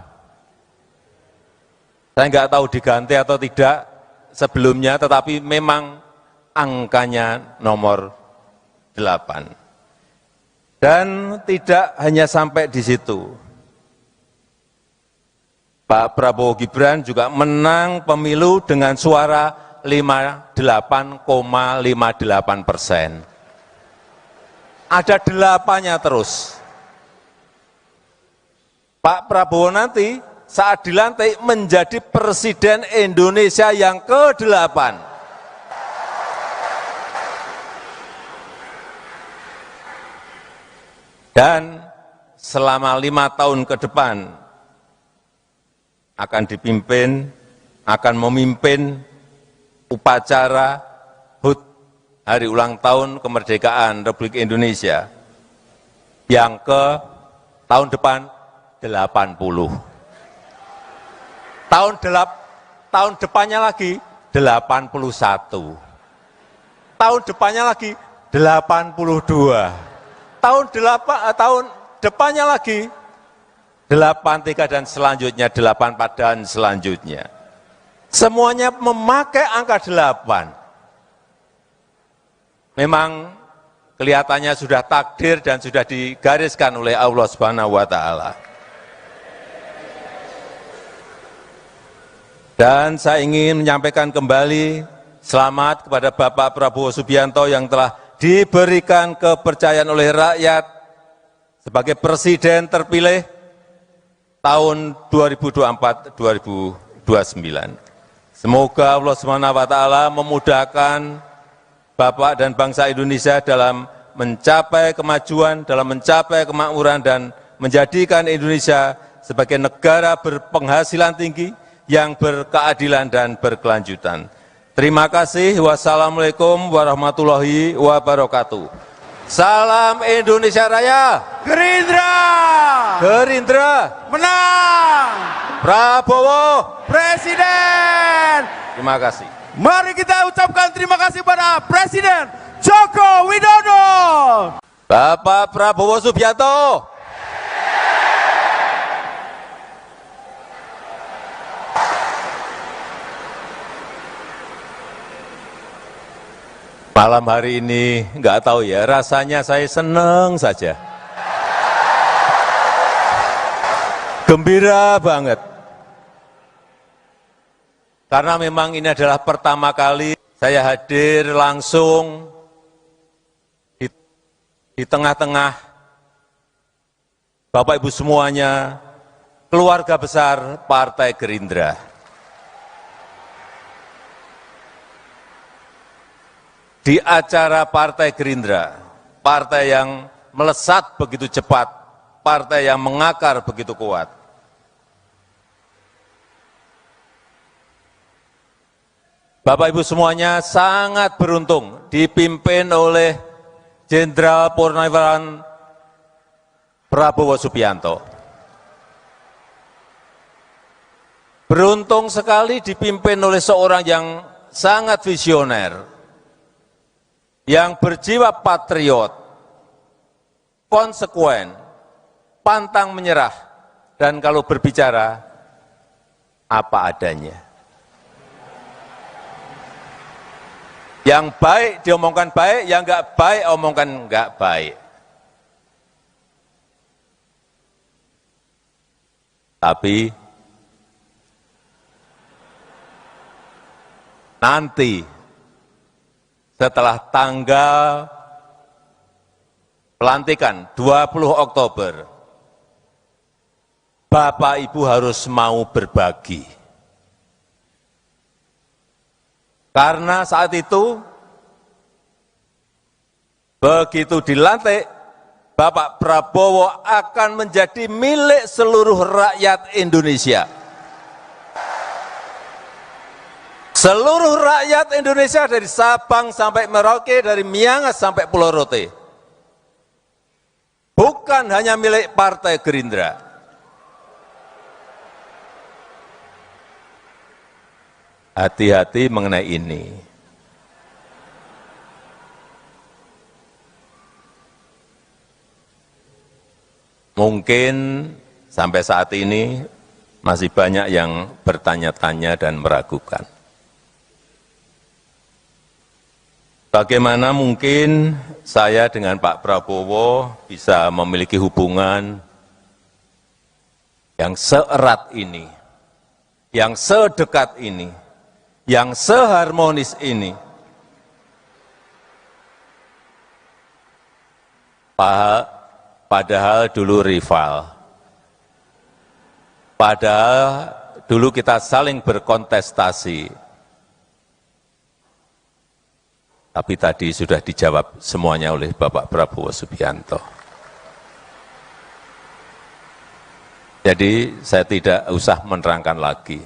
Saya nggak tahu diganti atau tidak sebelumnya, tetapi memang angkanya nomor 8. Dan tidak hanya sampai di situ. Pak Prabowo Gibran juga menang pemilu dengan suara 58,58%. Ada 8-nya terus. Pak Prabowo nanti saat dilantik menjadi Presiden Indonesia yang ke-8. Dan selama 5 tahun ke depan akan memimpin upacara HUT, Hari Ulang Tahun Kemerdekaan Republik Indonesia, yang ke tahun depan 80. Tahun depannya lagi 81. Tahun depannya lagi 82. Tahun depannya lagi 83 dan selanjutnya 84 dan selanjutnya. Semuanya memakai angka 8. Memang kelihatannya sudah takdir dan sudah digariskan oleh Allah Subhanahu wa taala. Dan saya ingin menyampaikan kembali selamat kepada Bapak Prabowo Subianto yang telah diberikan kepercayaan oleh rakyat sebagai Presiden terpilih tahun 2024-2029. Semoga Allah SWT memudahkan Bapak dan bangsa Indonesia dalam mencapai kemajuan, dalam mencapai kemakmuran, dan menjadikan Indonesia sebagai negara berpenghasilan tinggi yang berkeadilan dan berkelanjutan. Terima kasih. Wassalamualaikum warahmatullahi wabarakatuh. Salam Indonesia Raya. Gerindra. Gerindra. Menang. Prabowo. Presiden. Terima kasih. Mari kita ucapkan terima kasih pada Presiden Joko Widodo. Bapak Prabowo Subianto. Malam hari ini nggak tahu ya, rasanya saya senang saja. Gembira banget. Karena memang ini adalah pertama kali saya hadir langsung di tengah-tengah Bapak Ibu semuanya, keluarga besar Partai Gerindra. Di acara Partai Gerindra, partai yang melesat begitu cepat, partai yang mengakar begitu kuat. Bapak Ibu semuanya sangat beruntung dipimpin oleh Jenderal Purnawirawan Prabowo Subianto. Beruntung sekali dipimpin oleh seorang yang sangat visioner, yang berjiwa patriot, konsekuen, pantang menyerah, dan kalau berbicara apa adanya. Yang baik diomongkan baik, yang enggak baik omongkan enggak baik. Tapi nanti setelah tanggal pelantikan 20 Oktober, Bapak Ibu harus mau berbagi. Karena saat itu, begitu dilantik, Bapak Prabowo akan menjadi milik seluruh rakyat Indonesia. Seluruh rakyat Indonesia dari Sabang sampai Merauke, dari Miangas sampai Pulau Rote. Bukan hanya milik Partai Gerindra. Hati-hati mengenai ini. Mungkin sampai saat ini masih banyak yang bertanya-tanya dan meragukan. Bagaimana mungkin saya dengan Pak Prabowo bisa memiliki hubungan yang seerat ini, yang sedekat ini, yang seharmonis ini. Padahal dulu rival. Padahal dulu kita saling berkontestasi. Tapi tadi sudah dijawab semuanya oleh Bapak Prabowo Subianto. Jadi saya tidak usah menerangkan lagi.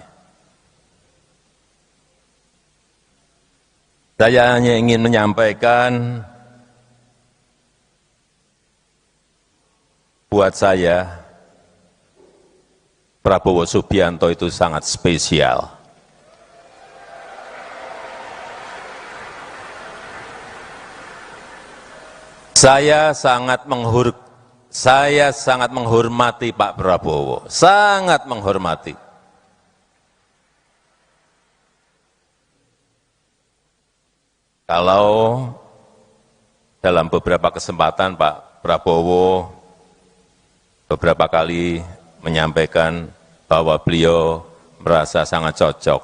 Saya hanya ingin menyampaikan buat saya, Prabowo Subianto itu sangat spesial. Saya sangat menghormati Pak Prabowo, sangat menghormati. Kalau dalam beberapa kesempatan Pak Prabowo beberapa kali menyampaikan bahwa beliau merasa sangat cocok,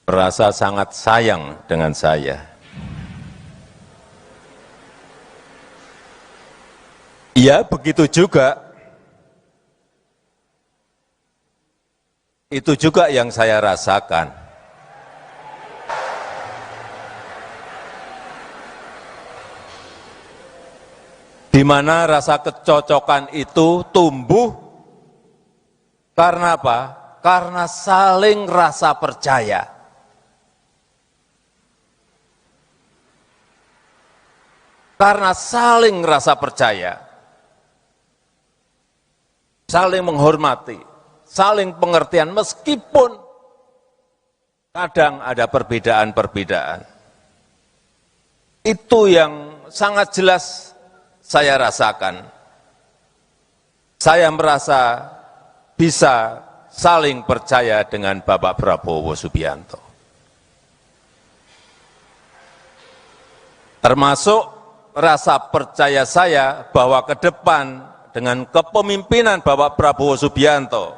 merasa sangat sayang dengan saya. Ya, begitu juga. Itu juga yang saya rasakan. Di mana rasa kecocokan itu tumbuh karena apa? Karena saling rasa percaya. Karena saling rasa percaya. Saling menghormati, saling pengertian meskipun kadang ada perbedaan-perbedaan. Itu yang sangat jelas saya rasakan. Saya merasa bisa saling percaya dengan Bapak Prabowo Subianto. Termasuk rasa percaya saya bahwa ke depan dengan kepemimpinan Bapak Prabowo Subianto,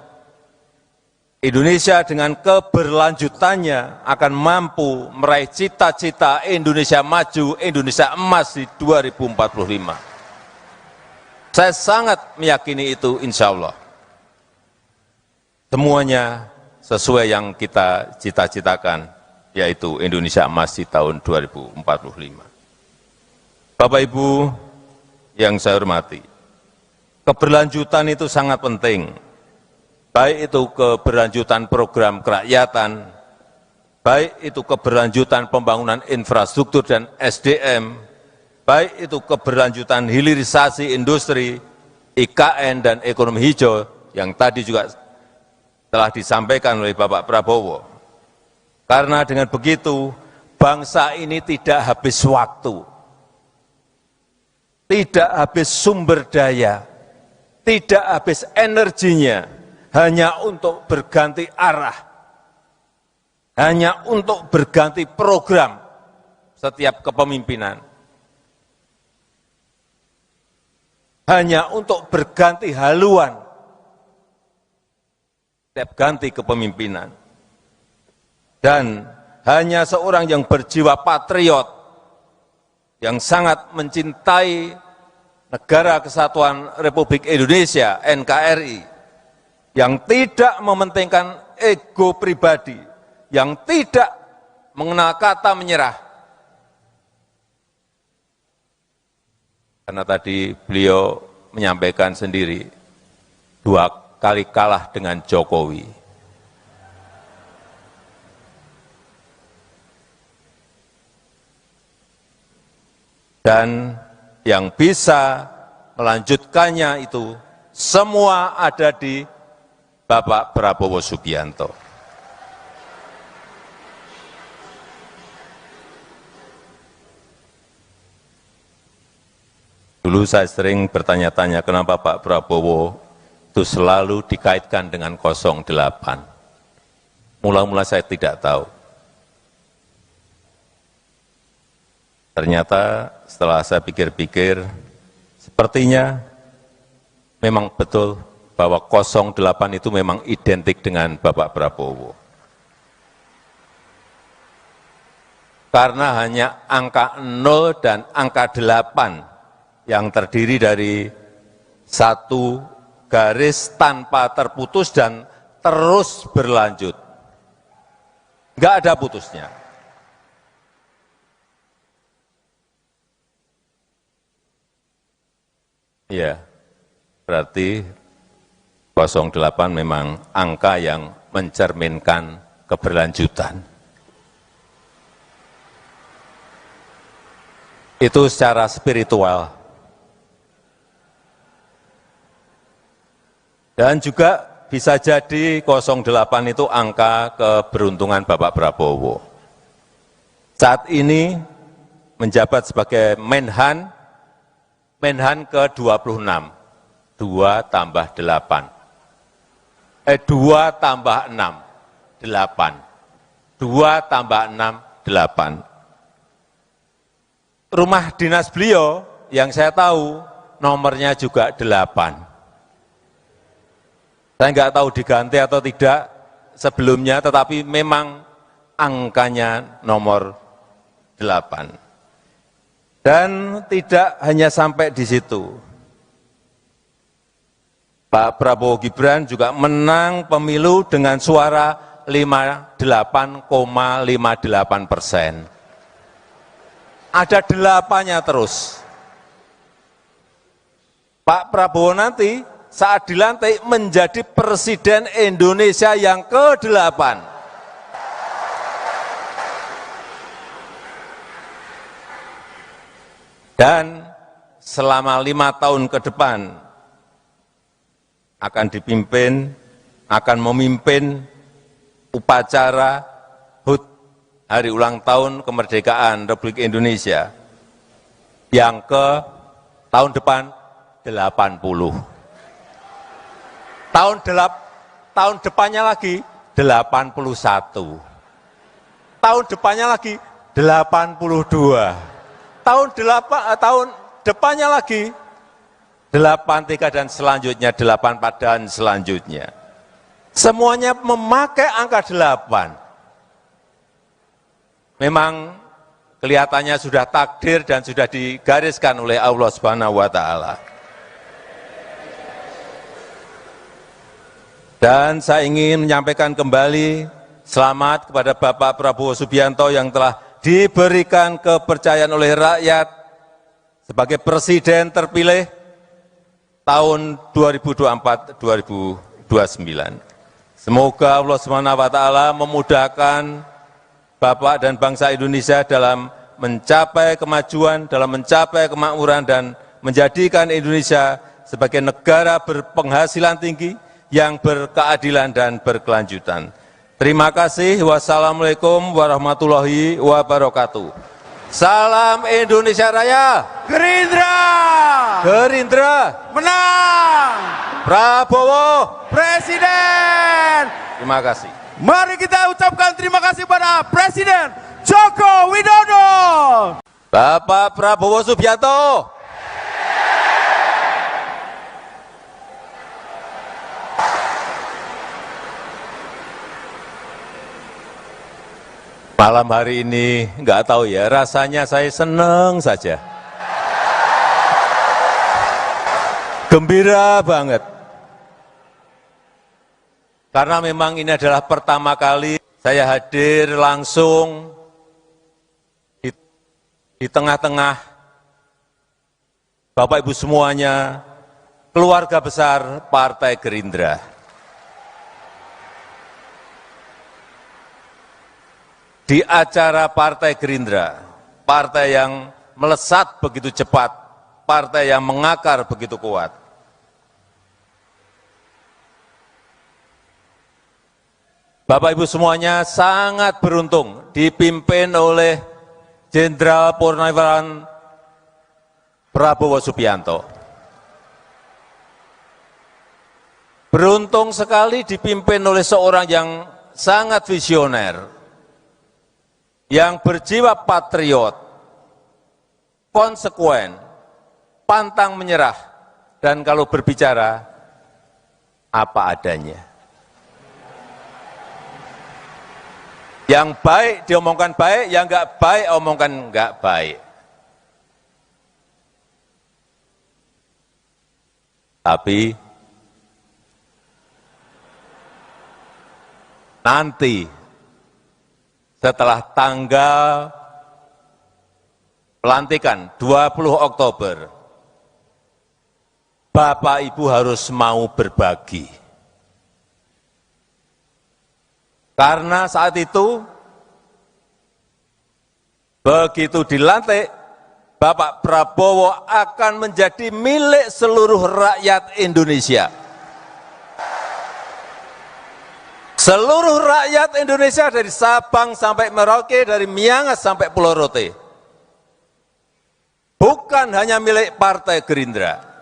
Indonesia dengan keberlanjutannya akan mampu meraih cita-cita Indonesia maju, Indonesia emas di 2045. Saya sangat meyakini itu, insya Allah. Semuanya sesuai yang kita cita-citakan, yaitu Indonesia emas di tahun 2045. Bapak Ibu yang saya hormati, keberlanjutan itu sangat penting. Baik itu keberlanjutan program kerakyatan, baik itu keberlanjutan pembangunan infrastruktur dan SDM, baik itu keberlanjutan hilirisasi industri, IKN dan ekonomi hijau yang tadi juga telah disampaikan oleh Bapak Prabowo. Karena dengan begitu, bangsa ini tidak habis waktu, tidak habis sumber daya, tidak habis energinya, hanya untuk berganti arah, hanya untuk berganti program setiap kepemimpinan, hanya untuk berganti haluan setiap ganti kepemimpinan, dan hanya seorang yang berjiwa patriot, yang sangat mencintai Negara Kesatuan Republik Indonesia, NKRI, yang tidak mementingkan ego pribadi, yang tidak mengenal kata menyerah. Karena tadi beliau menyampaikan sendiri, 2 kali kalah dengan Jokowi. Dan yang bisa melanjutkannya itu semua ada di Bapak Prabowo Subianto. Dulu saya sering bertanya-tanya kenapa Pak Prabowo itu selalu dikaitkan dengan 08. Mula-mula saya tidak tahu. Ternyata setelah saya pikir-pikir, sepertinya memang betul bahwa 08 itu memang identik dengan Bapak Prabowo. Karena hanya angka 0 dan angka 8 yang terdiri dari satu garis tanpa terputus dan terus berlanjut. Enggak ada putusnya. Ya, berarti 08 memang angka yang mencerminkan keberlanjutan. Itu secara spiritual. Dan juga bisa jadi 08 itu angka keberuntungan Bapak Prabowo. Saat ini menjabat sebagai Menhan ke-26, 2 tambah 8. 2 tambah 6, 8. 2 tambah 6, 8. Rumah dinas beliau yang saya tahu nomornya juga 8. Saya nggak tahu diganti atau tidak sebelumnya, tetapi memang angkanya nomor 8. Dan tidak hanya sampai di situ. Pak Prabowo Gibran juga menang pemilu dengan suara 58,58%. Ada 8-nya terus. Pak Prabowo nanti saat dilantik menjadi Presiden Indonesia yang ke-8. Dan selama 5 tahun ke depan akan memimpin upacara HUT, Hari Ulang Tahun Kemerdekaan Republik Indonesia, yang ke tahun depan 80. Tahun depannya lagi 81. Tahun depannya lagi 82. Tahun depannya lagi 83 dan selanjutnya 84 dan selanjutnya. Semuanya memakai angka 8. Memang kelihatannya sudah takdir dan sudah digariskan oleh Allah Subhanahu wa taala. Dan saya ingin menyampaikan kembali selamat kepada Bapak Prabowo Subianto yang telah diberikan kepercayaan oleh rakyat sebagai Presiden terpilih tahun 2024-2029. Semoga Allah SWT memudahkan Bapak dan bangsa Indonesia dalam mencapai kemajuan, dalam mencapai kemakmuran, dan menjadikan Indonesia sebagai negara berpenghasilan tinggi yang berkeadilan dan berkelanjutan. Terima kasih. Wassalamualaikum warahmatullahi wabarakatuh. Salam Indonesia Raya. Gerindra Gerindra menang. Prabowo. Presiden. Terima kasih. Mari kita ucapkan terima kasih pada Presiden Joko Widodo. Bapak Prabowo Subianto. Malam hari ini nggak tahu ya, rasanya saya senang saja. Gembira banget. Karena memang ini adalah pertama kali saya hadir langsung di tengah-tengah Bapak Ibu semuanya, keluarga besar Partai Gerindra. Di acara Partai Gerindra, partai yang melesat begitu cepat, partai yang mengakar begitu kuat. Bapak Ibu semuanya sangat beruntung dipimpin oleh Jenderal Purnawirawan Prabowo Subianto. Beruntung sekali dipimpin oleh seorang yang sangat visioner, yang berjiwa patriot, konsekuen, pantang menyerah, dan kalau berbicara, apa adanya. Yang baik diomongkan baik, yang enggak baik omongkan enggak baik. Tapi nanti setelah tanggal pelantikan 20 Oktober, Bapak Ibu harus mau berbagi. Karena saat itu, begitu dilantik, Bapak Prabowo akan menjadi milik seluruh rakyat Indonesia. Seluruh rakyat Indonesia dari Sabang sampai Merauke, dari Miangas sampai Pulau Rote. Bukan hanya milik Partai Gerindra.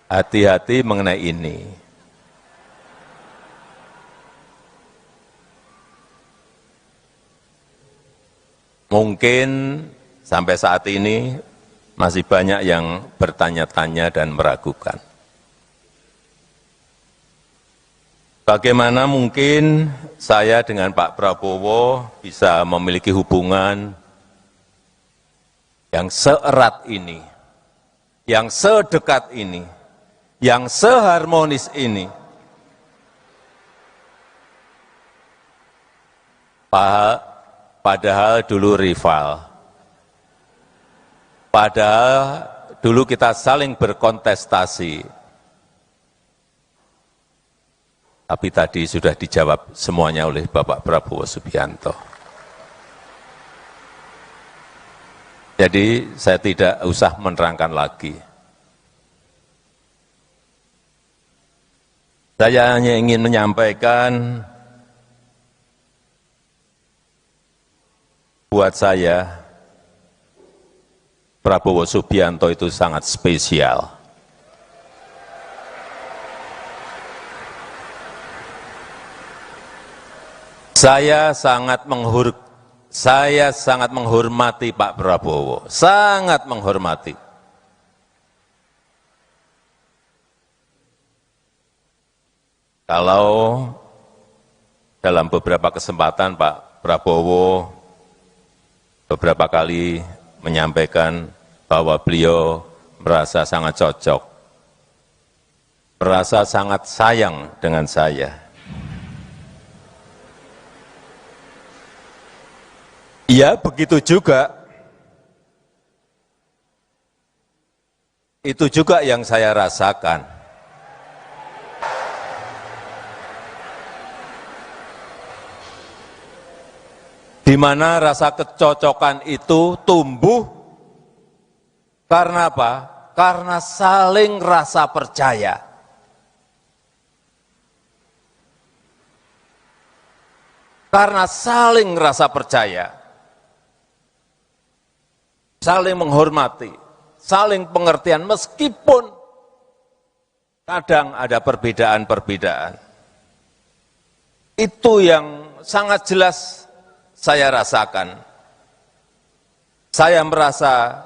Hati-hati mengenai ini. Mungkin sampai saat ini masih banyak yang bertanya-tanya dan meragukan. Bagaimana mungkin saya dengan Pak Prabowo bisa memiliki hubungan yang seerat ini, yang sedekat ini, yang seharmonis ini. Padahal dulu rival. Padahal dulu kita saling berkontestasi. Tapi tadi sudah dijawab semuanya oleh Bapak Prabowo Subianto. Jadi saya tidak usah menerangkan lagi. Saya hanya ingin menyampaikan buat saya, Prabowo Subianto itu sangat spesial. Saya sangat menghormati Pak Prabowo, sangat menghormati. Kalau dalam beberapa kesempatan Pak Prabowo beberapa kali menyampaikan bahwa beliau merasa sangat cocok, merasa sangat sayang dengan saya. Ya, begitu juga. Itu juga yang saya rasakan. Di mana rasa kecocokan itu tumbuh karena apa? Karena saling rasa percaya. Karena saling rasa percaya. Saling menghormati, saling pengertian meskipun kadang ada perbedaan-perbedaan. Itu yang sangat jelas saya rasakan. Saya merasa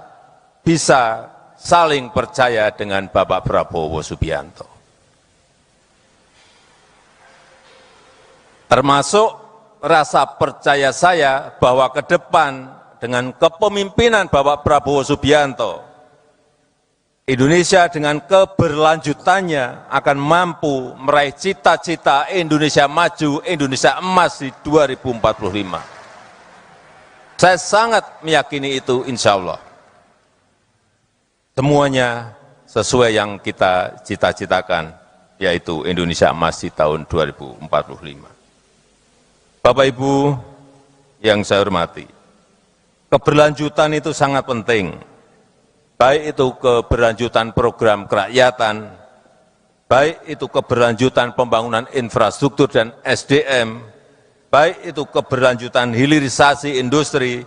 bisa saling percaya dengan Bapak Prabowo Subianto. Termasuk rasa percaya saya bahwa ke depan dengan kepemimpinan Bapak Prabowo Subianto, Indonesia dengan keberlanjutannya akan mampu meraih cita-cita Indonesia maju, Indonesia emas di 2045. Saya sangat meyakini itu, insya Allah. Semuanya sesuai yang kita cita-citakan, yaitu Indonesia emas di tahun 2045. Bapak Ibu yang saya hormati, keberlanjutan itu sangat penting. Baik itu keberlanjutan program kerakyatan, baik itu keberlanjutan pembangunan infrastruktur dan SDM, baik itu keberlanjutan hilirisasi industri,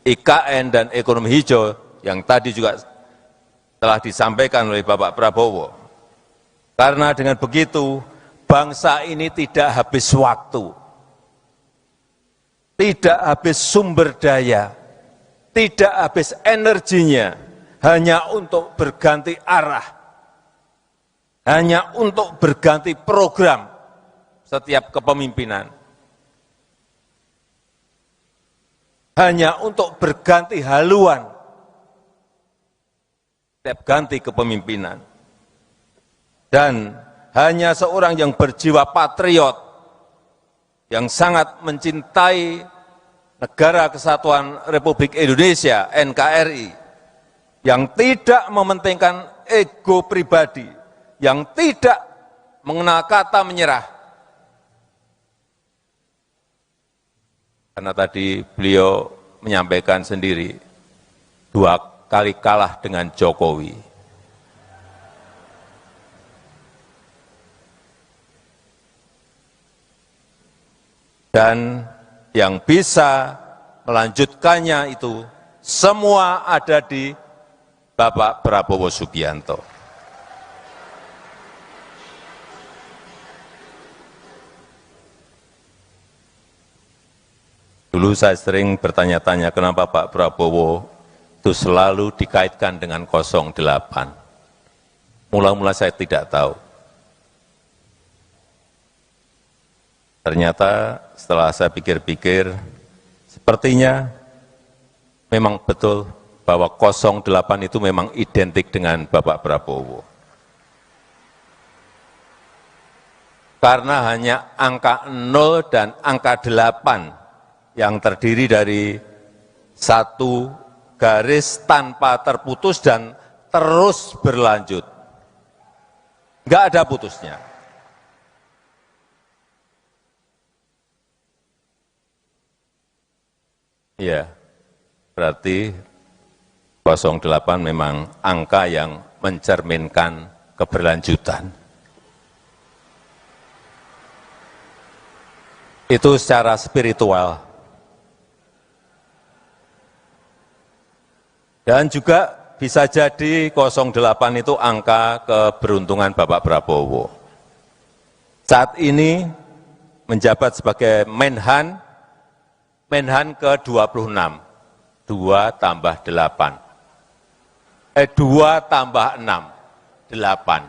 IKN dan ekonomi hijau yang tadi juga telah disampaikan oleh Bapak Prabowo. Karena dengan begitu, bangsa ini tidak habis waktu, tidak habis sumber daya, tidak habis energinya, hanya untuk berganti arah, hanya untuk berganti program setiap kepemimpinan, hanya untuk berganti haluan setiap ganti kepemimpinan, dan hanya seorang yang berjiwa patriot, yang sangat mencintai Negara Kesatuan Republik Indonesia, NKRI, yang tidak mementingkan ego pribadi, yang tidak mengenal kata menyerah. Karena tadi beliau menyampaikan sendiri, 2 kali kalah dengan Jokowi. Dan yang bisa melanjutkannya itu semua ada di Bapak Prabowo Subianto. Dulu saya sering bertanya-tanya kenapa Pak Prabowo itu selalu dikaitkan dengan 08. Mula-mula saya tidak tahu. Ternyata setelah saya pikir-pikir, sepertinya memang betul bahwa 08 itu memang identik dengan Bapak Prabowo. Karena hanya angka 0 dan angka 8 yang terdiri dari satu garis tanpa terputus dan terus berlanjut. Enggak ada putusnya. Iya, berarti 08 memang angka yang mencerminkan keberlanjutan. Itu secara spiritual. Dan juga bisa jadi 08 itu angka keberuntungan Bapak Prabowo. Saat ini menjabat sebagai Menhan ke-26, 2 tambah 8. 2 tambah 6, 8.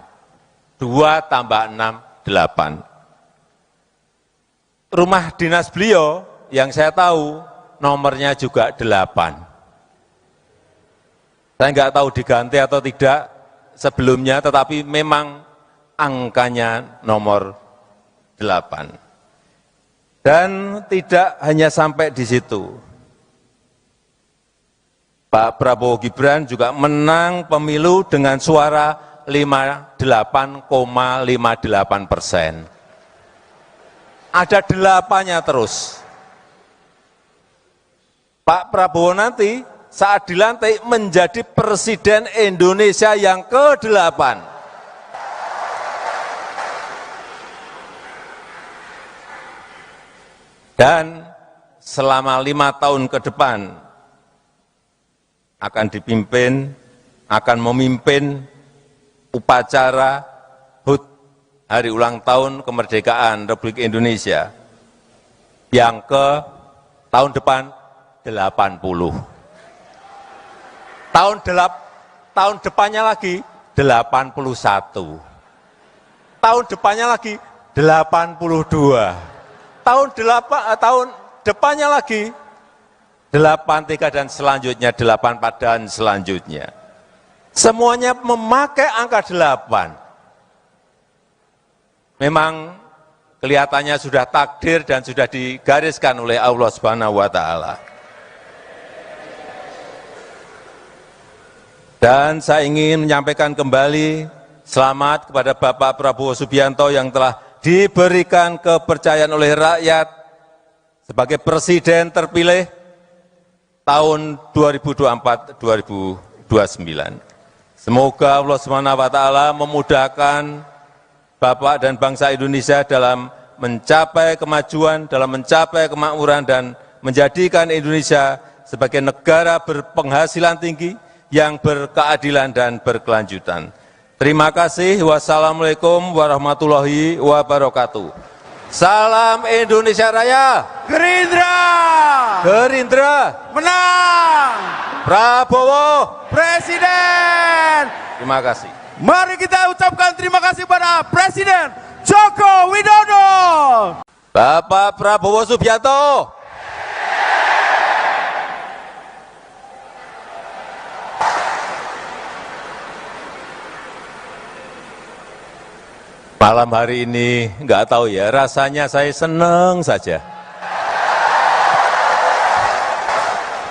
2 tambah 6, 8. Rumah dinas beliau yang saya tahu nomornya juga 8. Saya nggak tahu diganti atau tidak sebelumnya, tetapi memang angkanya nomor 8. Dan tidak hanya sampai di situ. Pak Prabowo Gibran juga menang pemilu dengan suara 58,58%. Ada 8-nya terus. Pak Prabowo nanti saat dilantik menjadi Presiden Indonesia yang ke-8. Dan selama 5 tahun ke depan akan dipimpin akan memimpin upacara HUT Hari Ulang Tahun Kemerdekaan Republik Indonesia yang ke tahun depan 80. Tahun depannya lagi 81. Tahun depannya lagi 82. Tahun depannya lagi 83 dan selanjutnya 84 dan selanjutnya. Semuanya memakai angka 8. Memang kelihatannya sudah takdir dan sudah digariskan oleh Allah Subhanahu wa taala. Dan saya ingin menyampaikan kembali selamat kepada Bapak Prabowo Subianto yang telah diberikan kepercayaan oleh rakyat sebagai Presiden terpilih tahun 2024-2029. Semoga Allah Subhanahu wa taala memudahkan Bapak dan bangsa Indonesia dalam mencapai kemajuan, dalam mencapai kemakmuran dan menjadikan Indonesia sebagai negara berpenghasilan tinggi yang berkeadilan dan berkelanjutan. Terima kasih. Wassalamualaikum warahmatullahi wabarakatuh. Salam Indonesia Raya. Gerindra. Gerindra. Menang. Prabowo. Presiden. Terima kasih. Mari kita ucapkan terima kasih pada Presiden Joko Widodo. Bapak Prabowo Subianto. Malam hari ini nggak tahu ya, rasanya saya senang saja.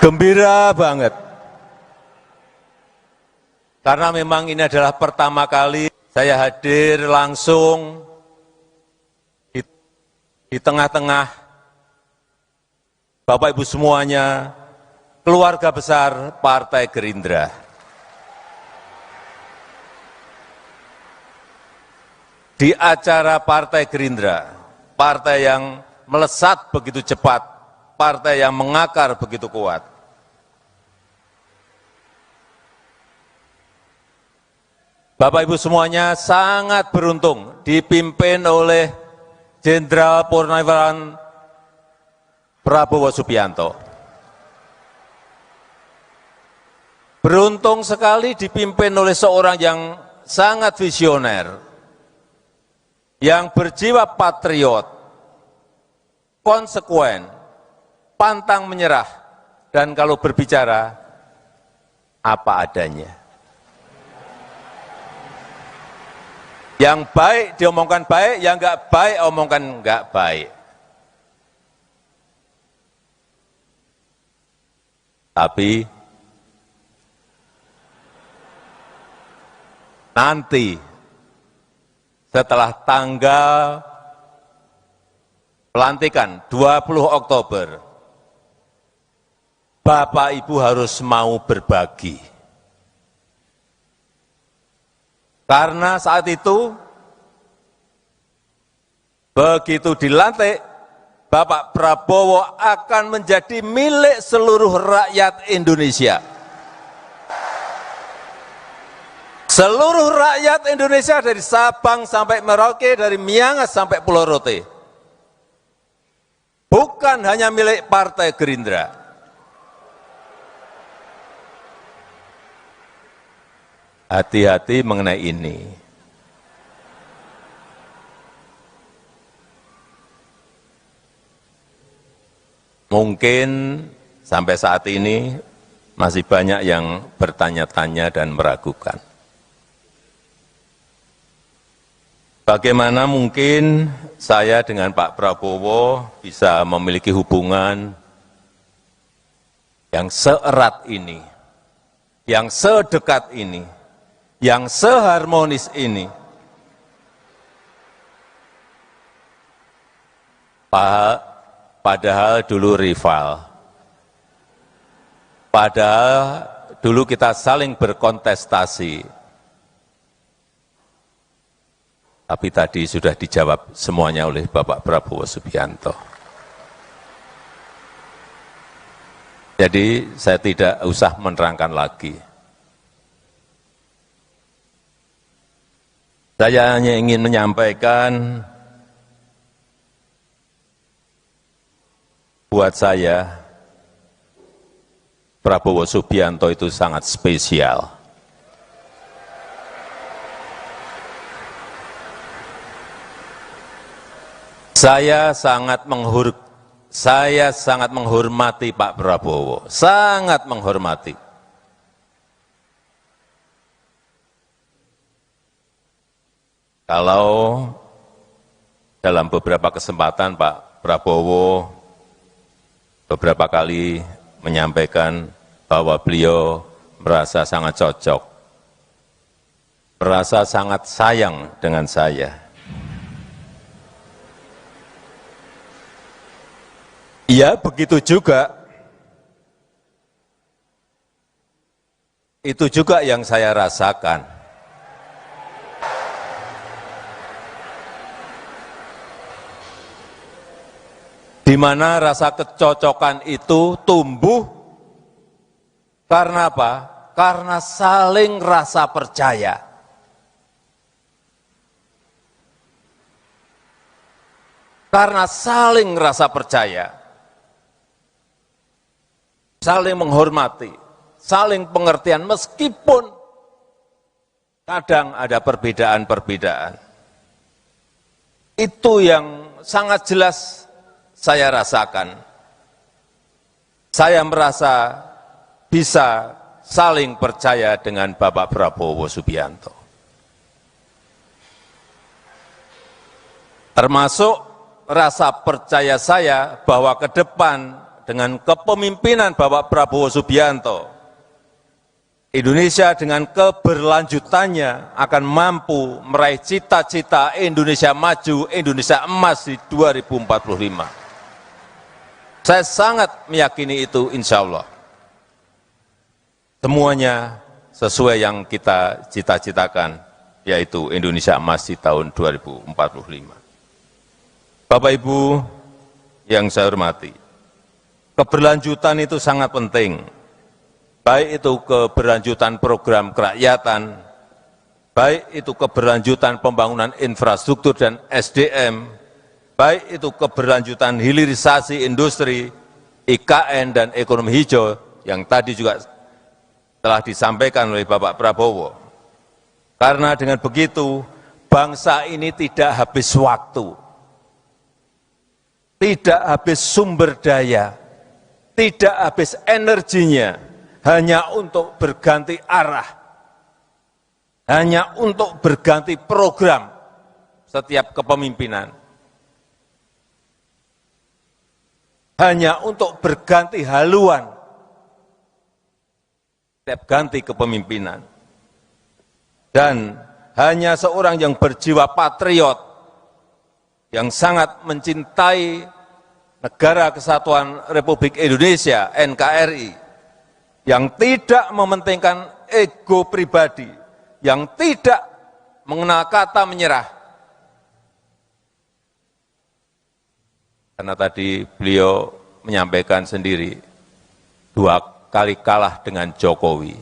Gembira banget. Karena memang ini adalah pertama kali saya hadir langsung di tengah-tengah Bapak Ibu semuanya, keluarga besar Partai Gerindra. Di acara Partai Gerindra, partai yang melesat begitu cepat, partai yang mengakar begitu kuat. Bapak Ibu semuanya sangat beruntung dipimpin oleh Jenderal Purnawirawan Prabowo Subianto. Beruntung sekali dipimpin oleh seorang yang sangat visioner, yang berjiwa patriot, konsekuen, pantang menyerah, dan kalau berbicara, apa adanya. Yang baik diomongkan baik, yang enggak baik omongkan enggak baik. Tapi nanti setelah tanggal pelantikan 20 Oktober, Bapak Ibu harus mau berbagi. Karena saat itu, begitu dilantik, Bapak Prabowo akan menjadi milik seluruh rakyat Indonesia. Seluruh rakyat Indonesia dari Sabang sampai Merauke, dari Miangas sampai Pulau Rote. Bukan hanya milik Partai Gerindra. Hati-hati mengenai ini. Mungkin sampai saat ini masih banyak yang bertanya-tanya dan meragukan. Bagaimana mungkin saya dengan Pak Prabowo bisa memiliki hubungan yang seerat ini, yang sedekat ini, yang seharmonis ini. Padahal dulu rival. Padahal dulu kita saling berkontestasi. Tapi tadi sudah dijawab semuanya oleh Bapak Prabowo Subianto. Jadi saya tidak usah menerangkan lagi. Saya hanya ingin menyampaikan buat saya, Prabowo Subianto itu sangat spesial. Saya sangat menghormati Pak Prabowo, sangat menghormati. Kalau dalam beberapa kesempatan Pak Prabowo beberapa kali menyampaikan bahwa beliau merasa sangat cocok, merasa sangat sayang dengan saya. Ya, begitu juga. Itu juga yang saya rasakan. Di mana rasa kecocokan itu tumbuh karena apa? Karena saling rasa percaya. Karena saling rasa percaya, saling menghormati, saling pengertian meskipun kadang ada perbedaan-perbedaan. Itu yang sangat jelas saya rasakan. Saya merasa bisa saling percaya dengan Bapak Prabowo Subianto. Termasuk rasa percaya saya bahwa ke depan dengan kepemimpinan Bapak Prabowo Subianto, Indonesia dengan keberlanjutannya akan mampu meraih cita-cita Indonesia maju, Indonesia emas di 2045. Saya sangat meyakini itu, insya Allah. Semuanya sesuai yang kita cita-citakan, yaitu Indonesia emas di tahun 2045. Bapak Ibu yang saya hormati, keberlanjutan itu sangat penting. Baik itu keberlanjutan program kerakyatan, baik itu keberlanjutan pembangunan infrastruktur dan SDM, baik itu keberlanjutan hilirisasi industri, IKN dan ekonomi hijau yang tadi juga telah disampaikan oleh Bapak Prabowo. Karena dengan begitu, bangsa ini tidak habis waktu, tidak habis sumber daya, tidak habis energinya, hanya untuk berganti arah, hanya untuk berganti program setiap kepemimpinan, hanya untuk berganti haluan setiap ganti kepemimpinan, dan hanya seorang yang berjiwa patriot, yang sangat mencintai Negara Kesatuan Republik Indonesia, NKRI, yang tidak mementingkan ego pribadi, yang tidak mengenal kata menyerah. Karena tadi beliau menyampaikan sendiri, 2 kali kalah dengan Jokowi.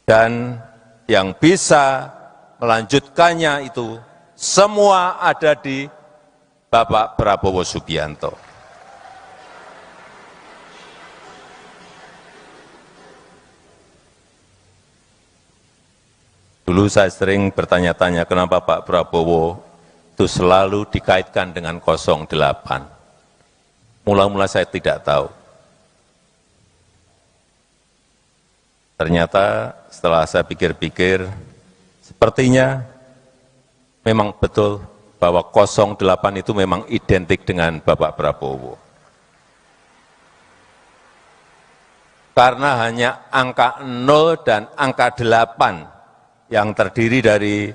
Dan yang bisa melanjutkannya itu semua ada di Bapak Prabowo Subianto. Dulu saya sering bertanya-tanya kenapa Pak Prabowo itu selalu dikaitkan dengan 08. Mula-mula saya tidak tahu. Ternyata setelah saya pikir-pikir, sepertinya memang betul bahwa 08 itu memang identik dengan Bapak Prabowo. Karena hanya angka 0 dan angka 8 yang terdiri dari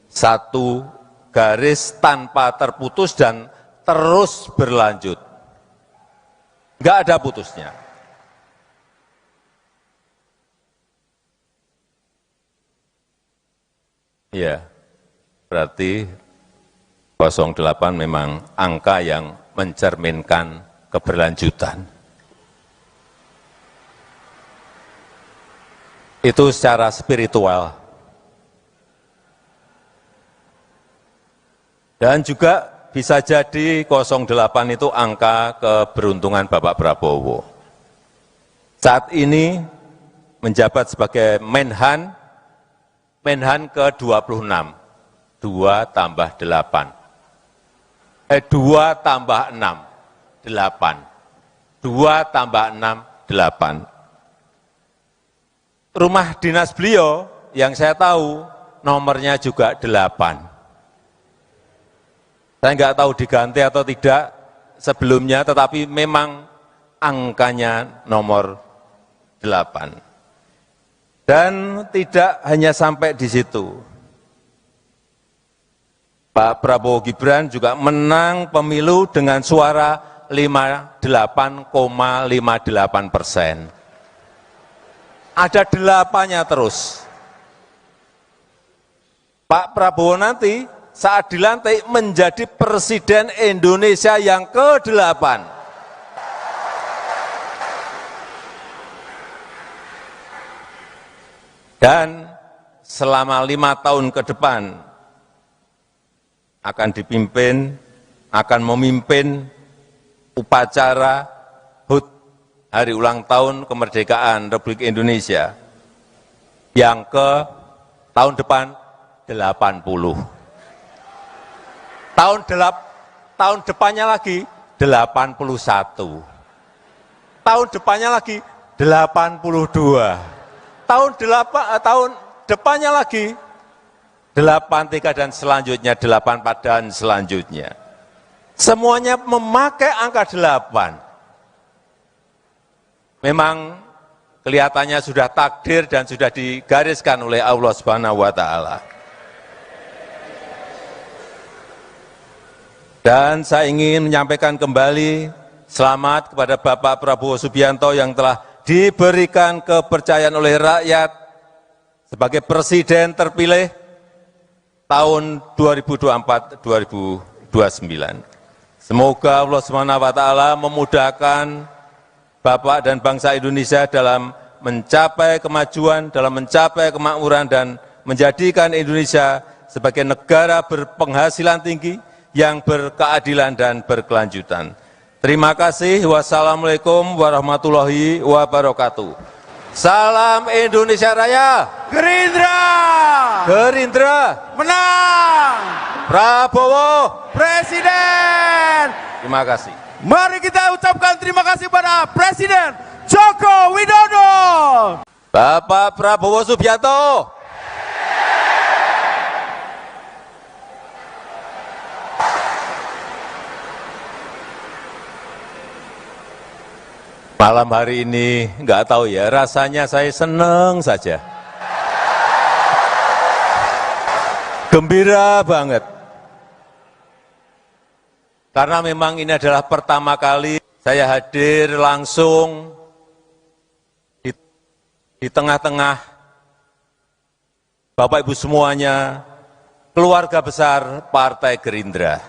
satu garis tanpa terputus dan terus berlanjut. Enggak ada putusnya. Ya, berarti 08 memang angka yang mencerminkan keberlanjutan. itu secara spiritual. Dan juga bisa jadi 08 itu angka keberuntungan Bapak Prabowo. Saat ini menjabat sebagai Menhan ke-26, 2 tambah 8. 2 tambah 6, 8. 2 tambah 6, 8. Rumah dinas beliau yang saya tahu nomornya juga 8. Saya nggak tahu diganti atau tidak sebelumnya, tetapi memang angkanya nomor 8. Dan tidak hanya sampai di situ. Pak Prabowo Gibran juga menang pemilu dengan suara 58,58%. Ada 8-nya terus. Pak Prabowo nanti saat dilantik menjadi Presiden Indonesia yang ke-8. Dan selama 5 tahun ke depan akan memimpin upacara HUT, Hari Ulang Tahun Kemerdekaan Republik Indonesia, yang ke tahun depan 80. Tahun depannya lagi 81. Tahun depannya lagi 82. Tahun depannya lagi 83 dan selanjutnya 84 dan selanjutnya. Semuanya memakai angka 8. Memang kelihatannya sudah takdir dan sudah digariskan oleh Allah Subhanahu wa taala. Dan saya ingin menyampaikan kembali selamat kepada Bapak Prabowo Subianto yang telah diberikan kepercayaan oleh rakyat sebagai Presiden terpilih tahun 2024-2029. Semoga Allah SWT memudahkan Bapak dan bangsa Indonesia dalam mencapai kemajuan, dalam mencapai kemakmuran, dan menjadikan Indonesia sebagai negara berpenghasilan tinggi yang berkeadilan dan berkelanjutan. Terima kasih. Wassalamualaikum warahmatullahi wabarakatuh. Salam Indonesia Raya. Gerindra menang. Prabowo Presiden. Terima kasih. Mari kita ucapkan terima kasih pada Presiden Joko Widodo. Bapak Prabowo Subianto. Malam hari ini nggak tahu ya, rasanya saya senang saja. Gembira banget. Karena memang ini adalah pertama kali saya hadir langsung di tengah-tengah Bapak Ibu semuanya, keluarga besar Partai Gerindra.